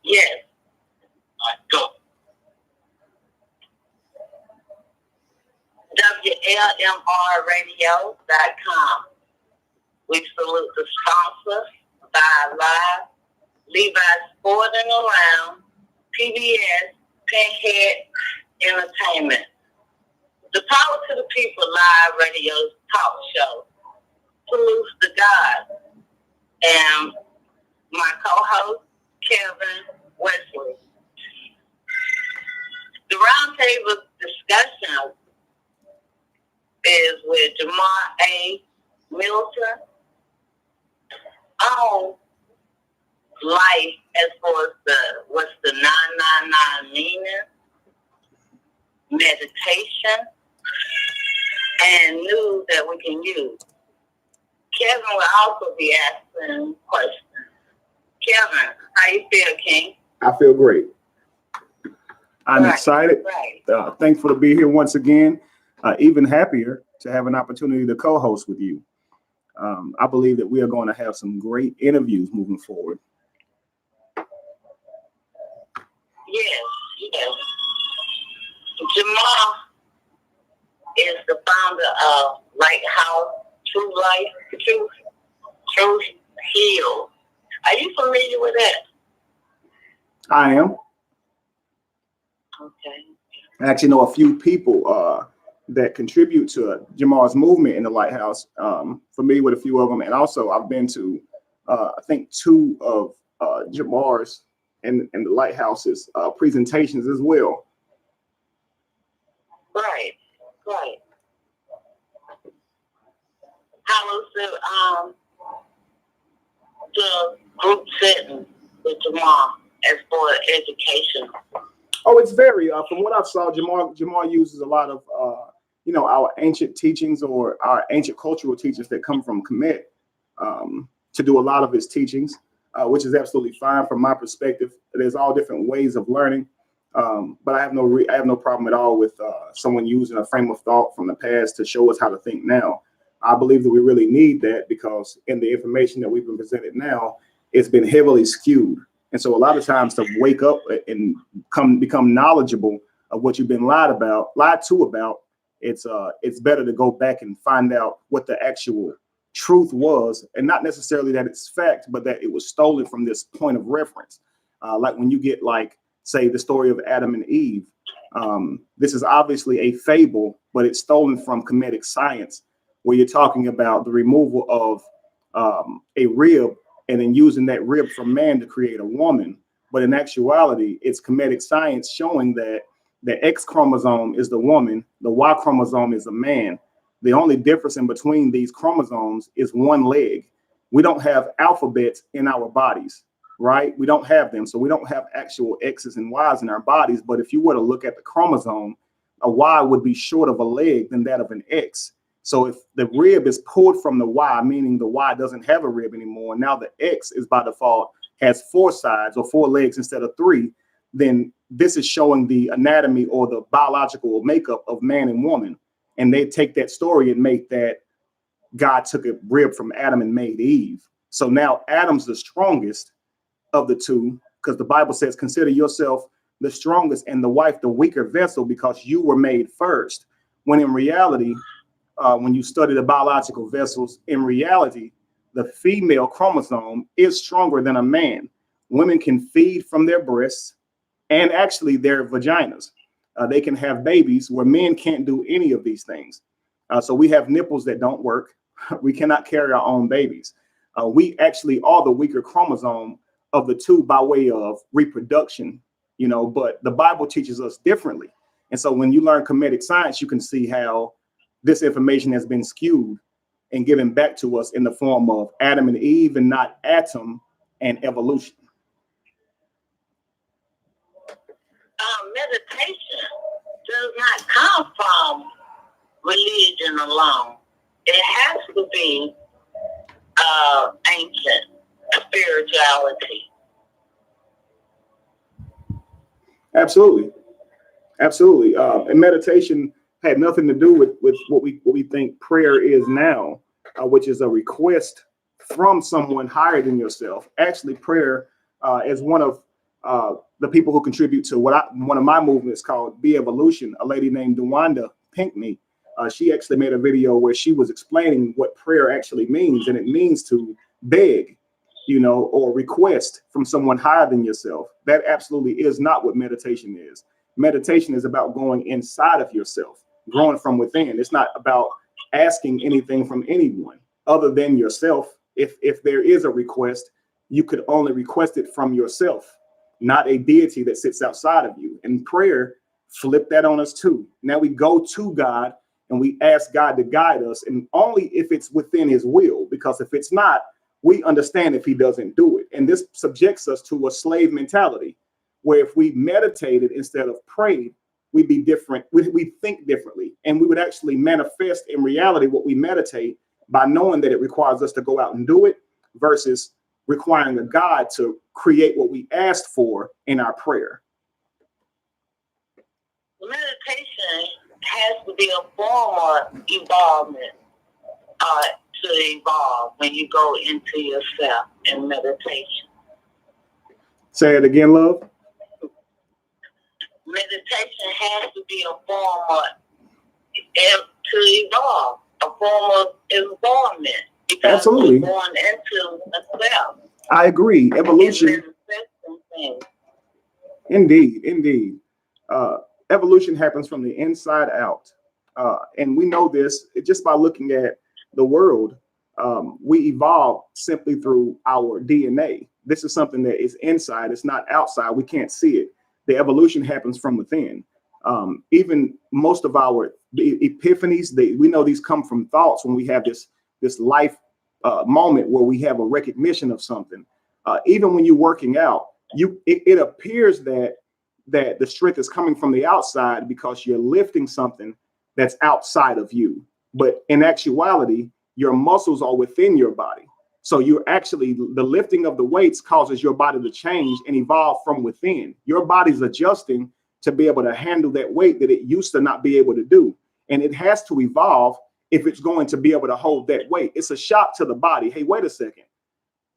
Yes. All right. Go. WLMRradio.com. We salute the sponsor, Buy Live, Levi's Sport and Around, PBS, Pinhead Entertainment. The Power to the People Live Radio Talk Show. Salutes to God. And my co-host, Kevin Wesley. The roundtable discussion is with Jamar A. Milton on life as far as what's the 999 meaning, meditation, and news that we can use. Kevin will also be asking questions. Kevin, how you feel, King? I feel great. I'm excited. Right. Thankful to be here once again. Even happier to have an opportunity to co-host with you. I believe that we are going to have some great interviews moving forward. Yes. Jamal is the founder of Lighthouse True Life, True Heal. Are you familiar with that? I am. Okay. I actually know a few people that contribute to Jamal's movement in the Lighthouse. Familiar with a few of them, and also I've been to I think 2 of Jamal's and the Lighthouse's presentations as well. Right. How was the group setting with Jamal as far as education? Oh, it's very. From what I saw, Jamal uses a lot of our ancient teachings or our ancient cultural teachings that come from Kemet to do a lot of his teachings, which is absolutely fine from my perspective. There's all different ways of learning, but I have no problem at all with someone using a frame of thought from the past to show us how to think now. I believe that we really need that because in the information that we've been presented now, it's been heavily skewed. And so a lot of times to wake up and become knowledgeable of what you've been lied to about, it's better to go back and find out what the actual truth was, and not necessarily that it's fact, but that it was stolen from this point of reference. Like when you get say the story of Adam and Eve, this is obviously a fable, but it's stolen from Kemetic science, where you're talking about the removal of a rib and then using that rib from man to create a woman. But in actuality, it's comedic science showing that the X chromosome is the woman, the Y chromosome is a man. The only difference in between these chromosomes is one leg. We don't have alphabets in our bodies, right? We don't have them. So we don't have actual X's and Y's in our bodies. But if you were to look at the chromosome, a Y would be short of a leg than that of an X. So if the rib is pulled from the Y, meaning the Y doesn't have a rib anymore, now the X is by default has 4 sides or 4 legs instead of 3, then this is showing the anatomy or the biological makeup of man and woman. And they take that story and make that God took a rib from Adam and made Eve. So now Adam's the strongest of the two, because the Bible says, consider yourself the strongest and the wife the weaker vessel because you were made first. When in reality, when you study the biological vessels, in reality, the female chromosome is stronger than a man. Women can feed from their breasts and actually their vaginas. They can have babies where men can't do any of these things. So we have nipples that don't work. We cannot carry our own babies. We actually are the weaker chromosome of the two by way of reproduction, but the Bible teaches us differently. And so when you learn comedic science, you can see how this information has been skewed and given back to us in the form of Adam and Eve and not Atom and evolution. Meditation does not come from religion alone. It has to be ancient spirituality. Absolutely. And meditation had nothing to do with what we think prayer is now, which is a request from someone higher than yourself. Actually, prayer is one of the people who contribute to one of my movements called Be Evolution, a lady named DeWanda Pinkney. She actually made a video where she was explaining what prayer actually means, and it means to beg, or request from someone higher than yourself. That absolutely is not what meditation is. Meditation is about going inside of yourself, growing from within. It's not about asking anything from anyone other than yourself. If there is a request, you could only request it from yourself, not a deity that sits outside of you. And prayer flipped that on us too. Now we go to God and we ask God to guide us, and only if it's within his will, because if it's not, we understand if he doesn't do it. And this subjects us to a slave mentality, where if we meditated instead of prayed, we'd be different. We think differently, and we would actually manifest in reality what we meditate by knowing that it requires us to go out and do it versus requiring a God to create what we asked for in our prayer. Meditation has to be a form of evolvement to evolve when you go into yourself in meditation. Say it again, love. Meditation has to be a form of to evolve, a form of involvement. Because Absolutely. we're going into the self. I agree. Evolution. Indeed. Evolution happens from the inside out. And we know this just by looking at the world. We evolve simply through our DNA. This is something that is inside. It's not outside. We can't see it. The evolution happens from within. Even most of our epiphanies, we know these come from thoughts when we have this life moment where we have a recognition of something. Even when you're working out, it appears that the strength is coming from the outside because you're lifting something that's outside of you. But in actuality, your muscles are within your body. So you're actually, the lifting of the weights causes your body to change and evolve from within. Your body's adjusting to be able to handle that weight that it used to not be able to do. And it has to evolve if it's going to be able to hold that weight. It's a shock to the body. Hey, wait a second.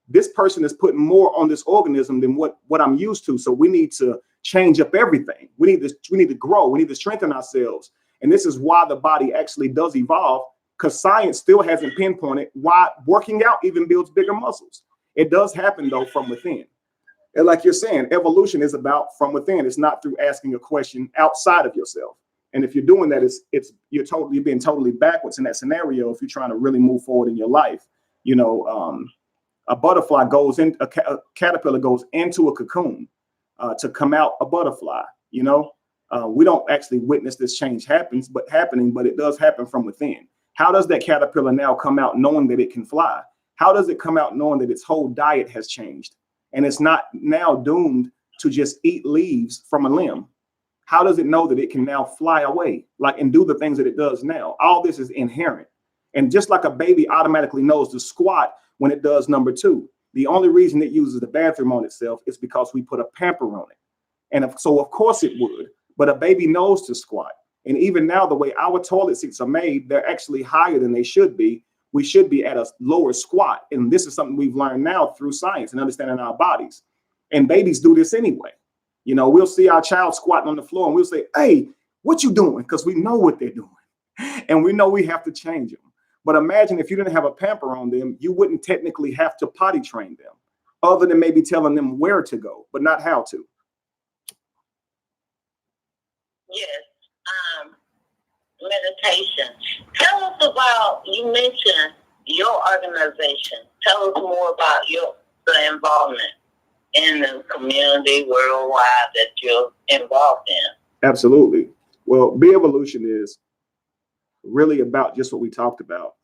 This person is putting more on this organism than what I'm used to. So we need to change up everything. We need to grow. We need to strengthen ourselves. And this is why the body actually does evolve, because science still hasn't pinpointed why working out even builds bigger muscles. It does happen, though, from within. And like you're saying, evolution is about from within. It's not through asking a question outside of yourself. And if you're doing that, you're being totally backwards in that scenario. If you're trying to really move forward in your life, a butterfly a caterpillar goes into a cocoon. to come out a butterfly. You know, we don't actually witness this change happening, but it does happen from within. How does that caterpillar now come out knowing that it can fly? How does it come out knowing that its whole diet has changed and it's not now doomed to just eat leaves from a limb? How does it know that it can now fly away, and do the things that it does now? All this is inherent. And just like a baby automatically knows to squat when it does number 2, the only reason it uses the bathroom on itself is because we put a pamper on it. And so of course it would, but a baby knows to squat. And even now, the way our toilet seats are made, they're actually higher than they should be. We should be at a lower squat. And this is something we've learned now through science and understanding our bodies. And babies do this anyway. You know, we'll see our child squatting on the floor and we'll say, hey, what you doing? Because we know what they're doing. And we know we have to change them. But imagine if you didn't have a pamper on them, you wouldn't technically have to potty train them, other than maybe telling them where to go, but not how to. Yes. Meditation. Tell us about, you mentioned your organization. Tell us more about the involvement in the community worldwide that you're involved in. Absolutely. Well, Be Evolution is really about just what we talked about.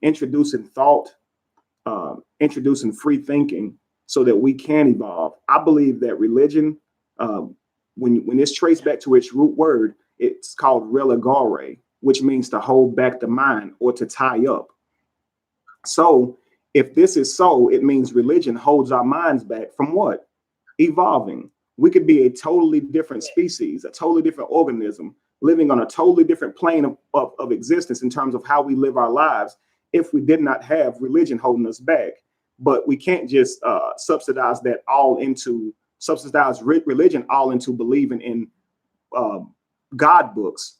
Introducing thought, introducing free thinking so that we can evolve. I believe that religion, when it's traced back to its root word, it's called religare, which means to hold back the mind or to tie up. So if this is so, it means religion holds our minds back from what? Evolving. We could be a totally different species, a totally different organism, living on a totally different plane of existence in terms of how we live our lives if we did not have religion holding us back. But we can't just subsidize religion all into believing in God books.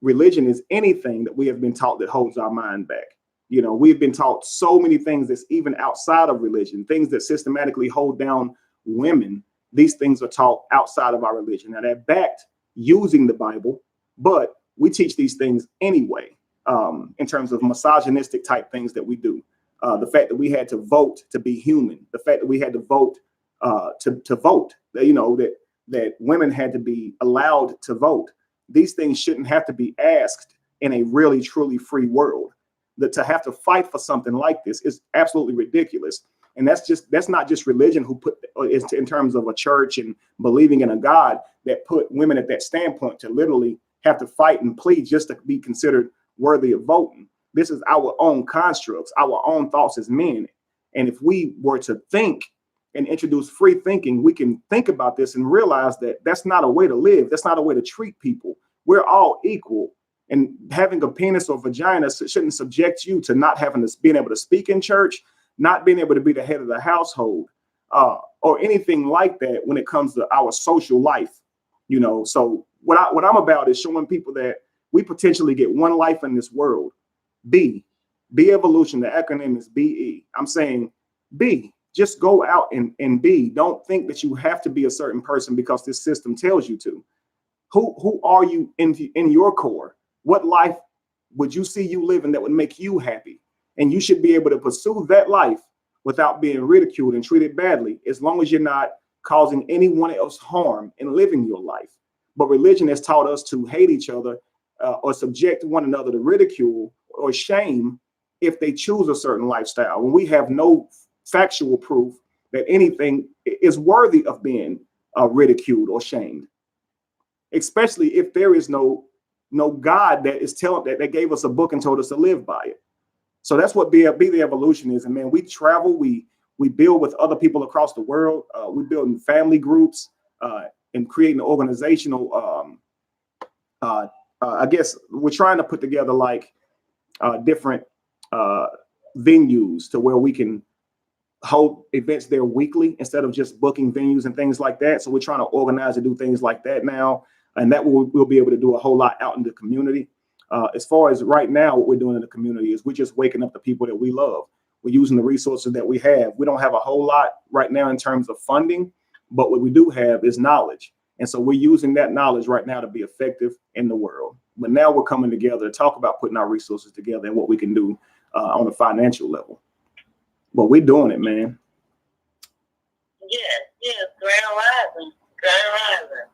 Religion is anything that we have been taught that holds our mind back. You know, we've been taught so many things that's even outside of religion, things that systematically hold down women. These things are taught outside of our religion. Now they're backed using the Bible, but we teach these things anyway, in terms of misogynistic type things that we do. The fact that we had to vote to be human, the fact that we had to vote to vote, you know, that women had to be allowed to vote. These things shouldn't have to be asked in a really, truly free world. That to have to fight for something like this is absolutely ridiculous. And that's not just religion who put it in terms of a church and believing in a God that put women at that standpoint to literally have to fight and plead just to be considered worthy of voting. This is our own constructs, our own thoughts as men. And if we were to think and introduce free thinking, we can think about this and realize that that's not a way to live. That's not a way to treat people. We're all equal. And having a penis or vagina shouldn't subject you to not being able to speak in church, not being able to be the head of the household, or anything like that when it comes to our social life. You know, so what I'm about is showing people that we potentially get one life in this world. Be Evolution. The acronym is BE. I'm saying be. Just go out and be. Don't think that you have to be a certain person because this system tells you to. Who are you in your core? What life would you see you living that would make you happy? And you should be able to pursue that life without being ridiculed and treated badly, as long as you're not causing anyone else harm in living your life. But religion has taught us to hate each other or subject one another to ridicule or shame if they choose a certain lifestyle, when we have no factual proof that anything is worthy of being ridiculed or shamed, especially if there is no God that is that gave us a book and told us to live by it. So that's what Be the Evolution is. And man, we travel, we build with other people across the world. We build in family groups and creating organizational. I guess we're trying to put together like different venues to where we can hold events there weekly instead of just booking venues and things like that. So we're trying to organize and do things like that now. And that we'll be able to do a whole lot out in the community. As far as right now, what we're doing in the community is we're just waking up the people that we love. We're using the resources that we have. We don't have a whole lot right now in terms of funding, but what we do have is knowledge. And so we're using that knowledge right now to be effective in the world. But now we're coming together to talk about putting our resources together and what we can do on a financial level. But we're doing it, man. Yes, great. Grand rising.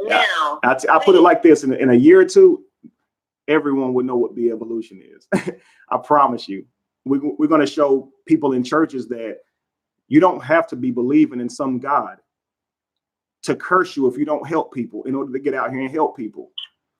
Now, I put it like this: in a year or two, everyone will know what the evolution is. I promise you. We're going to show people in churches that you don't have to be believing in some God to curse you if you don't help people in order to get out here and help people.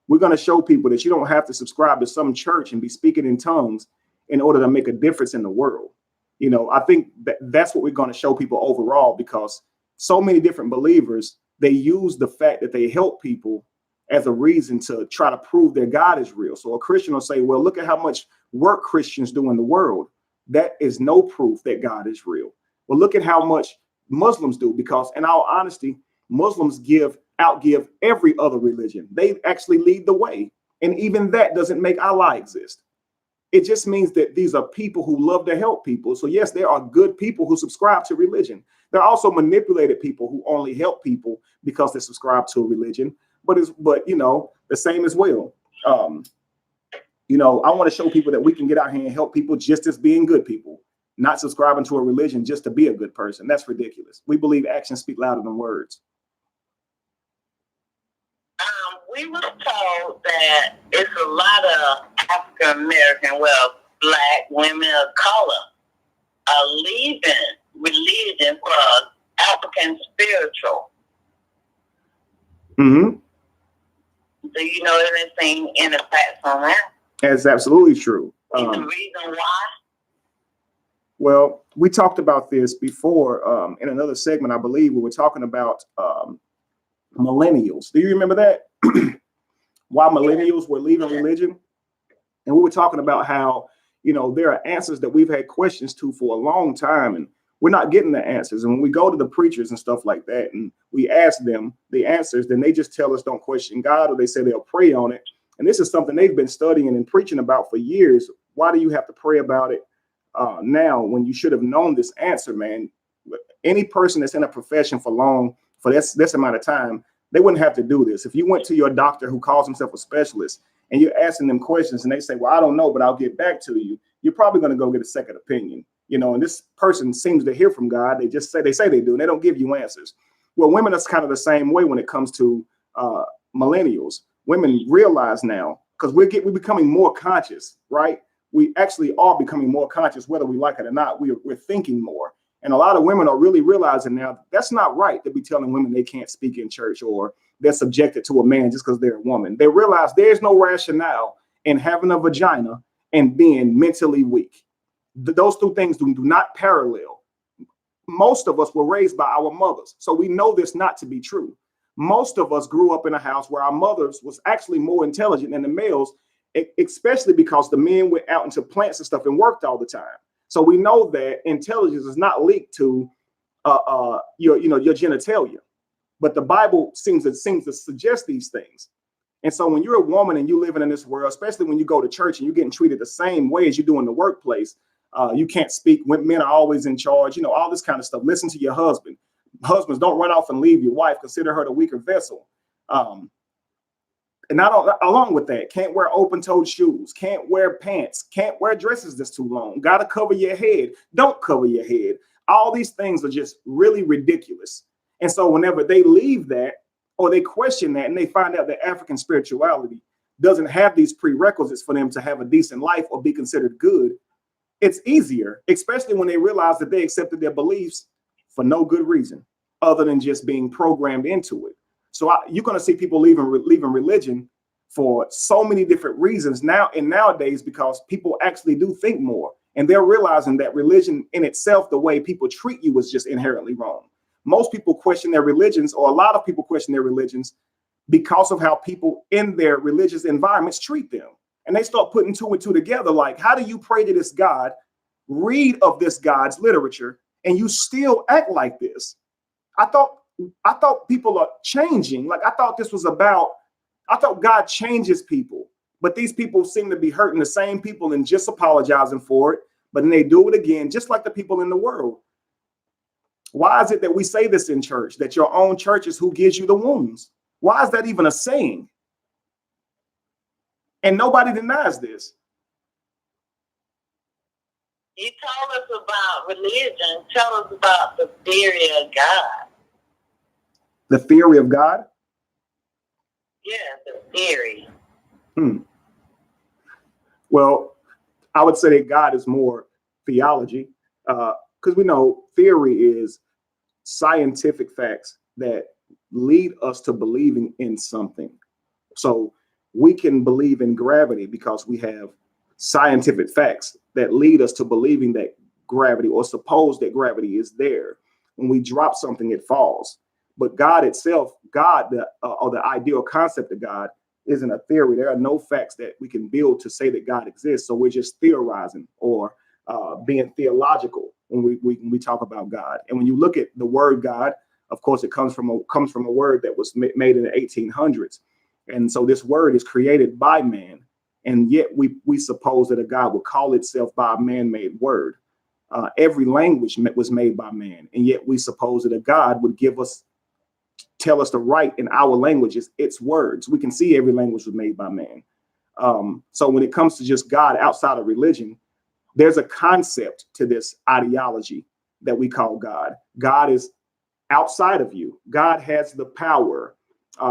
We're going to show people that you don't have to subscribe to some church and be speaking in tongues in order to make a difference in the world. You know, I think that's what we're going to show people overall, because so many different believers, they use the fact that they help people as a reason to try to prove their God is real. So a Christian will say, well, look at how much work Christians do in the world. That is no proof that God is real. Well, look at how much Muslims do, because in all honesty, Muslims outgive every other religion. They actually lead the way. And even that doesn't make Allah exist. It just means that these are people who love to help people. So yes, there are good people who subscribe to religion. There are also manipulated people who only help people because they subscribe to a religion. But you know, the same as well. You know, I want to show people that we can get out here and help people just as being good people, not subscribing to a religion just to be a good person. That's ridiculous. We believe actions speak louder than words. We were told that it's a lot of African American, well, black women of color are leaving religion for African spiritual. Mm-hmm. Do you know anything in the facts on that? That's absolutely true. The reason why? Well, we talked about this before in another segment, I believe. We were talking about millennials. Do you remember that? Why millennials were leaving religion? And we were talking about how, you know, there are answers that we've had questions to for a long time, and we're not getting the answers. And when we go to the preachers and stuff like that, and we ask them the answers, then they just tell us don't question God, or they say they'll pray on it. And this is something they've been studying and preaching about for years. Why do you have to pray about it now when you should have known this answer, man? Any person that's in a profession for this amount of time, they wouldn't have to do this. If you went to your doctor who calls himself a specialist and you're asking them questions and they say, well, I don't know, but I'll get back to you, you're probably going to go get a second opinion. You know, and this person seems to hear from God. They say they do, and they don't give you answers. Well, women are kind of the same way when it comes to millennials. Women realize now, because we're becoming more conscious, right? We actually are becoming more conscious, whether we like it or not. We're thinking more. And a lot of women are really realizing now that's not right to be telling women they can't speak in church or they're subjected to a man just because they're a woman. They realize there's no rationale in having a vagina and being mentally weak. Those two things do not parallel. Most of us were raised by our mothers, so we know this not to be true. Most of us grew up in a house where our mothers was actually more intelligent than the males, especially because the men went out into plants and stuff and worked all the time. So we know that intelligence is not linked to your genitalia, but the Bible seems to suggest these things. And so when you're a woman and you're living in this world, especially when you go to church and you're getting treated the same way as you do in the workplace, you can't speak when men are always in charge, you know, all this kind of stuff. Listen to your husband. Husbands, don't run off and leave your wife. Consider her the weaker vessel. And along with that, can't wear open-toed shoes, can't wear pants, can't wear dresses that's too long, got to cover your head, don't cover your head. All these things are just really ridiculous. And so whenever they leave that or they question that and they find out that African spirituality doesn't have these prerequisites for them to have a decent life or be considered good, it's easier, especially when they realize that they accepted their beliefs for no good reason other than just being programmed into it. So you're going to see people leaving religion for so many different reasons nowadays, because people actually do think more, and they're realizing that religion in itself, the way people treat you, is just inherently wrong. Most people question their religions, or a lot of people question their religions because of how people in their religious environments treat them. And they start putting two and two together. Like, how do you pray to this God, read of this God's literature, and you still act like this? I thought people are changing. Like, I thought God changes people, but these people seem to be hurting the same people and just apologizing for it. But then they do it again, just like the people in the world. Why is it that we say this in church, that your own church is who gives you the wounds? Why is that even a saying? And nobody denies this. You told us about religion. Tell us about the theory of God. The theory of God? Yeah, the theory. Well, I would say that God is more theology, because we know theory is scientific facts that lead us to believing in something. So we can believe in gravity because we have scientific facts that lead us to believing that gravity, or suppose that gravity is there. When we drop something, it falls. But God itself, God, or the ideal concept of God, isn't a theory. There are no facts that we can build to say that God exists. So we're just theorizing or being theological when we talk about God. And when you look at the word God, of course, it comes from a word that was made in the 1800s. And so this word is created by man. And yet we suppose that a God would call itself by a man-made word. Every language was made by man. And yet we suppose that a God would tell us to write in our languages its words. We can see every language was made by man. So when it comes to just God outside of religion, there's a concept to this ideology that we call God. God is outside of you. God has the power.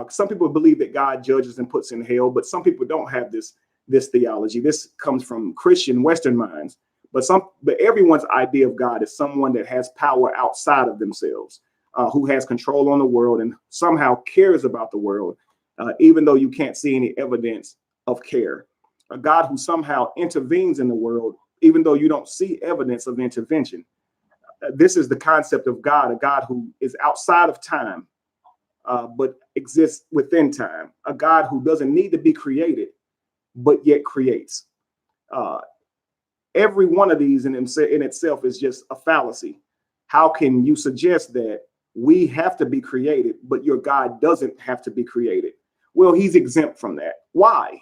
Some people believe that God judges and puts in hell, but some people don't have this theology. This comes from Christian Western minds. But everyone's idea of God is someone that has power outside of themselves, who has control on the world and somehow cares about the world, even though you can't see any evidence of care. A God who somehow intervenes in the world, even though you don't see evidence of intervention. This is the concept of God, a God who is outside of time, but exists within time. A God who doesn't need to be created, but yet creates. Every one of these in itself is just a fallacy. How can you suggest that we have to be created, but your God doesn't have to be created? Well, he's exempt from that. Why?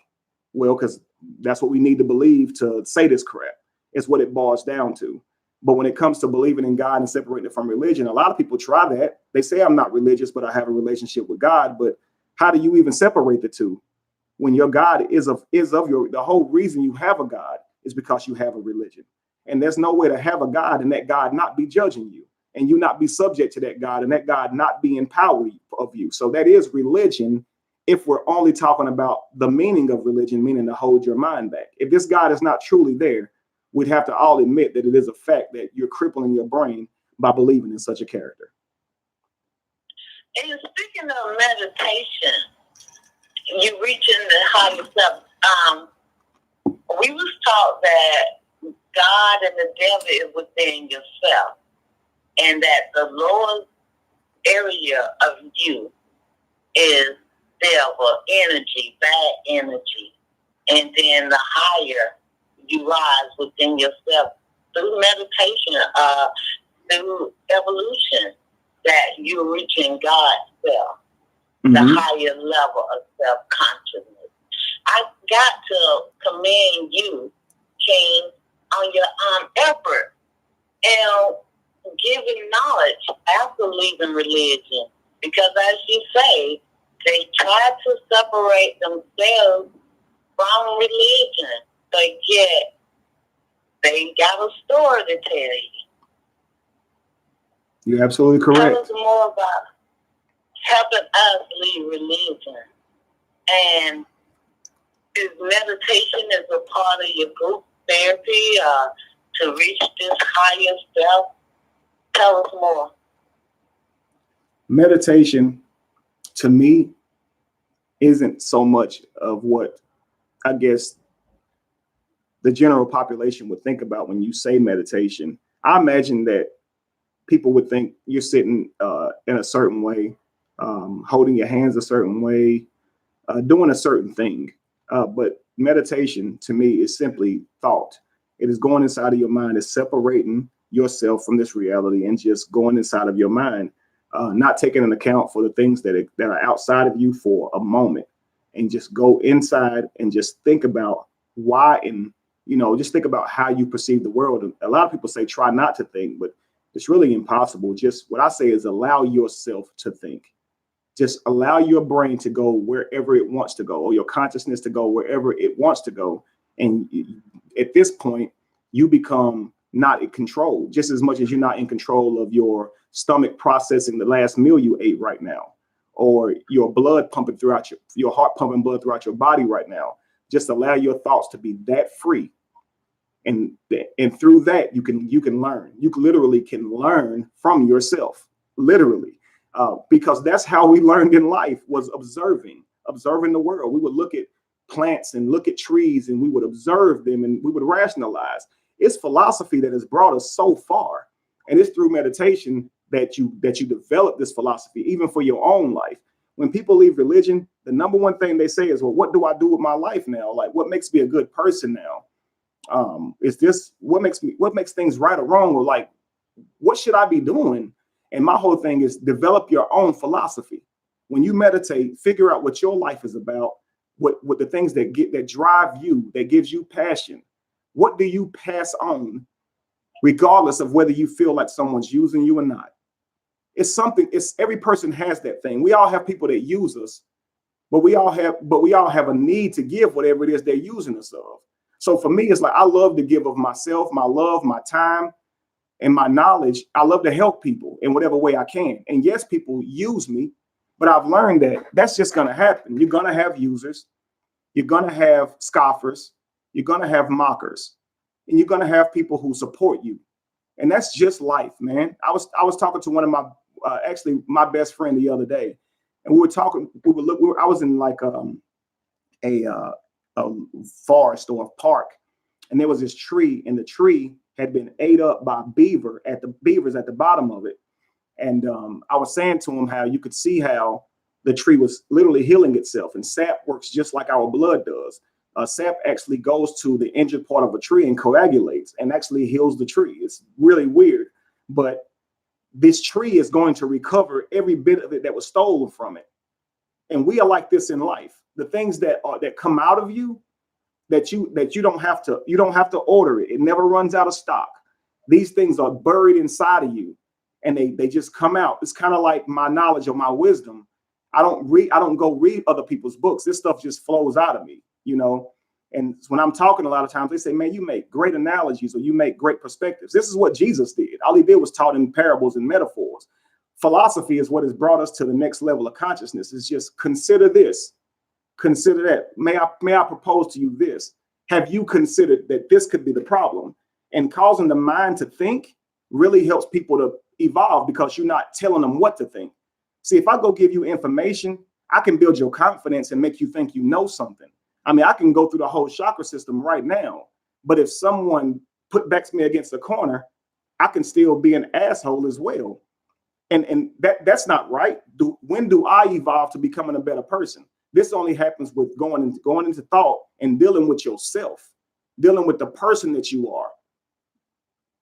Well, because that's what we need to believe to say this crap. It's what it boils down to. But when it comes to believing in God and separating it from religion, a lot of people try that. They say, I'm not religious, but I have a relationship with God. But how do you even separate the two when your God is of the whole reason you have a God is because you have a religion? And there's no way to have a God and that God not be judging you and you not be subject to that God and that God not be in power of you. So that is religion. If we're only talking about the meaning of religion, meaning to hold your mind back. If this God is not truly there, we'd have to all admit that it is a fact that you're crippling your brain by believing in such a character. And speaking of meditation, you reaching the higher self. We was taught that God and the devil is within yourself, and that the lower area of you is devil energy, bad energy, and then the higher you rise within yourself through meditation, through evolution, that you're reaching God's self, the higher level of self-consciousness. I got to commend you, King, on your effort and giving knowledge after leaving religion. Because as you say, they try to separate themselves from religion, but yet they got a story to tell you. You're absolutely correct. Tell us more about helping us leave religion. And is meditation is a part of your group therapy to reach this higher self? Tell us more. Meditation, to me, isn't so much of what I guess the general population would think about when you say meditation. I imagine that people would think you're sitting in a certain way, holding your hands a certain way, doing a certain thing. But meditation to me is simply thought. It is going inside of your mind, it's separating yourself from this reality and just going inside of your mind, not taking into account for the things that are outside of you for a moment, and just go inside and just think about why, and just think about how you perceive the world. And a lot of people say try not to think, but it's really impossible. Just what I say is allow yourself to think. Just allow your brain to go wherever it wants to go, or your consciousness to go wherever it wants to go. And at this point, you become not in control, just as much as you're not in control of your stomach processing the last meal you ate right now. or your blood pumping throughout your heart pumping blood throughout your body right now. Just allow your thoughts to be that free. And through that, you can learn. You literally can learn from yourself, literally, because that's how we learned in life, was observing the world. We would look at plants and look at trees, and we would observe them, and we would rationalize. It's philosophy that has brought us so far, and it's through meditation that you develop this philosophy, even for your own life. When people leave religion, the number one thing they say is, well, what do I do with my life now? Like, what makes me a good person now? Is this what makes things right or wrong, or like, what should I be doing? And my whole thing is develop your own philosophy. When you meditate, figure out what your life is about, what the things that drive you, that gives you passion. What do you pass on, regardless of whether you feel like someone's using you or not? It's every person has that thing. We all have people that use us, but we all have a need to give whatever it is they're using us of. So for me, it's like, I love to give of myself, my love, my time, and my knowledge. I love to help people in whatever way I can. And yes, people use me, but I've learned that that's just going to happen. You're going to have users. You're going to have scoffers. You're going to have mockers. And you're going to have people who support you. And that's just life, man. I was talking to one of my, actually my best friend the other day, and we were talking, I was in like a forest or a park, and there was this tree, and the tree had been ate up by beavers at the bottom of it. And I was saying to him how you could see how the tree was literally healing itself, and sap works just like our blood does. Sap actually goes to the injured part of a tree and coagulates and actually heals the tree. It's really weird, but this tree is going to recover every bit of it that was stolen from it. And we are like this in life. The things that come out of you, that you don't have to order it. It never runs out of stock. These things are buried inside of you, and they just come out. It's kind of like my knowledge or my wisdom. I don't go read other people's books. This stuff just flows out of me, you know. And when I'm talking, a lot of times they say, man, you make great analogies, or you make great perspectives. This is what Jesus did. All he did was taught in parables and metaphors. Philosophy is what has brought us to the next level of consciousness. It's just consider this, consider that. May I propose to you this? Have you considered that this could be the problem? And causing the mind to think really helps people to evolve, because you're not telling them what to think. See, if I go give you information, I can build your confidence and make you think you know something. I mean, I can go through the whole chakra system right now, but if someone backs me against the corner, I can still be an asshole as well. And that's not right. When do I evolve to becoming a better person? This only happens with going into thought and dealing with yourself, dealing with the person that you are.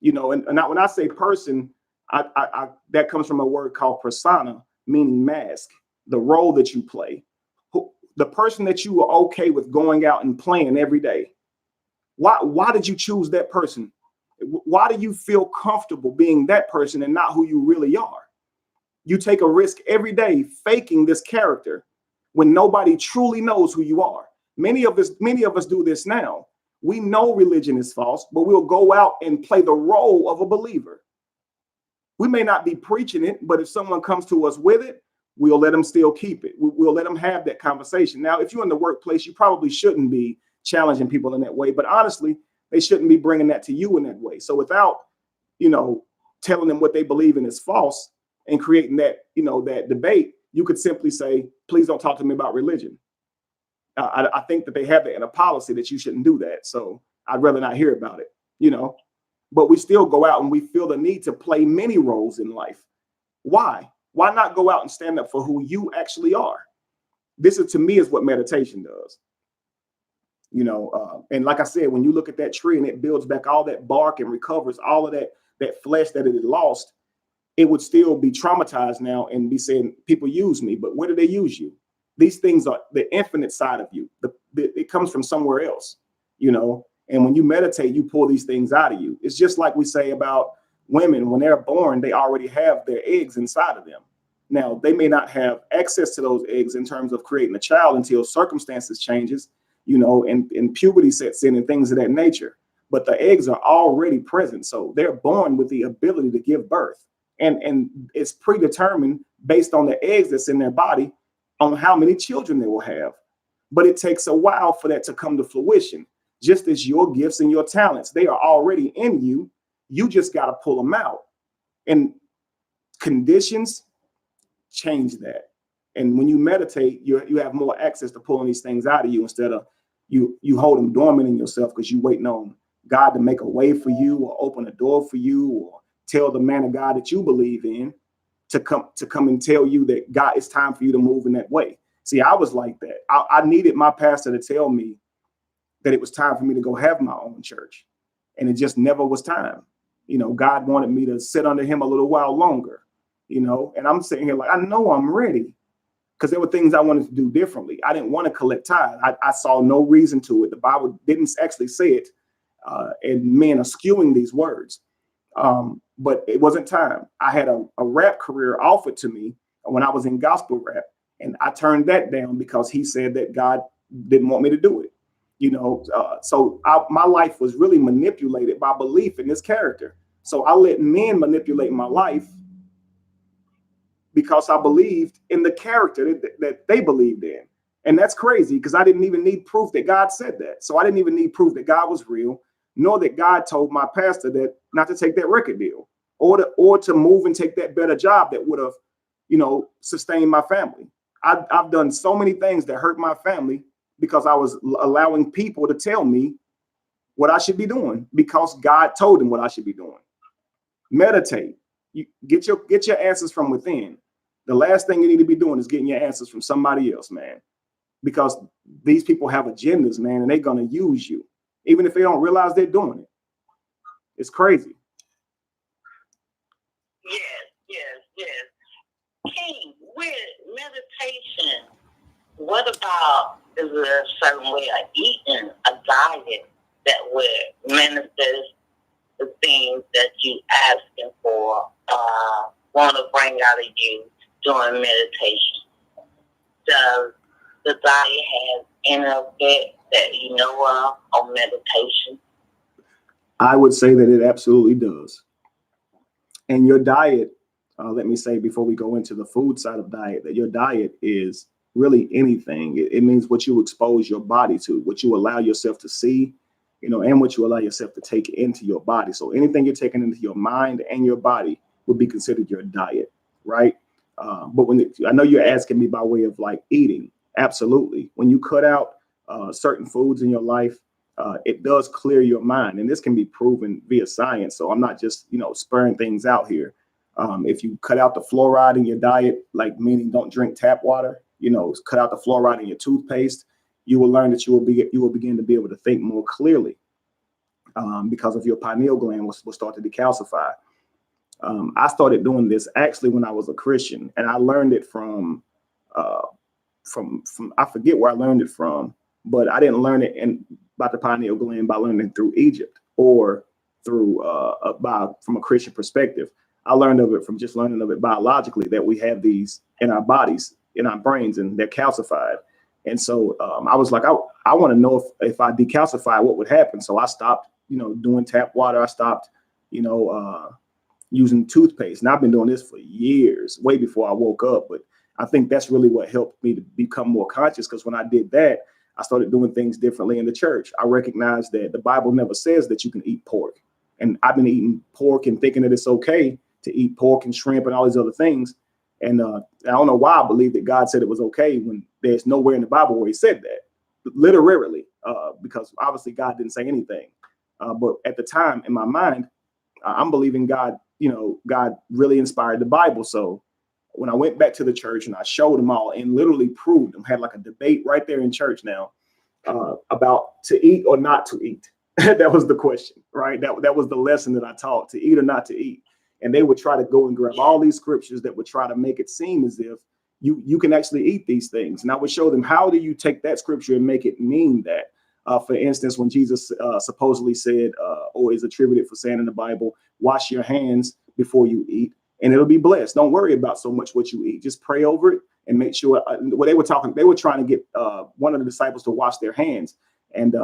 You know, and when I say person, I that comes from a word called persona, meaning mask, the role that you play. The person that you are okay with going out and playing every day. Why did you choose that person? Why do you feel comfortable being that person and not who you really are? You take a risk every day faking this character when nobody truly knows who you are. Many of us do this now. We know religion is false, but we'll go out and play the role of a believer. We may not be preaching it, but if someone comes to us with it, we'll let them still keep it. We'll let them have that conversation. Now, if you're in the workplace, you probably shouldn't be challenging people in that way, but honestly, they shouldn't be bringing that to you in that way. So without, telling them what they believe in is false and creating that, that debate, you could simply say, please don't talk to me about religion. I think that they have that in a policy that you shouldn't do that. So I'd rather not hear about it, but we still go out and we feel the need to play many roles in life. Why? Why not go out and stand up for who you actually are? This is, to me, is what meditation does. And like I said, when you look at that tree and it builds back all that bark and recovers all of that flesh that it had lost, it would still be traumatized now and be saying, people use me, but where do they use you? These things are the infinite side of you. It comes from somewhere else, and when you meditate, you pull these things out of you. It's just like we say about women, when they're born, they already have their eggs inside of them. Now, they may not have access to those eggs in terms of creating a child until circumstances changes, and puberty sets in and things of that nature. But the eggs are already present. So they're born with the ability to give birth. and it's predetermined based on the eggs that's in their body on how many children they will have. But it takes a while for that to come to fruition. Just as your gifts and your talents, they are already in you. You just got to pull them out. And conditions change that. And when you meditate, you have more access to pulling these things out of you instead of you hold them dormant in yourself because you waiting on God to make a way for you or open a door for you or tell the man of God that you believe in to come and tell you that God, it's time for you to move in that way. See, I was like that. I needed my pastor to tell me that it was time for me to go have my own church. And it just never was time. God wanted me to sit under him a little while longer, and I'm sitting here like, I know I'm ready because there were things I wanted to do differently. I didn't want to collect tithes. I saw no reason to it. The Bible didn't actually say it. And men are skewing these words. But it wasn't time. I had a rap career offered to me when I was in gospel rap. And I turned that down because he said that God didn't want me to do it. So my life was really manipulated by belief in this character. So I let men manipulate my life because I believed in the character that they believed in. And that's crazy because I didn't even need proof that God said that. So I didn't even need proof that God was real, nor that God told my pastor that not to take that record deal or to move and take that better job that would have, sustained my family. I've done so many things that hurt my family because I was allowing people to tell me what I should be doing because God told them what I should be doing. Meditate. You get your answers from within. The last thing you need to be doing is getting your answers from somebody else, man, because these people have agendas, man, and they're going to use you, even if they don't realize they're doing it. It's crazy. Yes. King, with meditation, what about, is there a certain way of eating, a diet that would manifest the things that you asking for, want to bring out of you during meditation? Does the diet have any effect that you know of on meditation? I would say that it absolutely does. And your diet, let me say before we go into the food side of diet, that your diet is really anything. It means what you expose your body to, what you allow yourself to see, and what you allow yourself to take into your body. So anything you're taking into your mind and your body would be considered your diet, right? But I know you're asking me by way of like eating. Absolutely. When you cut out certain foods in your life, it does clear your mind. And this can be proven via science. So I'm not just, spurring things out here. If you cut out the fluoride in your diet, like meaning don't drink tap water, cut out the fluoride in your toothpaste, you will learn that you will begin to be able to think more clearly because of your pineal gland will start to decalcify. I started doing this actually when I was a Christian, and I learned it from I forget where I learned it from, but I didn't learn it about the pineal gland by learning it through Egypt or through from a Christian perspective. I learned of it from just learning of it biologically, that we have these in our bodies, in our brains, and they're calcified. And so I was like, I want to know if I decalcify, what would happen. So I stopped, doing tap water. I stopped, using toothpaste. And I've been doing this for years, way before I woke up. But I think that's really what helped me to become more conscious, because when I did that, I started doing things differently in the church. I recognized that the Bible never says that you can eat pork. And I've been eating pork and thinking that it's okay to eat pork and shrimp and all these other things. And I don't know why I believe that God said it was okay when there's nowhere in the Bible where he said that, literally, because obviously God didn't say anything. But at the time in my mind, I'm believing God, God really inspired the Bible. So when I went back to the church and I showed them all and literally proved them, had like a debate right there in church now about to eat or not to eat. That was the question, right? That was the lesson that I taught, to eat or not to eat. And they would try to go and grab all these scriptures that would try to make it seem as if you can actually eat these things. And I would show them, how do you take that scripture and make it mean that? For instance, when Jesus supposedly said, or is attributed for saying in the Bible, wash your hands before you eat and it'll be blessed. Don't worry about so much what you eat. Just pray over it and make sure. They were trying to get one of the disciples to wash their hands. And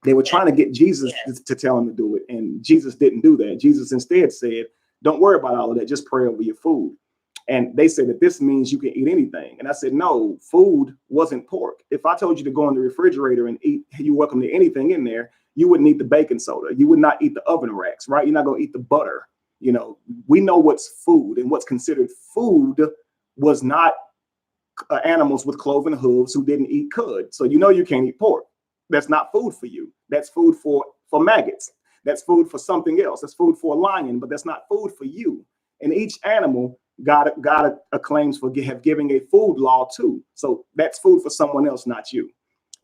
they were trying to get Jesus to tell him to do it. And Jesus didn't do that. Jesus instead said Don't worry about all of that. Just pray over your food. And they said that this means you can eat anything. And I said, no, food wasn't pork. If I told you to go in the refrigerator and eat, you're welcome to anything in there, you wouldn't eat the baking soda. You would not eat the oven racks, right? You're not going to eat the butter. You know, we know what's food, and what's considered food was not animals with cloven hooves who didn't eat cud. So you know you can't eat pork. That's not food for you. That's food for maggots. That's food for something else. That's food for a lion, but that's not food for you. And each animal, God acclaims for giving a food law too. So that's food for someone else, not you.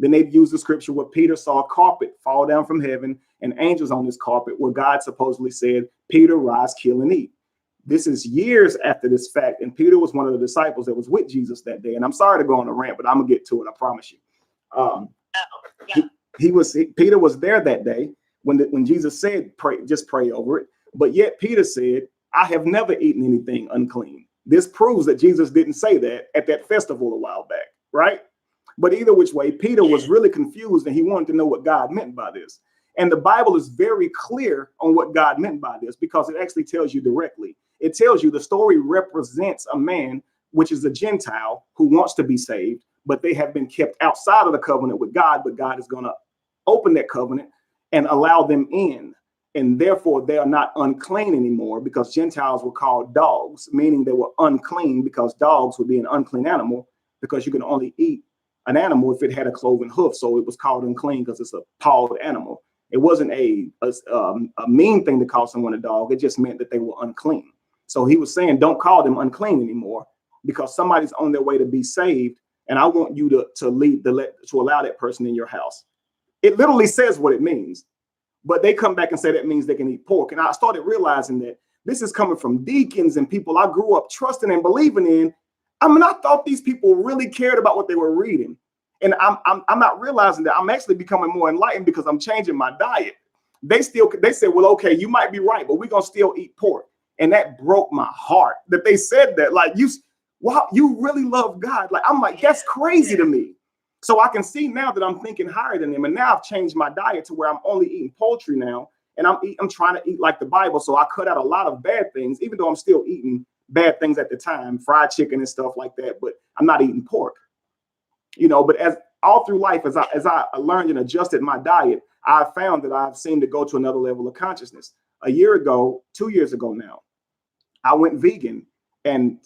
Then they've used the scripture where Peter saw a carpet fall down from heaven and angels on this carpet, where God supposedly said, Peter, rise, kill, and eat. This is years after this fact, and Peter was one of the disciples that was with Jesus that day. And I'm sorry to go on a rant, but I'm gonna get to it, I promise you. Peter was there that day when Jesus said, pray, just pray over it. But yet Peter said, I have never eaten anything unclean. This proves that Jesus didn't say that at that festival a while back, right? But either which way, Peter was really confused, and he wanted to know what God meant by this. And the Bible is very clear on what God meant by this, because it actually tells you directly. It tells you the story represents a man, which is a Gentile, who wants to be saved, but they have been kept outside of the covenant with God, but God is going to open that covenant and allow them in. And therefore, they are not unclean anymore, because Gentiles were called dogs, meaning they were unclean, because dogs would be an unclean animal, because you can only eat an animal if it had a cloven hoof. So it was called unclean because it's a pawed animal. It wasn't a mean thing to call someone a dog. It just meant that they were unclean. So he was saying, don't call them unclean anymore, because somebody's on their way to be saved. And I want you to allow that person in your house. It literally says what it means. But they come back and say that means they can eat pork. And I started realizing that this is coming from deacons and people I grew up trusting and believing in. I mean, I thought these people really cared about what they were reading. And I'm not realizing that I'm actually becoming more enlightened, because I'm changing my diet. They said, well, okay, you might be right, but we're going to still eat pork. And that broke my heart that they said that. Like, wow, you really love God. Like, I'm like, that's crazy to me. So I can see now that I'm thinking higher than them. And now I've changed my diet to where I'm only eating poultry now. And I'm trying to eat like the Bible. So I cut out a lot of bad things, even though I'm still eating bad things at the time, fried chicken and stuff like that. But I'm not eating pork, you know. But as all through life, as I learned and adjusted my diet, I found that I've seemed to go to another level of consciousness. A year ago, 2 years ago now, I went vegan. And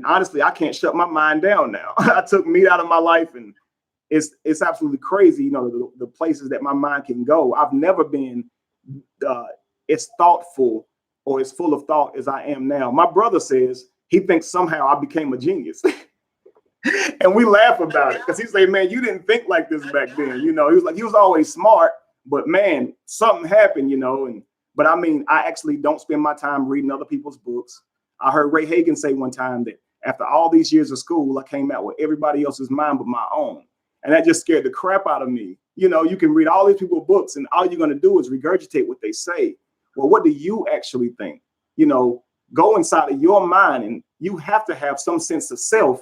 honestly, I can't shut my mind down now. I took meat out of my life, and it's absolutely crazy, you know, the places that my mind can go. I've never been as thoughtful or as full of thought as I am now. My brother says he thinks somehow I became a genius. And we laugh about it, because he say, man, you didn't think like this back then. You know, he was always smart, but man, something happened, you know. But I mean, I actually don't spend my time reading other people's books. I heard Ray Hagan say one time that after all these years of school, I came out with everybody else's mind but my own. And that just scared the crap out of me. You know, you can read all these people's books, and all you're going to do is regurgitate what they say. Well, what do you actually think? You know, go inside of your mind, and you have to have some sense of self,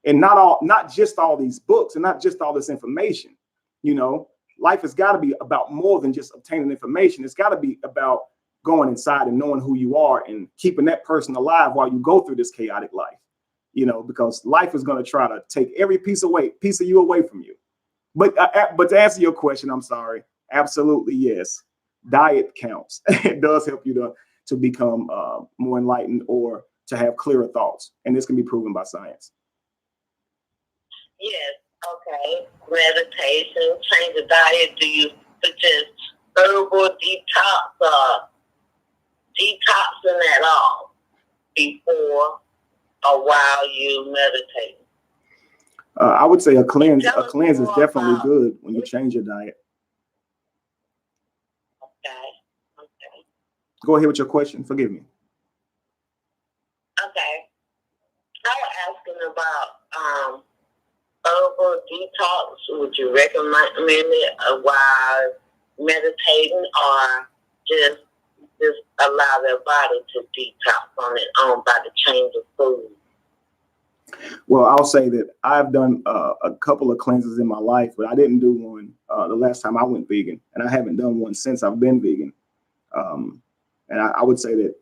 and not just all these books and not just all this information. You know, life has got to be about more than just obtaining information. It's got to be about going inside and knowing who you are and keeping that person alive while you go through this chaotic life. You know, because life is going to try to take every piece of you away from you. But to answer your question, I'm sorry. Absolutely, yes. Diet counts. It does help you to become more enlightened, or to have clearer thoughts. And this can be proven by science. Yes. Okay. Meditation, change the diet. Do you suggest herbal detox, detoxing at all before or while you meditate? I would say a cleanse is definitely good when you change your diet. Okay. Go ahead with your question. Forgive me. Okay. I was asking about herbal detox. Would you recommend it while meditating, or just allow their body to detox on its own by the change of food? Well, I'll say that I've done a couple of cleanses in my life, but I didn't do one the last time I went vegan, and I haven't done one since I've been vegan. And I would say that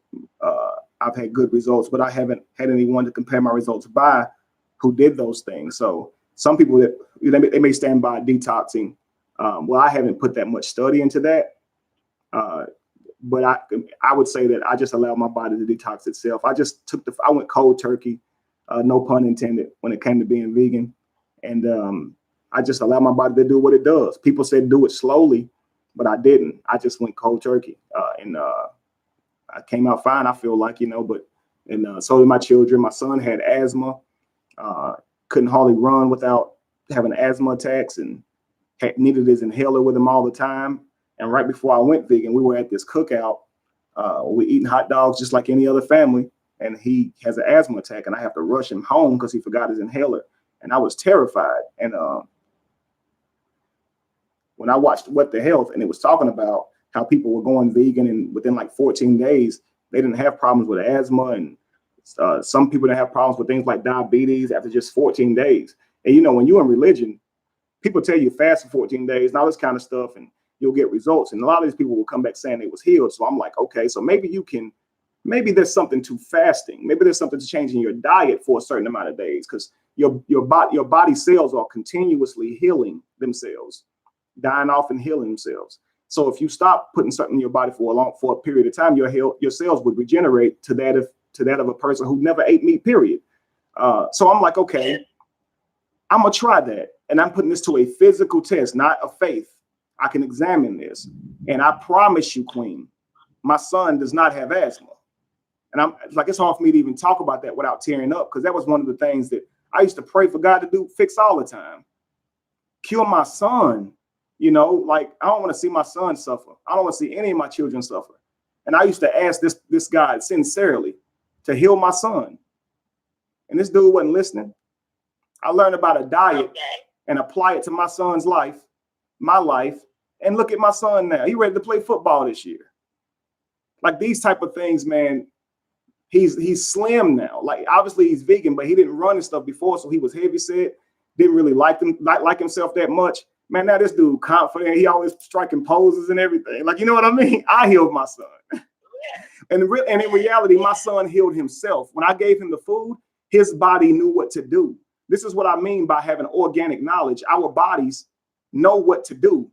I've had good results, but I haven't had anyone to compare my results by who did those things. So some people that they may stand by detoxing. Well, I haven't put that much study into that. But I would say that I just allowed my body to detox itself. I went cold turkey, no pun intended, when it came to being vegan. And I just allowed my body to do what it does. People said do it slowly, but I didn't. I just went cold turkey. And I came out fine, I feel like, and so did my children. My son had asthma, couldn't hardly run without having asthma attacks, and needed his inhaler with him all the time. And right before I went vegan, we were at this cookout. We eating hot dogs just like any other family. And he has an asthma attack, and I have to rush him home because he forgot his inhaler. And I was terrified. And when I watched What the Health, and it was talking about how people were going vegan, and within like 14 days, they didn't have problems with asthma. And some people didn't have problems with things like diabetes after just 14 days. And, when you're in religion, people tell you fast for 14 days and all this kind of stuff, and you'll get results. And a lot of these people will come back saying they was healed. So I'm like, okay, so maybe there's something to fasting. Maybe there's something to changing your diet for a certain amount of days, because your body cells are continuously healing themselves, dying off and healing themselves. So if you stop putting something in your body for a period of time, your cells would regenerate to that of a person who never ate meat, period. So I'm like, okay, I'm gonna try that. And I'm putting this to a physical test, not a faith. I can examine this. And I promise you, Queen, my son does not have asthma. And I'm like, it's hard for me to even talk about that without tearing up, because that was one of the things that I used to pray for God to fix all the time. Cure my son. I don't want to see my son suffer. I don't want to see any of my children suffer. And I used to ask this God sincerely to heal my son. And this dude wasn't listening. I learned about a diet and apply it to my son's life, my life, and look at my son now. He ready to play football this year. Like these type of things, man. He's slim now. Like obviously he's vegan, but he didn't run and stuff before, so he was heavy set. Didn't really like himself that much. Man, now this dude confident. He always striking poses and everything. Like, you know what I mean? I healed my son. And in reality, my son healed himself. When I gave him the food, his body knew what to do. This is what I mean by having organic knowledge. Our bodies know what to do.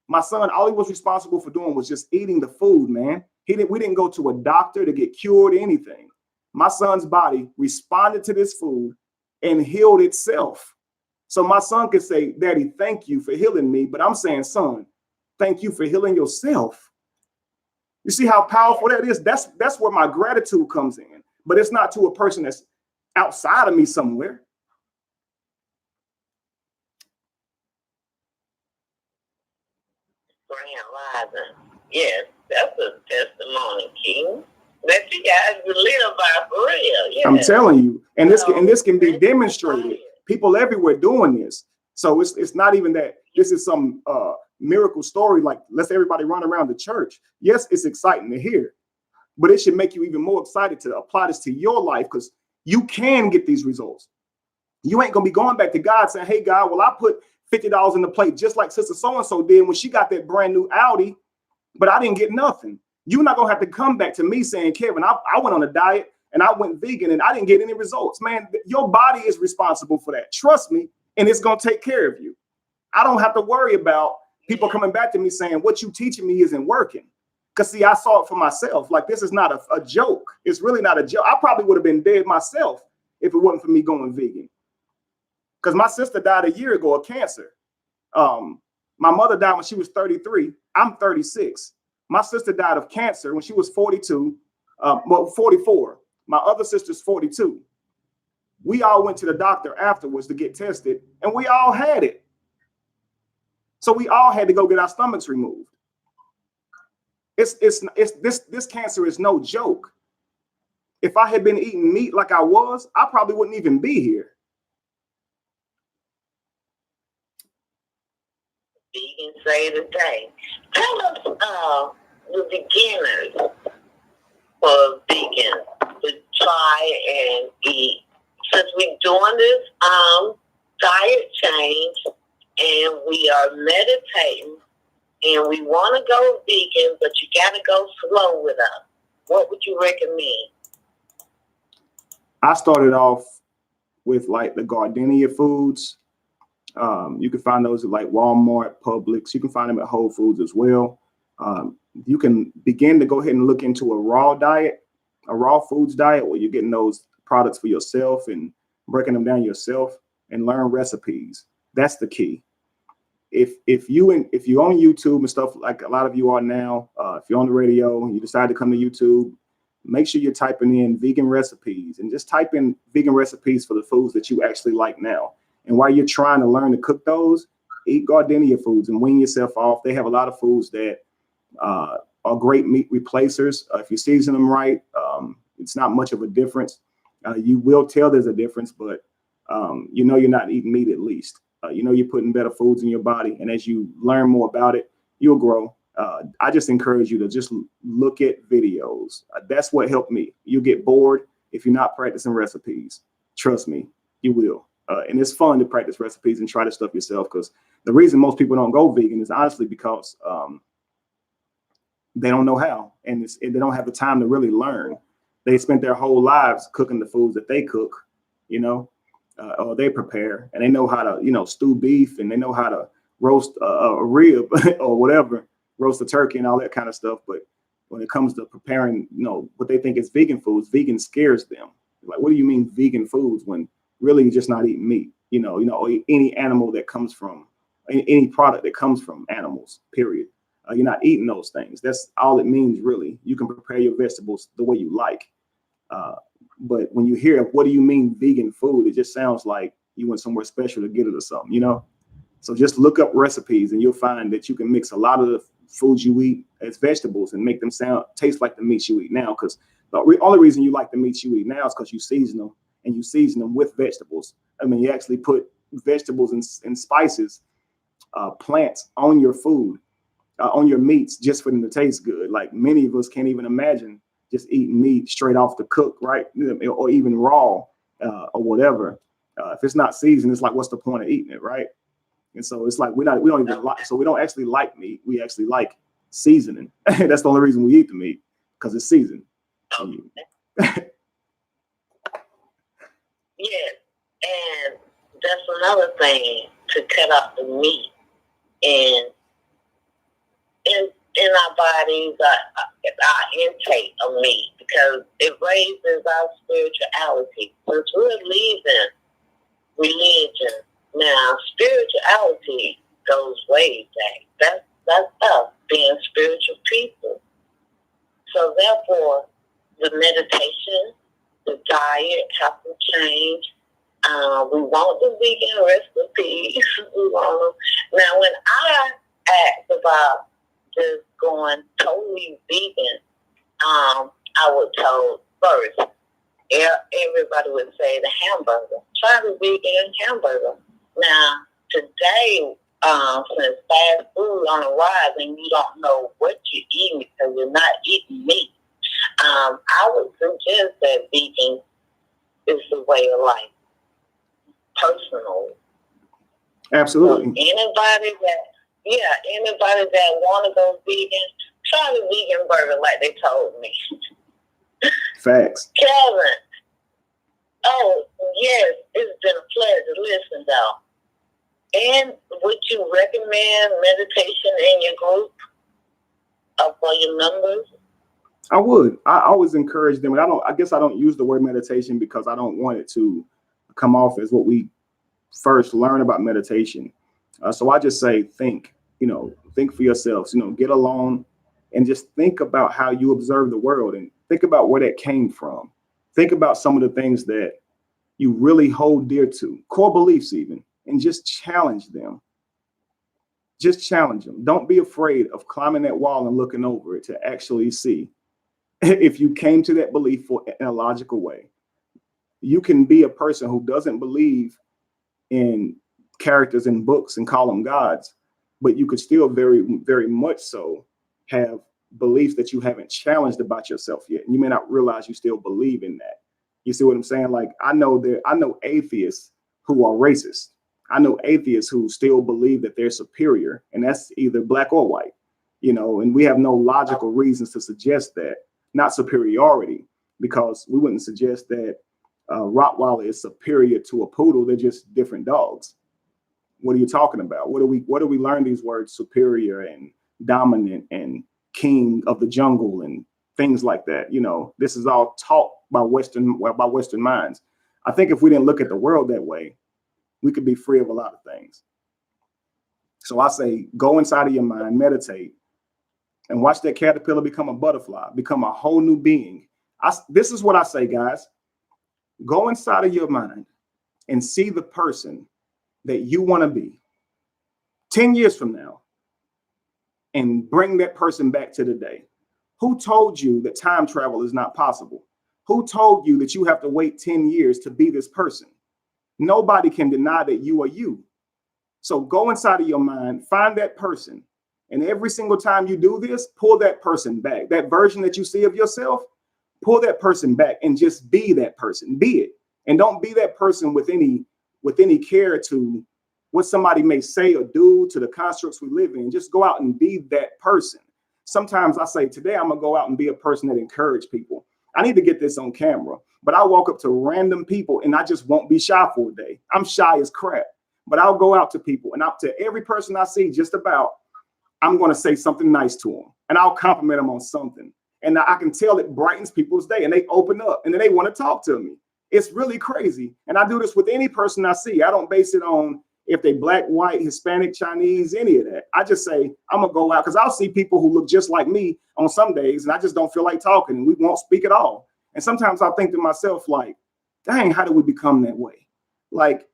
My son, all he was responsible for doing was just eating the food, man. We didn't go to a doctor to get cured or anything. My son's body responded to this food and healed itself. So my son could say, Daddy, thank you for healing me. But I'm saying, son, thank you for healing yourself. You see how powerful that is? That's where my gratitude comes in. But it's not to a person that's outside of me somewhere. Grand Rising. Yes, that's a testimony, King, that you guys live by for real. Yes. I'm telling you, and this can be demonstrated. People everywhere doing this. So it's not even that this is some miracle story like let's everybody run around the church. Yes, it's exciting to hear, but it should make you even more excited to apply this to your life, because you can get these results. You ain't gonna be going back to God saying, hey God, well, I put $50 in the plate just like sister so-and-so did when she got that brand new Audi, but I didn't get nothing. You're not gonna have to come back to me saying, Kevin, I went on a diet and I went vegan and I didn't get any results. Man, your body is responsible for that. Trust me, and it's gonna take care of you. I don't have to worry about people coming back to me saying what you teaching me isn't working. Because see, I saw it for myself. Like this is not a joke. It's really not a joke. I probably would have been dead myself if it wasn't for me going vegan. Because my sister died a year ago of cancer. My mother died when she was 33. I'm 36. My sister died of cancer when she was 42, 44. My other sister's 42. We all went to the doctor afterwards to get tested, and we all had it. So we all had to go get our stomachs removed. This cancer is no joke. If I had been eating meat like I was, I probably wouldn't even be here. Vegan say today. Tell us the beginners for vegan to try and eat. Since we're doing this diet change and we are meditating and we want to go vegan, but you got to go slow with us. What would you recommend? I started off with like the Gardenia foods. You can find those at like Walmart, Publix. You can find them at Whole Foods as well. You can begin to go ahead and look into a raw diet, a raw foods diet, where you're getting those products for yourself and breaking them down yourself and learn recipes. That's the key. If you're on YouTube and stuff like a lot of you are now, if you're on the radio and you decide to come to YouTube, make sure you're typing in vegan recipes and just type in vegan recipes for the foods that you actually like now. And while you're trying to learn to cook those, eat Gardenia foods and wean yourself off. They have a lot of foods that are great meat replacers. If you season them right, it's not much of a difference. You will tell there's a difference, but you're not eating meat at least. You're putting better foods in your body. And as you learn more about it, you'll grow. I just encourage you to just look at videos. That's what helped me. You get bored if you're not practicing recipes. Trust me, you will. And it's fun to practice recipes and try this stuff yourself, because the reason most people don't go vegan is honestly because they don't know how, and they don't have the time to really learn. They spent their whole lives cooking the foods that they cook, or they prepare, and they know how to, stew beef, and they know how to roast a rib or whatever, roast a turkey and all that kind of stuff. But when it comes to preparing, what they think is vegan foods, vegan scares them. Like, what do you mean vegan foods when really you're just not eating meat? Any animal that comes from any product that comes from animals, period. You're not eating those things. That's all it means, really. You can prepare your vegetables the way you like. But when you hear, what do you mean vegan food? It just sounds like you went somewhere special to get it or something, So just look up recipes and you'll find that you can mix a lot of the foods you eat as vegetables and make them taste like the meats you eat now. Because the only reason you like the meats you eat now is because you season them, and you season them with vegetables. I mean, you actually put vegetables and spices, plants on your food, on your meats, just for them to taste good. Like, many of us can't even imagine just eating meat straight off the cook, right? Or even raw, or whatever. If it's not seasoned, it's like, what's the point of eating it, right? And so it's like we don't even like. So we don't actually like meat. We actually like seasoning. That's the only reason we eat the meat, because it's seasoned. Yes, and that's another thing, to cut out the meat in our bodies, our intake of meat, because it raises our spirituality. Since we're leaving religion now, spirituality goes way back. That's us being spiritual people. So therefore, the meditation, the diet have to change. We want the vegan recipes. We want them. Now, when I asked about just going totally vegan, I was told first, everybody would say the hamburger. Try the vegan hamburger. Now, today, since fast food on the rise and you don't know what you're eating because you're not eating meat, I would suggest that vegan is the way of life, personally. Absolutely. So anybody that want to go vegan, try the vegan burger like they told me. Facts. Kevin, oh, yes, it's been a pleasure. Listen, though. And would you recommend meditation in your group for your members? I would. I always encourage them. And I guess I don't use the word meditation because I don't want it to come off as what we first learn about meditation. So I just say, think for yourselves, get alone and just think about how you observe the world and think about where that came from. Think about some of the things that you really hold dear to, core beliefs even, and just challenge them. Just challenge them. Don't be afraid of climbing that wall and looking over it to actually see if you came to that belief in a logical way. You can be a person who doesn't believe in characters in books and call them gods, but you could still very, very much so have beliefs that you haven't challenged about yourself yet. And you may not realize you still believe in that. You see what I'm saying? Like, I know atheists who are racist. I know atheists who still believe that they're superior, and that's either black or white, and we have no logical reasons to suggest that. not superiority, because we wouldn't suggest that Rottweiler is superior to a poodle. They're just different dogs. What are you talking about? What do we learn these words superior and dominant and king of the jungle and things like that? You know, this is all taught by Western minds. I think if we didn't look at the world that way, we could be free of a lot of things. So I say, go inside of your mind, meditate, and watch that caterpillar become a butterfly, become a whole new being. This is what I say, guys. Go inside of your mind and see the person that you want to be 10 years from now, and bring that person back to the day. Who told you that time travel is not possible? Who told you that you have to wait 10 years to be this person? Nobody can deny that you are you. So go inside of your mind, find that person. And every single time you do this, pull that person back. That version that you see of yourself, pull that person back and just be that person. Be it. And don't be that person with any care to what somebody may say or do, to the constructs we live in. Just go out and be that person. Sometimes I say, today I'm going to go out and be a person that encourages people. I need to get this on camera, but I walk up to random people and I just won't be shy for a day. I'm shy as crap, but I'll go out to people, and out to every person I see, just about, I'm going to say something nice to them, and I'll compliment them on something. And I can tell it brightens people's day, and they open up and then they want to talk to me. It's really crazy. And I do this with any person I see. I don't base it on if they black, white, Hispanic, Chinese, any of that. I just say, I'm going to go out, because I'll see people who look just like me on some days, and I just don't feel like talking, and we won't speak at all. And sometimes I think to myself, like, dang, how did we become that way? Like,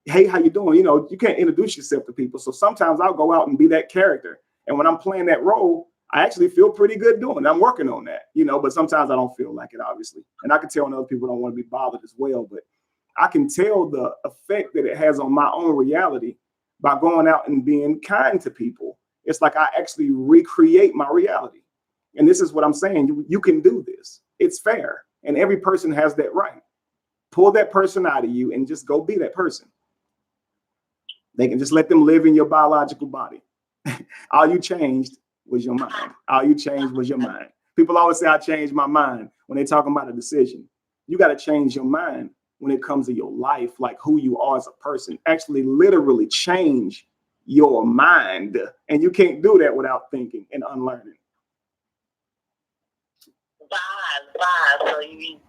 hey, how you doing? You know, you can't introduce yourself to people. So sometimes I'll go out and be that character. And when I'm playing that role, I actually feel pretty good doing it. I'm working on that, you know, but sometimes I don't feel like it, obviously. And I can tell when other people don't want to be bothered as well. But I can tell the effect that it has on my own reality by going out and being kind to people. It's like I actually recreate my reality. And this is what I'm saying. You can do this. It's fair. And every person has that right. Pull that person out of you and just go be that person. They can just let them live in your biological body. All you changed was your mind. All you changed was your mind. People always say, I changed my mind when they're talking about a decision. You got to change your mind when it comes to your life, like who you are as a person. Actually, literally change your mind. And you can't do that without thinking and unlearning. Vibes. So you be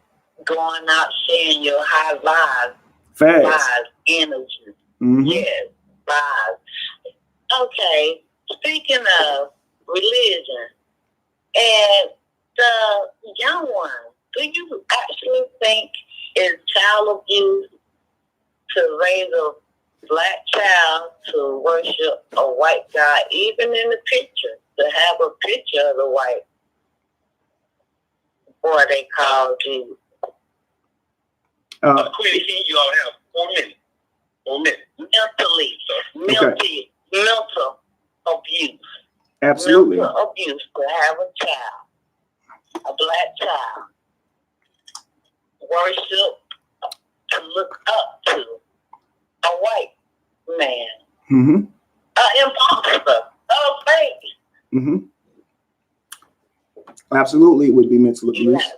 going out sharing your high vibes. Fast. Vibes, energy. Mm-hmm. Yes, vibes. Okay, speaking of religion and the young ones, do you actually think it's child abuse to raise a black child to worship a white God, even in the picture, to have a picture of the white boy they call Jesus? Queen, you all have 4 minutes. 4 minutes. Mental abuse. Absolutely. Mental abuse to have a child, a black child, worship, to look up to a white man, Mm-hmm. an imposter of faith. Mm-hmm. Absolutely, it would be mental abuse. Yes.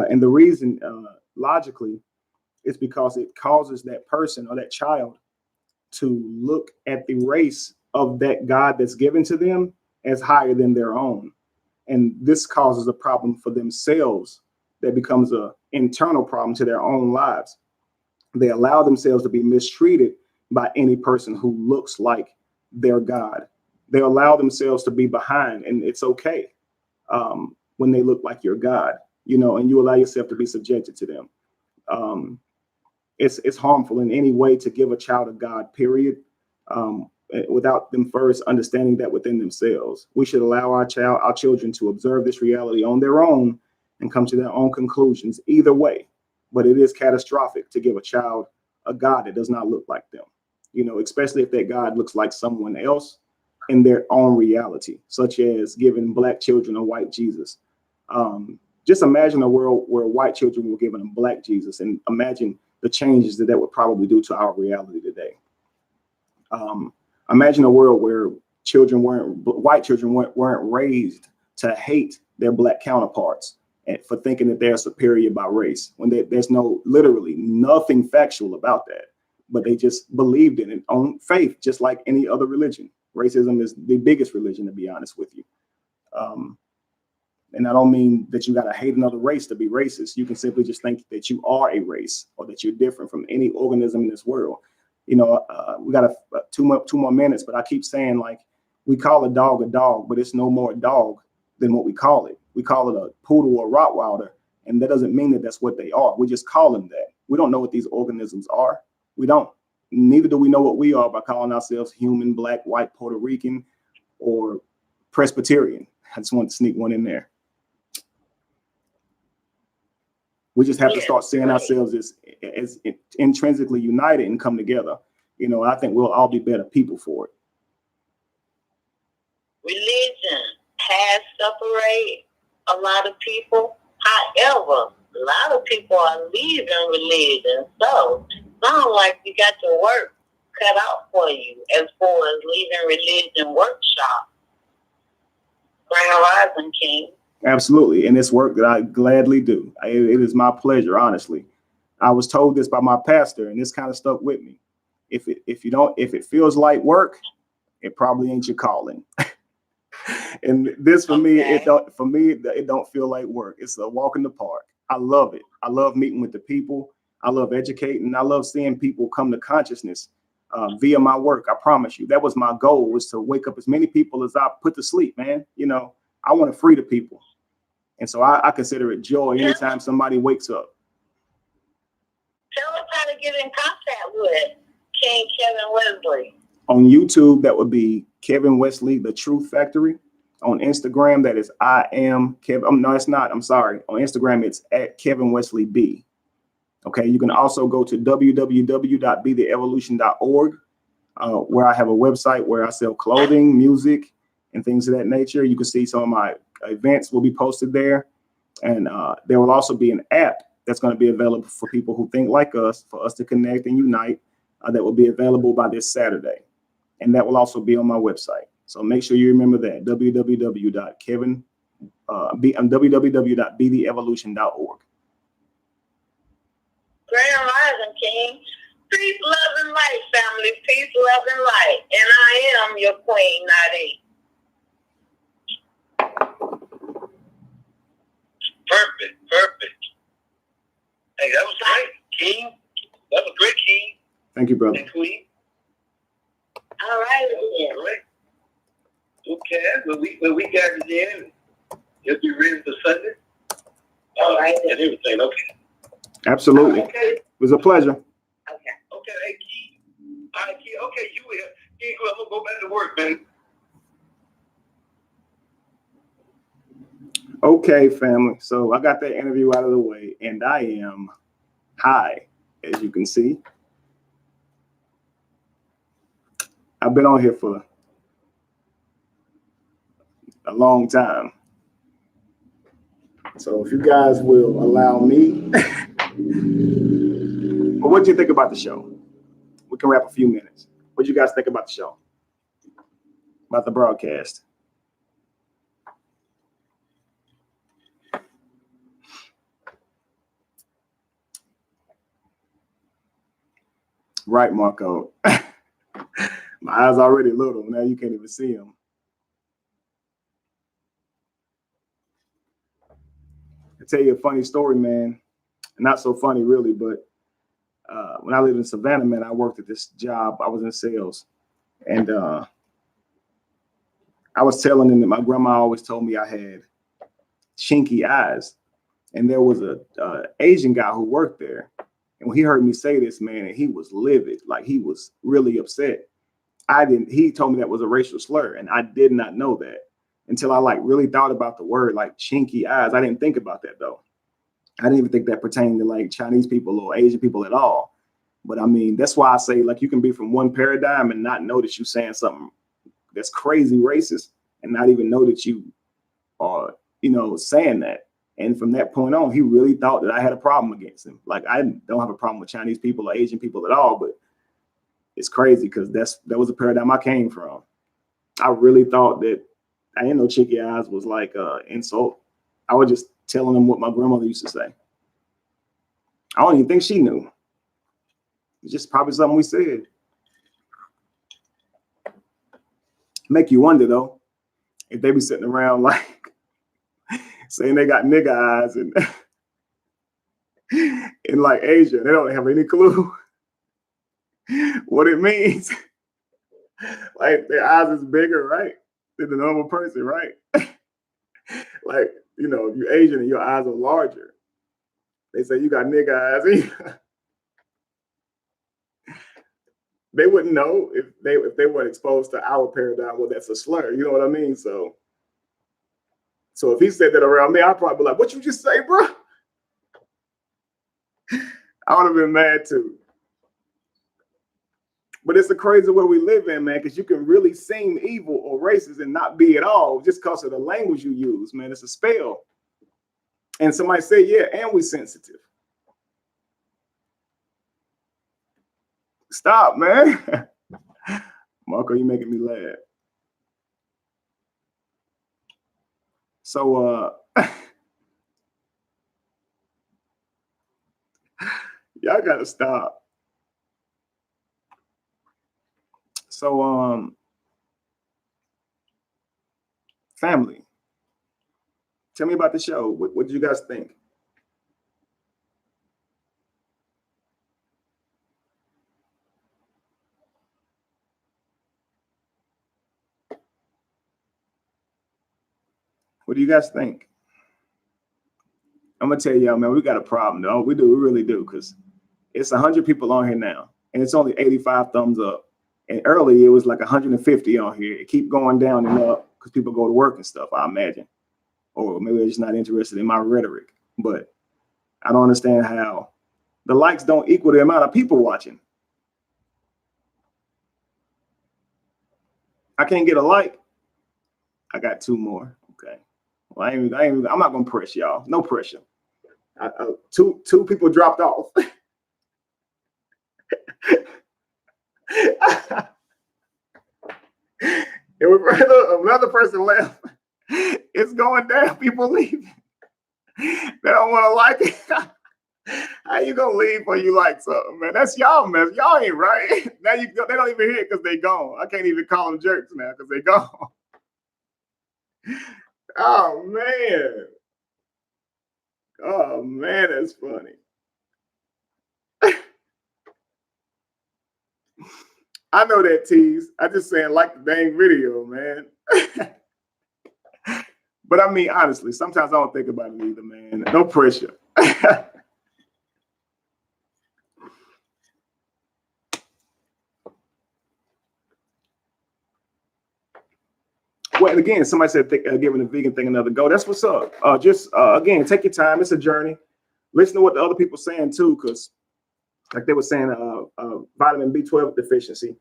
And the reason, logically, is because it causes that person or that child to look at the race of that God that's given to them as higher than their own. And this causes a problem for themselves that becomes an internal problem to their own lives. They allow themselves to be mistreated by any person who looks like their God. They allow themselves to be behind, and it's okay when they look like your God, you know, and you allow yourself to be subjected to them. It's harmful in any way to give a child a God, period, without them first understanding that within themselves. We should allow our children to observe this reality on their own and come to their own conclusions either way. But it is catastrophic to give a child a God that does not look like them, you know, especially if that God looks like someone else in their own reality, such as giving black children a white Jesus. Just imagine a world where white children were given a black Jesus, and imagine the changes that would probably do to our reality today. Imagine a world where white children weren't raised to hate their black counterparts and for thinking that they're superior by race when there's literally nothing factual about that. But they just believed in it on faith, just like any other religion. Racism is the biggest religion, to be honest with you. And I don't mean that you got to hate another race to be racist. You can simply just think that you are a race or that you're different from any organism in this world. We got two more minutes, but I keep saying, like, we call a dog, but it's no more a dog than what we call it. We call it a poodle or Rottweiler, and that doesn't mean that that's what they are. We just call them that. We don't know what these organisms are. We don't. Neither do we know what we are by calling ourselves human, black, white, Puerto Rican, or Presbyterian. I just want to sneak one in there. We just have to start seeing ourselves as intrinsically united and come together. I think we'll all be better people for it. Religion has separated a lot of people. However, a lot of people are leaving religion. So it sounds like you got your work cut out for you as far as leaving religion workshop. Grand Rising King. Absolutely. And it's work that I gladly do. It is my pleasure, honestly. I was told this by my pastor, and this kind of stuck with me. If it feels like work, it probably ain't your calling. And this for me, it don't feel like work. It's a walk in the park. I love it. I love meeting with the people. I love educating. I love seeing people come to consciousness via my work. I promise you, that was my goal, was to wake up as many people as I put to sleep, man. I want to free the people. And so I consider it joy anytime somebody wakes up. Tell us how to get in contact with King Kevin Wesley. On YouTube, that would be Kevin Wesley, The Truth Factory. On Instagram, that is I am Kevin. No, it's not. I'm sorry. On Instagram, it's at Kevin Wesley B. Okay. You can also go to www.betheevolution.org, where I have a website where I sell clothing, music, and things of that nature. You can see some of my events will be posted there. And there will also be an app that's going to be available for people who think like us, for us to connect and unite, that will be available by this Saturday. And that will also be on my website. So make sure you remember that, www.betheevolution.org. Grand Rising King. Peace, love, and light, family. Peace, love, and light. And I am your queen, Nadi. Perfect. Hey, that was great, King. That was great, King. Thank you, brother. And Queen. All right. All right. Okay. When we gathered in, you'll be ready for Sunday. All right. And everything. Okay. Absolutely. Okay. It was a pleasure. Okay. Okay. Hey, Key. All right, Key. Okay, you will. Key, I'm gonna go back to work, man. Okay, family. So I got that interview out of the way, and I am high, as you can see. I've been on here for a long time. So if you guys will allow me, but what do you think about the show? We can wrap a few minutes. What do you guys think about the show? About the broadcast? Right, Marco. My eyes already little. Now you can't even see them. I'll tell you a funny story, man. Not so funny, really, but when I lived in Savannah, man, I worked at this job. I was in sales. And I was telling them that my grandma always told me I had chinky eyes. And there was a Asian guy who worked there. And when he heard me say this, man, and he was livid, like he was really upset. He told me that was a racial slur, and I did not know that until I really thought about the word, like chinky eyes. I didn't think about that though. I didn't even think that pertained to like Chinese people or Asian people at all. But I mean, that's why I say you can be from one paradigm and not know that you're saying something that's crazy racist and not even know that you are, saying that. And from that point on, he really thought that I had a problem against him. Like, I don't have a problem with Chinese people or Asian people at all, but it's crazy because that was a paradigm I came from. I really thought that I didn't know chinky eyes was like insult. I was just telling them what my grandmother used to say. I don't even think she knew. It's just probably something we said. Make you wonder though, if they be sitting around like saying they got nigga eyes and in like Asia, they don't have any clue what it means. Like their eyes is bigger, right, than the normal person, right? Like, you know, if you're Asian and your eyes are larger, they say you got nigga eyes. They wouldn't know if they weren't exposed to our paradigm. Well, that's a slur. You know what I mean? So if he said that around me, I'd probably be like, "What you just say, bro?" I would have been mad too. But it's a crazy world we live in, man, because you can really seem evil or racist and not be at all just because of the language you use, man. It's a spell. And somebody say, yeah, and we sensitive. Stop, man. Marco, you making me laugh. So y'all gotta stop. So family, tell me about the show. What do you guys think? What do you guys think? I'm gonna tell y'all, man, we got a problem, though. We really do, because it's 100 people on here now, and it's only 85 thumbs up. And early, it was like 150 on here. It keep going down and up because people go to work and stuff, I imagine. Or maybe they're just not interested in my rhetoric. But I don't understand how the likes don't equal the amount of people watching. I can't get a like. I got 2 more. Okay. Well, I'm not gonna press y'all. No pressure. Two people dropped off. Another person left. It's going down. People leaving. They don't want to like it. How you gonna leave when you like something, man? That's y'all mess. Y'all ain't right. Now they don't even hear it because they gone. I can't even call them jerks now because they gone. Oh man. Oh man, that's funny. I know that tease. I just saying like the dang video, man. But I mean, honestly, sometimes I don't think about it either, man. No pressure. Well, again, somebody said giving the vegan thing another go. That's what's up. Again, take your time. It's a journey. Listen to what the other people saying too, because like they were saying, vitamin B12 deficiency.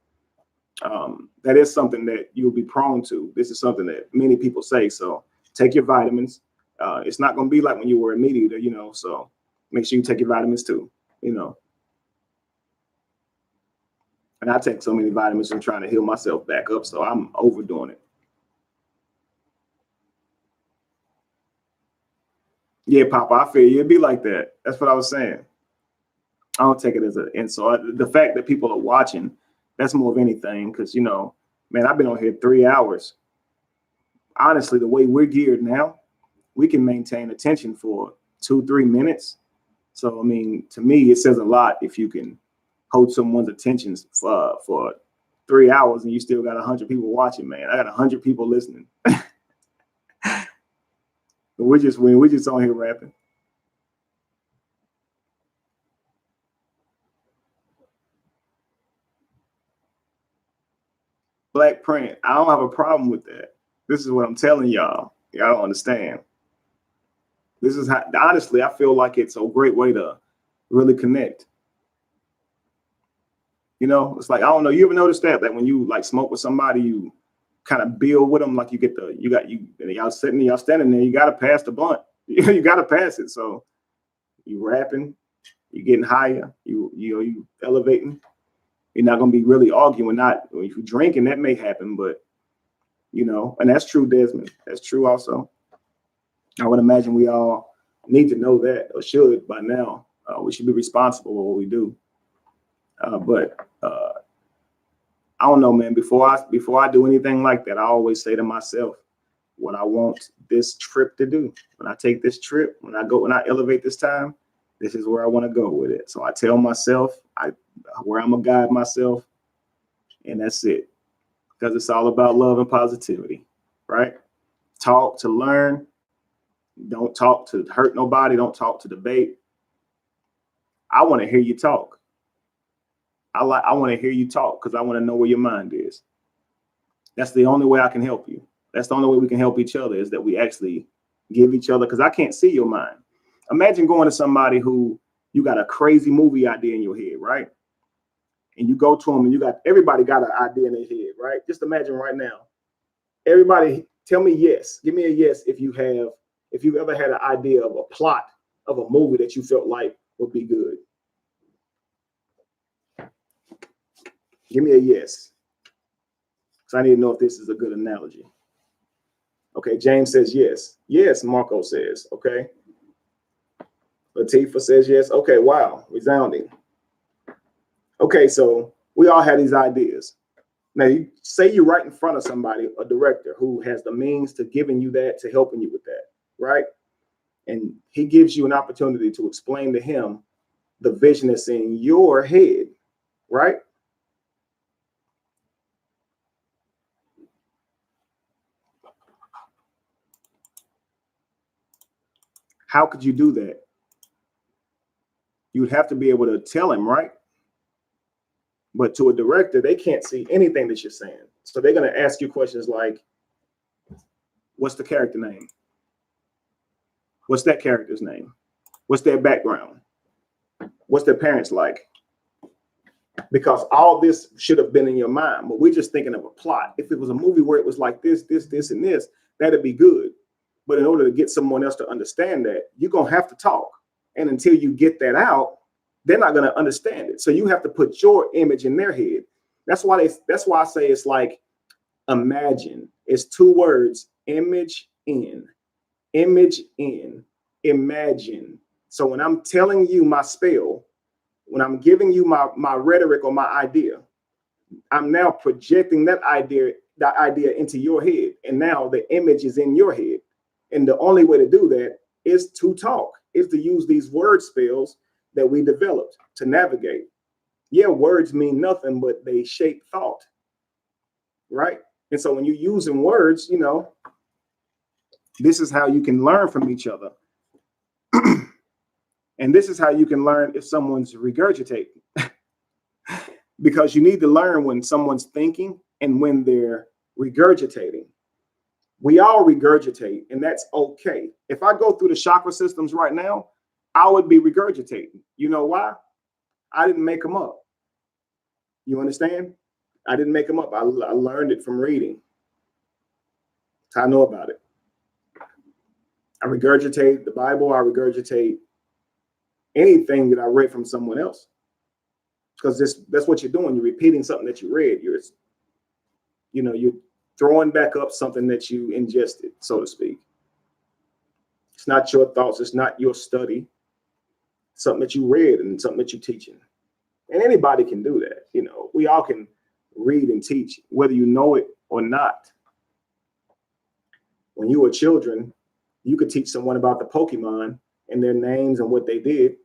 That is something that you'll be prone to. This is something that many people say. So take your vitamins. It's not going to be like when you were a meat eater, you know. So make sure you take your vitamins too, you know. And I take so many vitamins and trying to heal myself back up. So I'm overdoing it. Yeah, Papa, I feel you. It'd be like that. That's what I was saying. I don't take it as an insult. The fact that people are watching, that's more of anything. Because, you know, man, I've been on here 3 hours. Honestly, the way we're geared now, we can maintain attention for 2-3 minutes. So, I mean, to me, it says a lot if you can hold someone's attention for 3 hours and you still got 100 people watching, man. I got 100 people listening. We're just on here rapping. Black print. I don't have a problem with that. This is what I'm telling y'all. Y'all don't understand. This is how, honestly, I feel like it's a great way to really connect. You know, it's like, I don't know. You ever notice that when you like smoke with somebody, you kind of build with them, like y'all standing there, you got to pass the blunt. You got to pass it. So you rapping, you getting higher, you elevating. You're not going to be really arguing. Not if you're drinking, that may happen, but you know, and that's true, Desmond. That's true also. I would imagine we all need to know that, or should by now. We should be responsible for what we do. But I don't know, man. Before I do anything like that, I always say to myself what I want this trip to do. When I take this trip, when I elevate this time, this is where I want to go with it. So I tell myself where I'm gonna guide myself, and that's it. Because it's all about love and positivity, right? Talk to learn. Don't talk to hurt nobody. Don't talk to debate. I want to hear you talk. I want to hear you talk because I want to know where your mind is. That's the only way I can help you. That's the only way we can help each other, is that we actually give each other, because I can't see your mind. Imagine going to somebody who you got a crazy movie idea in your head, right? And you go to them and everybody got an idea in their head, right? Just imagine right now. Everybody tell me yes. Give me a yes if you've ever had an idea of a plot of a movie that you felt like would be good. Give me a yes. So I need to know if this is a good analogy. Okay, James says yes. Yes, Marco says, okay. Latifah says yes. Okay, wow, resounding. Okay, so we all have these ideas. Now, say you're right in front of somebody, a director who has the means to giving you that, to helping you with that, right? And he gives you an opportunity to explain to him the vision that's in your head, right? How could you do that? You'd have to be able to tell him, right? But to a director, they can't see anything that you're saying. So they're going to ask you questions like, what's the character name? What's that character's name? What's their background? What's their parents like? Because all this should have been in your mind, but we're just thinking of a plot. If it was a movie where it was like this, and this, that'd be good. But in order to get someone else to understand that, you're going to have to talk. And until you get that out, they're not going to understand it. So you have to put your image in their head. That's why I say it's like imagine. It's two words, image in, imagine. So when I'm telling you my spell, when I'm giving you my rhetoric or my idea, I'm now projecting that idea into your head. And now the image is in your head. And the only way to do that is to talk, is to use these word spells that we developed to navigate. Yeah, words mean nothing, but they shape thought, right? And so when you're using words, this is how you can learn from each other. And this is how you can learn if someone's regurgitating. Because you need to learn when someone's thinking and when they're regurgitating. We all regurgitate, and that's okay. If I go through the chakra systems right now, I would be regurgitating. You know why? I didn't make them up. You understand? I didn't make them up. I learned it from reading. I know about it. I regurgitate the Bible. I regurgitate anything that I read from someone else. Because that's what you're doing. You're repeating something that you read. You're throwing back up something that you ingested, so to speak. It's not your thoughts. It's not your study. It's something that you read and something that you're teaching. And anybody can do that. We all can read and teach, whether you know it or not. When you were children, you could teach someone about the Pokemon and their names and what they did.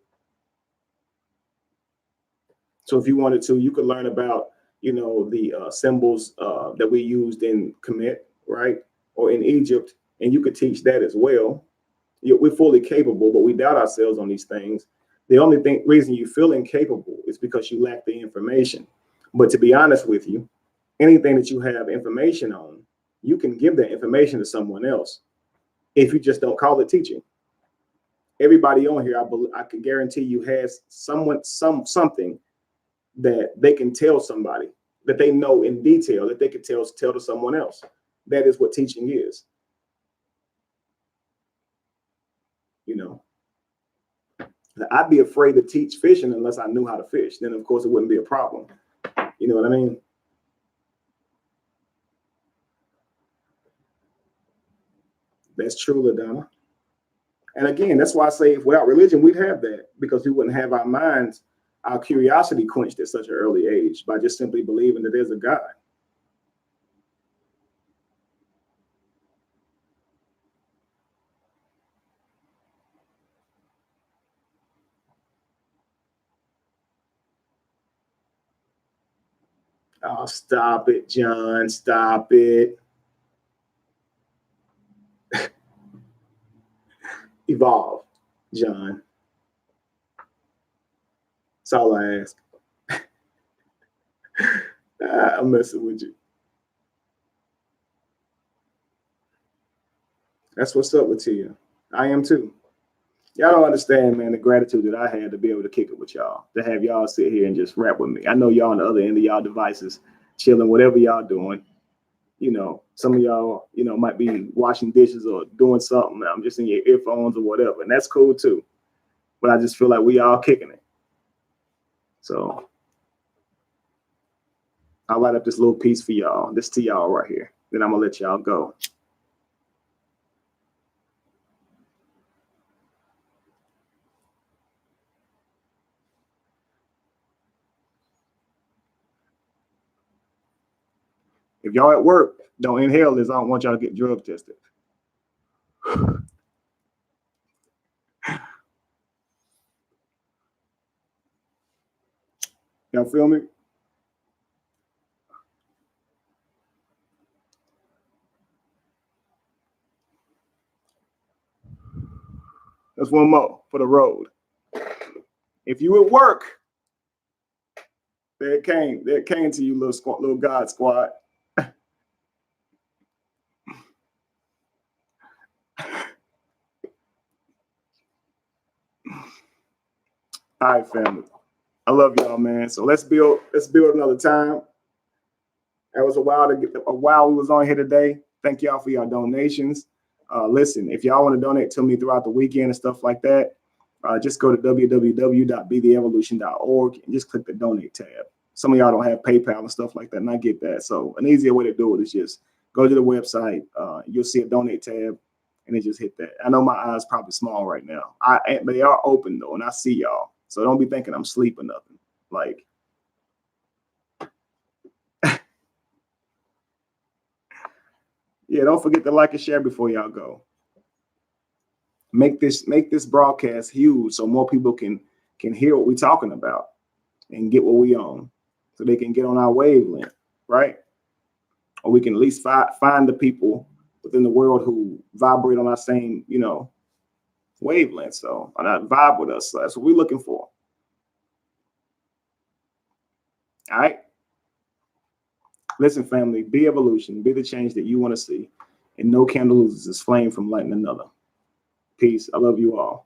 So if you wanted to, you could learn about, the symbols that we used in Kemet, right? Or in Egypt, and you could teach that as well. We're fully capable, but we doubt ourselves on these things. The only reason you feel incapable is because you lack the information. But to be honest with you, anything that you have information on, you can give that information to someone else if you just don't call it teaching. Everybody on here, I can guarantee you, has something that they can tell somebody, that they know in detail, that they could tell to someone else. That is what teaching is. I'd be afraid to teach fishing unless I knew how to fish. Then, of course, it wouldn't be a problem. You know what I mean? That's true, LaDonna. And again, that's why I say if without religion, we'd have that, because we wouldn't have our minds, our curiosity quenched at such an early age by just simply believing that there's a God. Oh, stop it, John. Stop it. Evolve, John. That's all I ask. I'm messing with you. That's what's up with Tia. I am too. Y'all don't understand, man, the gratitude that I had to be able to kick it with y'all, to have y'all sit here and just rap with me. I know y'all on the other end of y'all devices, chilling, whatever y'all doing. You know, some of y'all, you know, might be washing dishes or doing something. I'm just in your earphones or whatever, and that's cool too. But I just feel like we all kicking it. So I'll light up this little piece for y'all, this to y'all right here. Then I'm gonna let y'all go. If y'all at work, don't inhale this. I don't want y'all to get drug tested. Y'all feel me? That's one more for the road. If you at work, there it came to you, little God squad. All right, family. I love y'all, man. So let's build another time. That was a while we was on here today. Thank y'all for your donations. Listen, if y'all want to donate to me throughout the weekend and stuff like that, just go to www.betheevolution.org and just click the donate tab. Some of y'all don't have PayPal and stuff like that, and I get that. So an easier way to do it is just go to the website. You'll see a donate tab, and then just hit that. I know my eyes probably small right now, but they are open though, and I see y'all. So don't be thinking I'm asleep or nothing. Like, yeah, don't forget to like and share before y'all go. Make this broadcast huge so more people can hear what we're talking about and get what we own, so they can get on our wavelength, right? Or we can at least find the people within the world who vibrate on our same, wavelength. So or not vibe with us. So that's what we're looking for. All right. Listen, family, be evolution, be the change that you want to see, and no candle loses its flame from lighting another. Peace. I love you all.